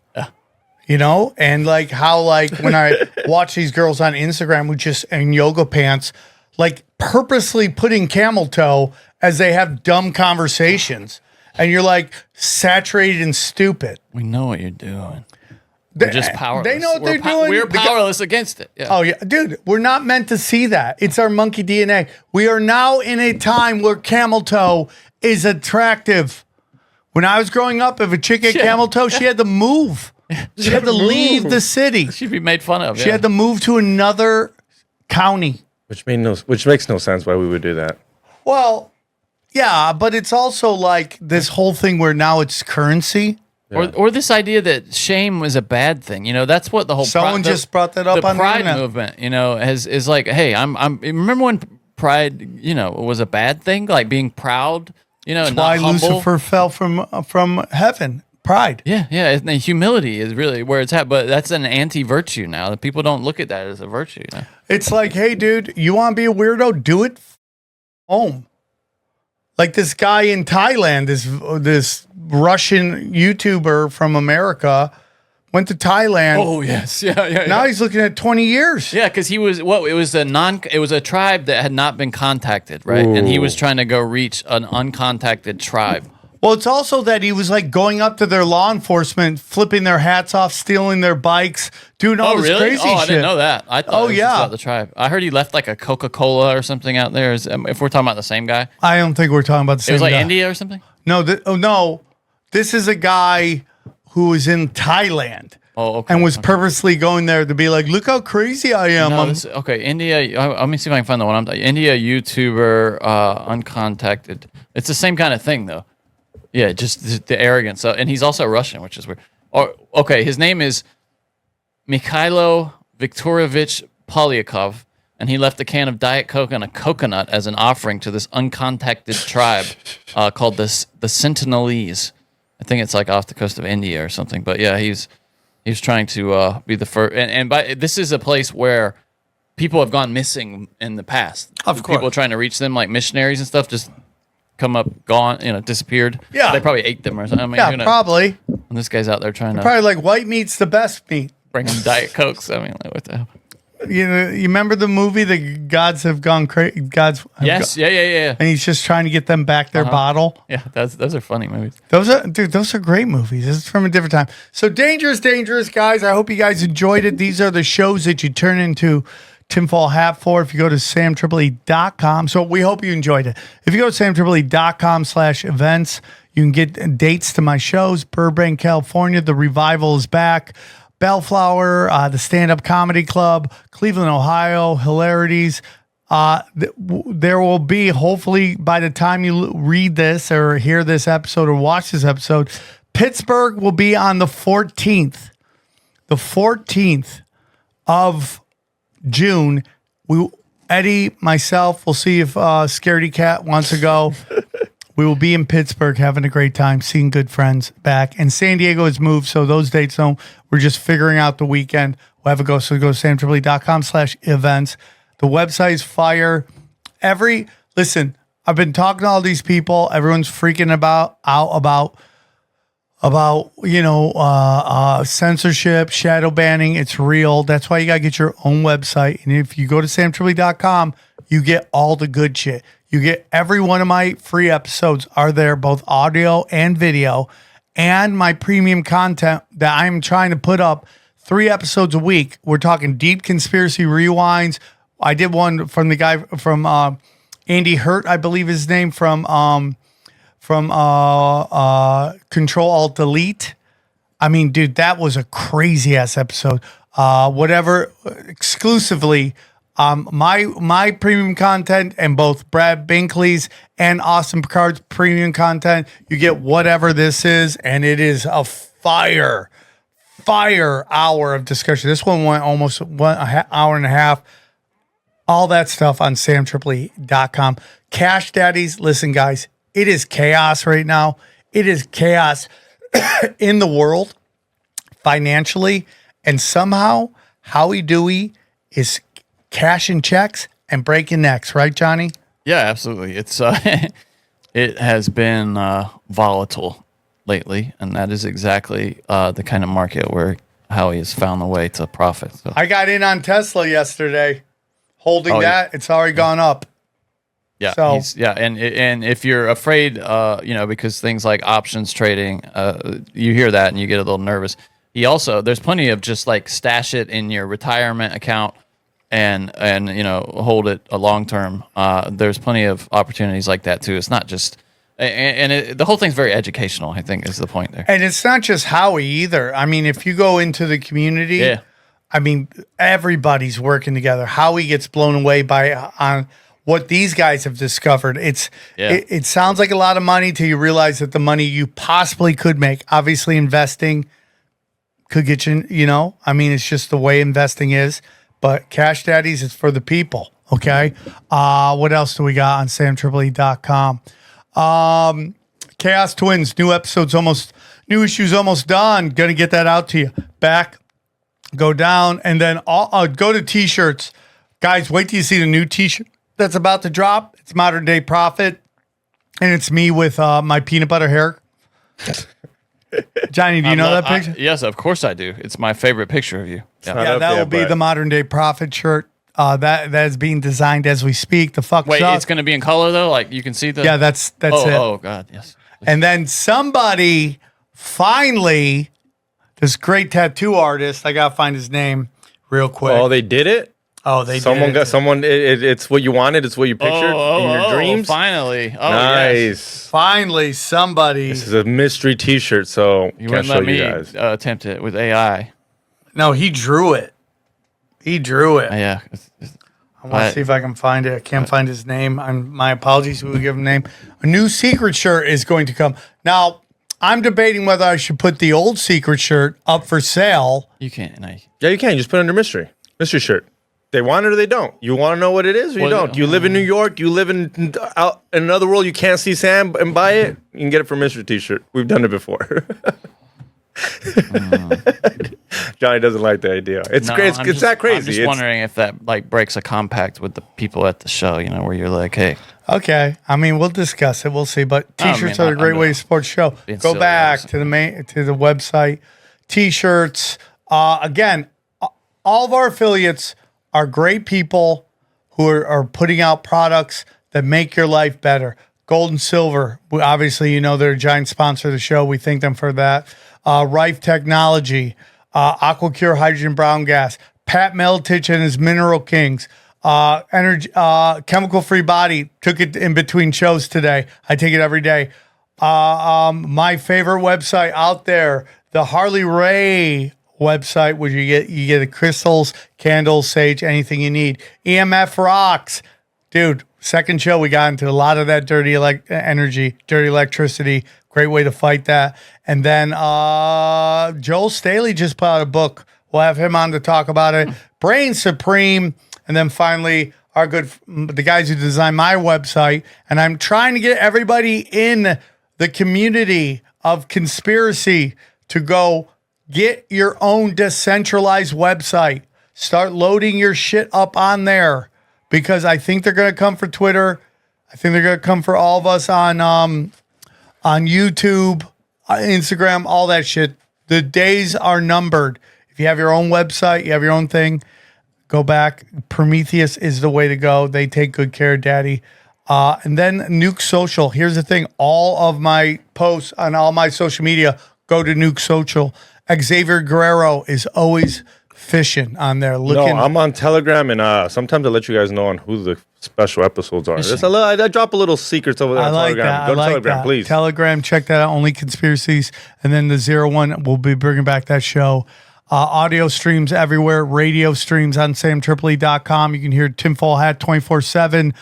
And like how like when I watch these girls on Instagram who just in yoga pants, like purposely putting camel toe as they have dumb conversations, and you're like saturated and stupid. We know what you're doing. We're just powerless. They know what they're doing. We're powerless against it. Yeah. Oh yeah, dude, we're not meant to see that. It's our monkey DNA. We are now in a time where camel toe is attractive. When I was growing up, if a chick had camel toe, she had to move. She had to leave the city. She'd be made fun of. She had to move to another county. Which makes no sense why we would do that. Well, yeah, but it's also like this whole thing where now it's currency. Yeah. Or this idea that shame was a bad thing. That's what the whole someone just brought that up on the pride internet. movement. Is like, hey, I'm. Remember when pride, was a bad thing, like being proud. That's not why humble. Lucifer fell from heaven. Pride. Yeah. And humility is really where it's at, but that's an anti-virtue now. The people don't look at that as a virtue. It's like, hey, dude, you want to be a weirdo? Do it home. Like this guy in Thailand, this Russian YouTuber from America went to Thailand. Oh yes, yeah. Now he's looking at 20 years. Yeah, because he was it was a tribe that had not been contacted, right? Ooh. And he was trying to go reach an uncontacted tribe. Well, it's also that he was like going up to their law enforcement, flipping their hats off, stealing their bikes, doing all this crazy shit. Oh, I didn't know that. I thought it was yeah. Just about the tribe. I heard he left like a Coca-Cola or something out there. If we're talking about the same guy. I don't think we're talking about the same guy. It was like India or something? No, no. This is a guy who was in Thailand. Oh, okay. And was purposely going there to be like, look how crazy I am. No, okay, India. Let me see if I can find the one I'm talking. India YouTuber, uncontacted. It's the same kind of thing though. Yeah, just the arrogance. And he's also Russian, which is weird. Okay, his name is Mikhailo Viktorovich Polyakov, and he left a can of Diet Coke and a coconut as an offering to this uncontacted tribe called the Sentinelese. I think it's like off the coast of India or something. But yeah, he's trying to be the first. And this is a place where people have gone missing in the past. Of course. People trying to reach them, like missionaries and stuff, just come up, gone, disappeared. Yeah. They probably ate them or something. I mean, yeah, probably. And this guy's out there trying to probably like white meat's the best meat. bring him Diet Cokes. I mean, like, what the hell? you remember the movie, The Gods Have Gone Crazy? Yes, yeah. And he's just trying to get them back their bottle. Yeah, those are funny movies. Those are great movies. This is from a different time. So dangerous, guys. I hope you guys enjoyed it. These are the shows that you turn into tinfoil hat for if you go to samtripoli.com. So we hope you enjoyed it. If you go to samtripoli.com/events, you can get dates to my shows. Burbank, California, The Revival is back. Bellflower, the Stand-Up Comedy Club, Cleveland, Ohio, Hilarities. There will be, hopefully, by the time you read this or hear this episode or watch this episode, Pittsburgh will be on the 14th. The 14th of June. Eddie, myself, we'll see if Scaredy Cat wants to go. We will be in Pittsburgh having a great time, seeing good friends back. And San Diego has moved, so those dates don't. We're just figuring out the weekend. We'll have a go. So go to samtripoli.com/events. The website is fire. Listen, I've been talking to all these people. Everyone's freaking out about censorship, shadow banning. It's real. That's why you got to get your own website. And if you go to samtripoli.com, you get all the good shit. You get every one of my free episodes are there, both audio and video, and my premium content that I'm trying to put up 3 episodes a week. We're talking deep conspiracy rewinds. I did one from the guy from Andy Hurt, I believe his name, from Control Alt Delete. I mean, dude, that was a crazy ass episode. Whatever, exclusively. My premium content and both Brad Binkley's and Austin Picard's premium content, you get whatever this is, and it is a fire hour of discussion. This one went almost an hour and a half. All that stuff on samtripoli.com. Cash Daddies, listen, guys, it is chaos right now. It is chaos in the world financially, and somehow Howie Dewey is cashing checks and breaking necks, right, Johnny? Yeah, absolutely. It's it has been volatile lately, and that is exactly the kind of market where Howie has found the way to profit. So I got in on Tesla yesterday, holding that. It's already gone up. Yeah, so, and if you're afraid, because things like options trading, you hear that and you get a little nervous. There's plenty of just like stash it in your retirement account and hold it a long term. There's plenty of opportunities like that too. It's not just, the whole thing's very educational, I think, is the point there. And it's not just Howie either. I mean, if you go into the community, I mean, everybody's working together. Howie gets blown away on what these guys have discovered. It sounds like a lot of money till you realize that the money you possibly could make, obviously investing could get you, I mean, it's just the way investing is. But Cash Daddies is for the people, okay? What else do we got on samtripoli.com? Chaos Twins, new issues almost done. Gonna get that out to you. Back, go down, and then go to T-shirts. Guys, wait till you see the new T-shirt that's about to drop. It's Modern Day Prophet, and it's me with my peanut butter hair. Johnny, do you know that picture? Yes, of course I do. It's my favorite picture of you. Yeah, that will be the Modern Day Prophet shirt. That is being designed as we speak. Wait, it's going to be in color though. Like you can see the. Yeah, that's it. Oh God, yes. And then somebody finally, this great tattoo artist. I gotta find his name real quick. Oh, they did it. Oh, they someone did got someone. It's what you wanted. It's what you pictured in your dreams. Finally, nice. Yes. Finally, somebody. This is a mystery T-shirt, so you wouldn't let me attempt it with AI. No, he drew it. Yeah. I want to see if I can find it. I can't find his name. My apologies. We'll give him a name. A new secret shirt is going to come. Now, I'm debating whether I should put the old secret shirt up for sale. You can't. Yeah, you can. Just put it under mystery shirt. They want it or they don't. You want to know what it is or you don't. You live in New York. You live in another world. You can't see Sam and buy it. You can get it for Mystery T-shirt. We've done it before. Johnny doesn't like the idea. It's great. It's that crazy. I'm just wondering if that like breaks a compact with the people at the show. Where you're like, hey. Okay. I mean, we'll discuss it. We'll see. But T-shirts are a great way to support the show. Go back to the website. T-shirts. Again, all of our affiliates are great people who are putting out products that make your life better. Gold and Silver, obviously, you know, they're a giant sponsor of the show. We thank them for that. Rife Technology, AquaCure Hydrogen Brown Gas, Pat Meltich and his Mineral Kings, Energy, Chemical Free Body. Took it in between shows today. I take it every day. My favorite website out there, the Harley Ray website, where you get the crystals, candles, sage, anything you need. EMF Rocks, dude. Second show, we got into a lot of that dirty energy, dirty electricity. Great way to fight that. And then Joel Staley just put out a book. We'll have him on to talk about it. Brain Supreme. And then finally, the guys who designed my website. And I'm trying to get everybody in the community of conspiracy to go get your own decentralized website. Start loading your shit up on there. Because I think they're going to come for Twitter. I think they're going to come for all of us on YouTube, Instagram, all that shit. The days are numbered. If you have your own website, you have your own thing, go back. Prometheus is the way to go. They take good care of Daddy. And then Nuke Social. Here's the thing. All of my posts on all my social media go to Nuke Social. Xavier Guerrero is always fishing on there. Looking. No, I'm on Telegram, and sometimes I let you guys know on who the special episodes are. I drop a little secrets over there on Telegram. That. Go to Telegram, please. Telegram, check that out. Only Conspiracies. And then the 01, we'll be bringing back that show. Audio streams everywhere. Radio streams on samtripoli.com. You can hear Tinfoil Hat 24/7.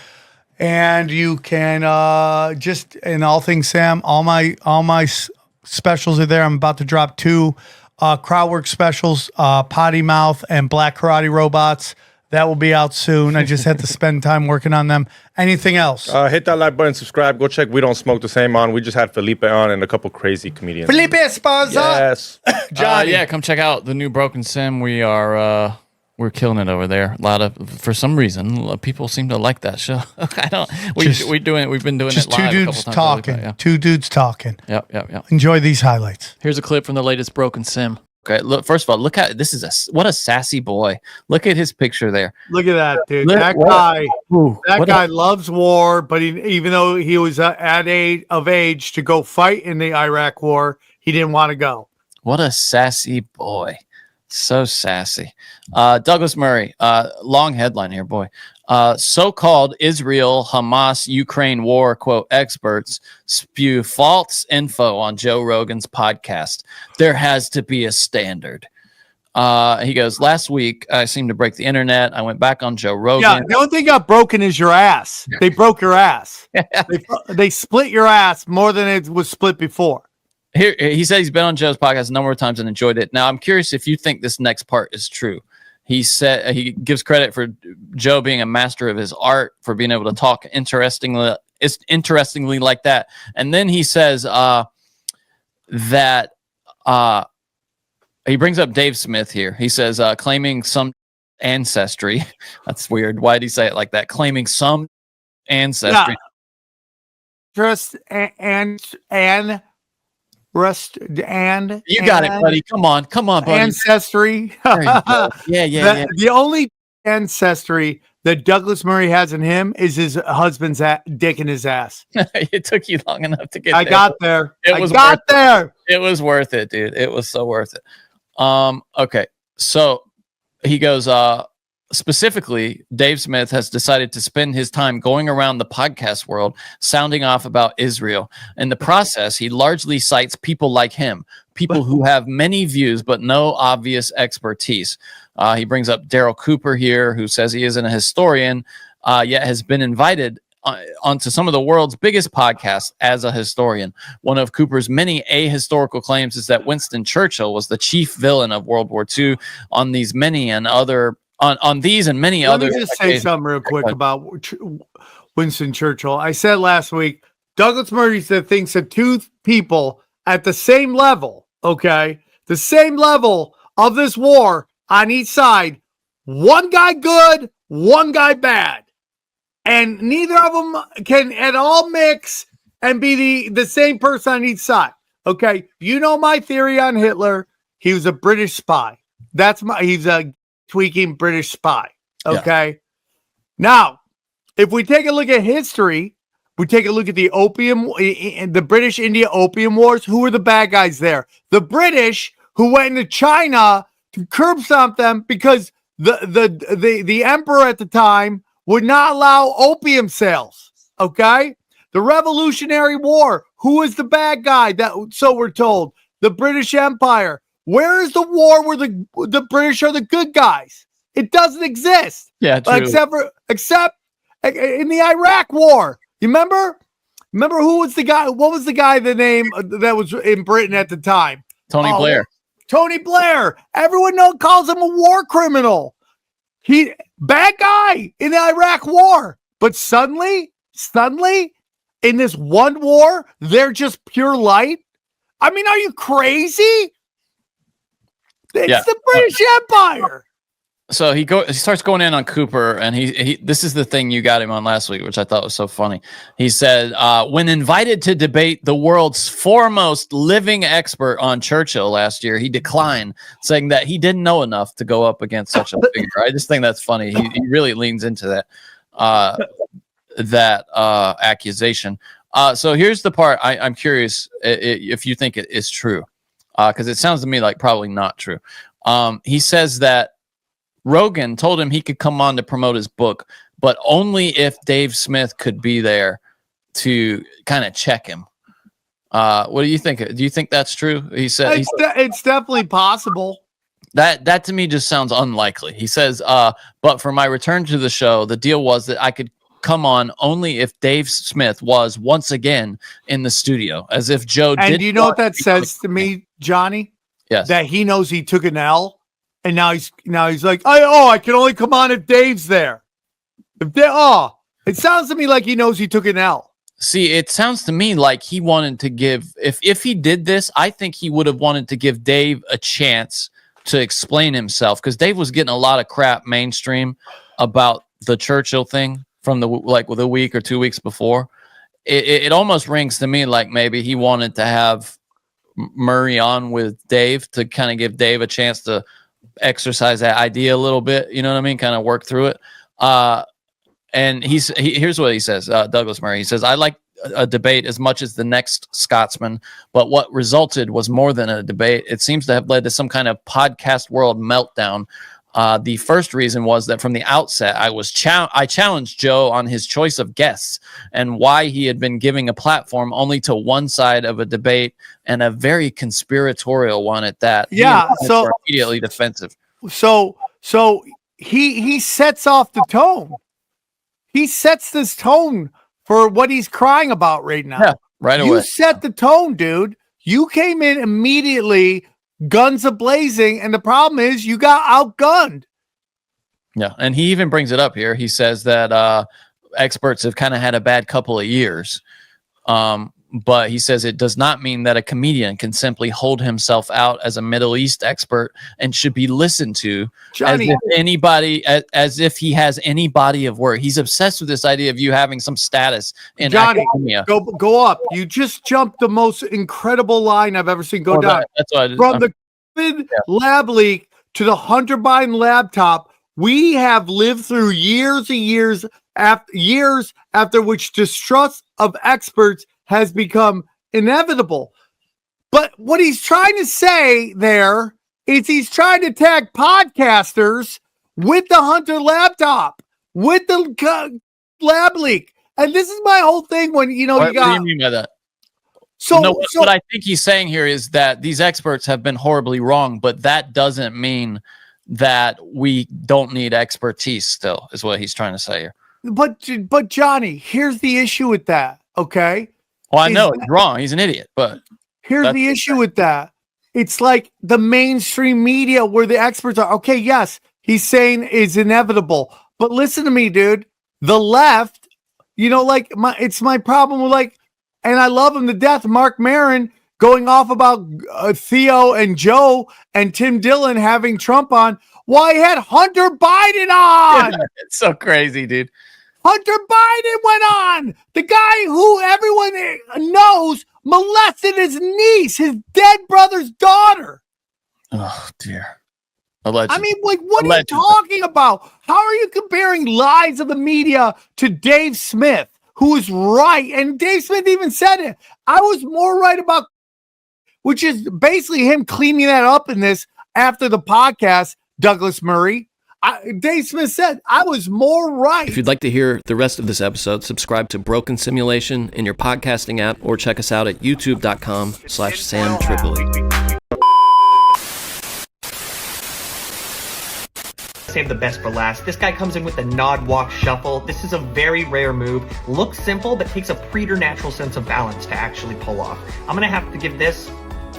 And you can just, in all things Sam, all my specials are there. I'm about to drop 2 Crowdwork specials, Potty Mouth and Black Karate Robots. That will be out soon. I just had to spend time working on them. Anything else? Hit that like button, subscribe. Go check We Don't Smoke the Same on. We just had Felipe on and a couple crazy comedians. Felipe Esparza. Yes. Johnny. Yeah, come check out the new Broken Sim. We're killing it over there. For some reason, people seem to like that show. We've been doing just it live. Two dudes talking. Yeah. Two dudes talking. Yep. Enjoy these highlights. Here's a clip from the latest Broken Sim. Okay, look. First of all, look at this. What a sassy boy. Look at his picture there. Look at that, dude. That guy loves war, but even though he was of age to go fight in the Iraq War, he didn't want to go. What a sassy boy. So sassy. Douglas Murray, long headline here, boy. So-called Israel, Hamas, Ukraine war, quote, experts spew false info on Joe Rogan's podcast. There has to be a standard. He goes, last week, I seemed to break the internet. I went back on Joe Rogan. Yeah, the only thing got broken is your ass. They broke your ass. They split your ass more than it was split before. Here, he said he's been on Joe's podcast a number of times and enjoyed it. Now, I'm curious if you think this next part is true. He said he gives credit for Joe being a master of his art, for being able to talk interestingly like that. And then he says that he brings up Dave Smith here. He says claiming some ancestry. That's weird. Why did he say it like that? Claiming some ancestry. Yeah. Just and rest and you got it, buddy. Come on, buddy. Ancestry. Yeah. The only ancestry that Douglas Murray has in him is his husband's dick in his ass. It took you long enough to get. I got there. It was worth it, dude. It was so worth it. Okay, so he goes. Specifically, Dave Smith has decided to spend his time going around the podcast world, sounding off about Israel. In the process, he largely cites people like him, people who have many views but no obvious expertise. He brings up Daryl Cooper here, who says he isn't a historian, yet has been invited onto some of the world's biggest podcasts as a historian. One of Cooper's many ahistorical claims is that Winston Churchill was the chief villain of World War II. On these and many other. Let me just say something real quick about Winston Churchill. I said last week, Douglas Murray thinks that 2 people at the same level, okay, the same level of this war on each side, one guy good, one guy bad. And neither of them can at all mix and be the same person on each side. Okay, you know my theory on Hitler. He was a British spy. He's a tweaking British spy. Okay. Now, if we take a look at history, we take a look at the British India Opium Wars. Who were the bad guys there? The British, who went into China to curb stomp them because the emperor at the time would not allow opium sales. Okay. The Revolutionary War. Who was the bad guy? So we're told. The British Empire. Where is the war where the British are the good guys? It doesn't exist. Yeah, true. Except in the Iraq War. You remember? Remember who was the guy? What was the guy? The name that was in Britain at the time? Tony Blair. Tony Blair. Everyone calls him a war criminal. He bad guy in the Iraq War. But suddenly, in this one war, they're just pure light. I mean, are you crazy? It's the British Empire. So he starts going in on Cooper, and he this is the thing you got him on last week, which I thought was so funny. He said, when invited to debate the world's foremost living expert on Churchill last year, he declined, saying that he didn't know enough to go up against such a figure. I just think that's funny. He really leans into that accusation. So here's the part I'm curious if you think it is true, because it sounds to me like probably not true. He says that Rogan told him he could come on to promote his book, but only if Dave Smith could be there to kind of check him. What do you think? Do you think that's true? He said it's definitely possible. That to me just sounds unlikely. He says, but for my return to the show, the deal was that I could come on only if Dave Smith was once again in the studio, as if Joe did. And do you know what that says to me, Johnny? Yes. That he knows he took an L. And now he's like, I can only come on if Dave's there. It sounds to me like he knows he took an L. See, it sounds to me like he wanted to give, if he did this, I think he would have wanted to give Dave a chance to explain himself, because Dave was getting a lot of crap mainstream about the Churchill thing from the week or 2 weeks before. It almost rings to me like maybe he wanted to have Murray on with Dave to kind of give Dave a chance to exercise that idea a little bit, you know what I mean? Kind of work through it. And here's what he says, Douglas Murray. He says, I like a debate as much as the next Scotsman, but what resulted was more than a debate. It seems to have led to some kind of podcast world meltdown. The first reason was that from the outset, I challenged Joe on his choice of guests and why he had been giving a platform only to one side of a debate, and a very conspiratorial one at that. Yeah, so immediately defensive. So he sets off the tone. He sets this tone for what he's crying about right now. Yeah, right away. You set the tone, dude. You came in immediately, guns a-blazing, and the problem is you got outgunned. Yeah, and he even brings it up here. He says that experts have kind of had a bad couple of years. But he says it does not mean that a comedian can simply hold himself out as a Middle East expert and should be listened to Johnny, as if he has any body of work. He's obsessed with this idea of you having some status in academia. Go up. You just jumped the most incredible line I've ever seen go down. That's what I did. From the COVID lab leak to the Hunter Biden laptop, we have lived through years and years after which distrust of experts has become inevitable. But what he's trying to say there is he's trying to tag podcasters with the Hunter laptop, with the lab leak. And this is my whole thing when, you got... What do you mean by that? What I think he's saying here is that these experts have been horribly wrong, but that doesn't mean that we don't need expertise still, is what he's trying to say here. But Johnny, here's the issue with that, okay? Well, I know he's wrong. He's an idiot, but here's the issue with that. It's like the mainstream media where the experts are, okay, yes, he's saying it's inevitable. But listen to me, dude. The left, it's my problem with and I love him to death, Mark Maron going off about Theo and Joe and Tim Dillon having Trump on. Why he had Hunter Biden on? Yeah, it's so crazy, dude. Hunter Biden went on. The guy who everyone knows molested his niece, his dead brother's daughter. Oh, dear. Allegedly. I mean, like, what Allegedly. are you talking about? How are you comparing lies of the media to Dave Smith, who is right? And Dave Smith even said it. I was more right about, which is basically him cleaning that up in this after the podcast, Douglas Murray. Dave Smith said, I was more right. If you'd like to hear the rest of this episode, subscribe to Broken Simulation in your podcasting app or check us out at youtube.com/Sam Tripoli. Save the best for last. This guy comes in with the nod, walk, shuffle. This is a very rare move. Looks simple, but takes a preternatural sense of balance to actually pull off. I'm gonna have to give this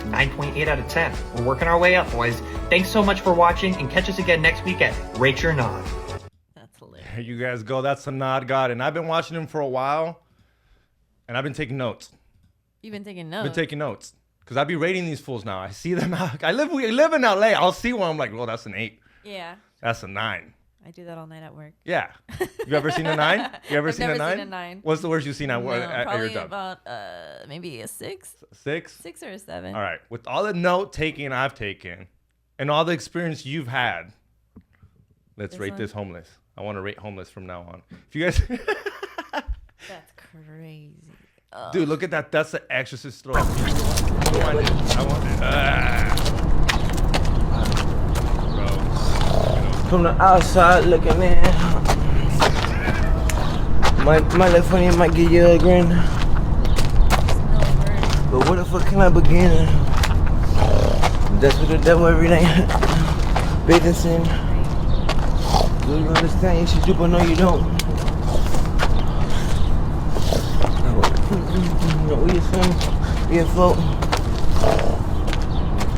9.8 out of 10. We're working our way up, boys. Thanks so much for watching, and catch us again next week at Rate Your Nod. That's hilarious. Here you guys go. That's the nod god. And I've been watching him for a while, and I've been taking notes. You've been taking notes. Been taking notes. Because I'll be rating these fools now. I see them out. We live in LA. I'll see one. I'm like, well, that's an 8. Yeah. That's a 9. I do that all night at work. Yeah. You ever seen a 9? You ever I've seen never a 9? seen a 9. What's the worst you've seen at your probably job? about maybe a 6. 6? 6 or a 7. All right. With all the note taking I've taken and all the experience you've had, let's rate this homeless. I want to rate homeless from now on. If you guys... That's crazy. Oh. Dude, look at that. That's the Exorcist throw. I want it. From the outside looking in, might look funny, might give you a grin. But where the fuck can I begin? That's with the devil every day. Bathing sin. Do you understand? You should do, but no, you don't. We swim, we afloat.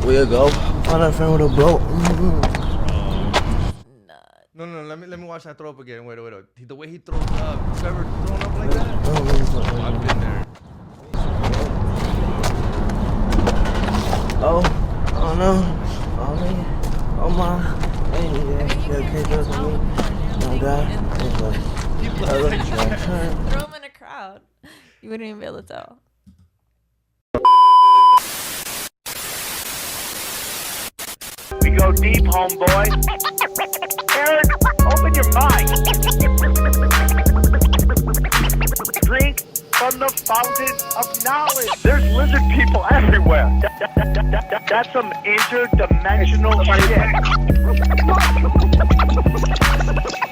We'll go. Find a friend with a boat. No, let me watch that throw up again. Wait. The way he throws up. Have you ever thrown up like that? Oh, I've been there. Oh no. Oh man. Oh my. I ain't need that. Okay, that's me. Oh God. Throw him in a crowd. You wouldn't even be able to tell. We go deep, homeboy. Aaron, open your mind. Drink from the fountain of knowledge. There's lizard people everywhere. That's some interdimensional shit.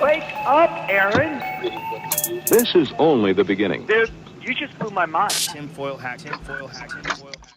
Wake up, Aaron. This is only the beginning. Dude, you just blew my mind. Tinfoil hack.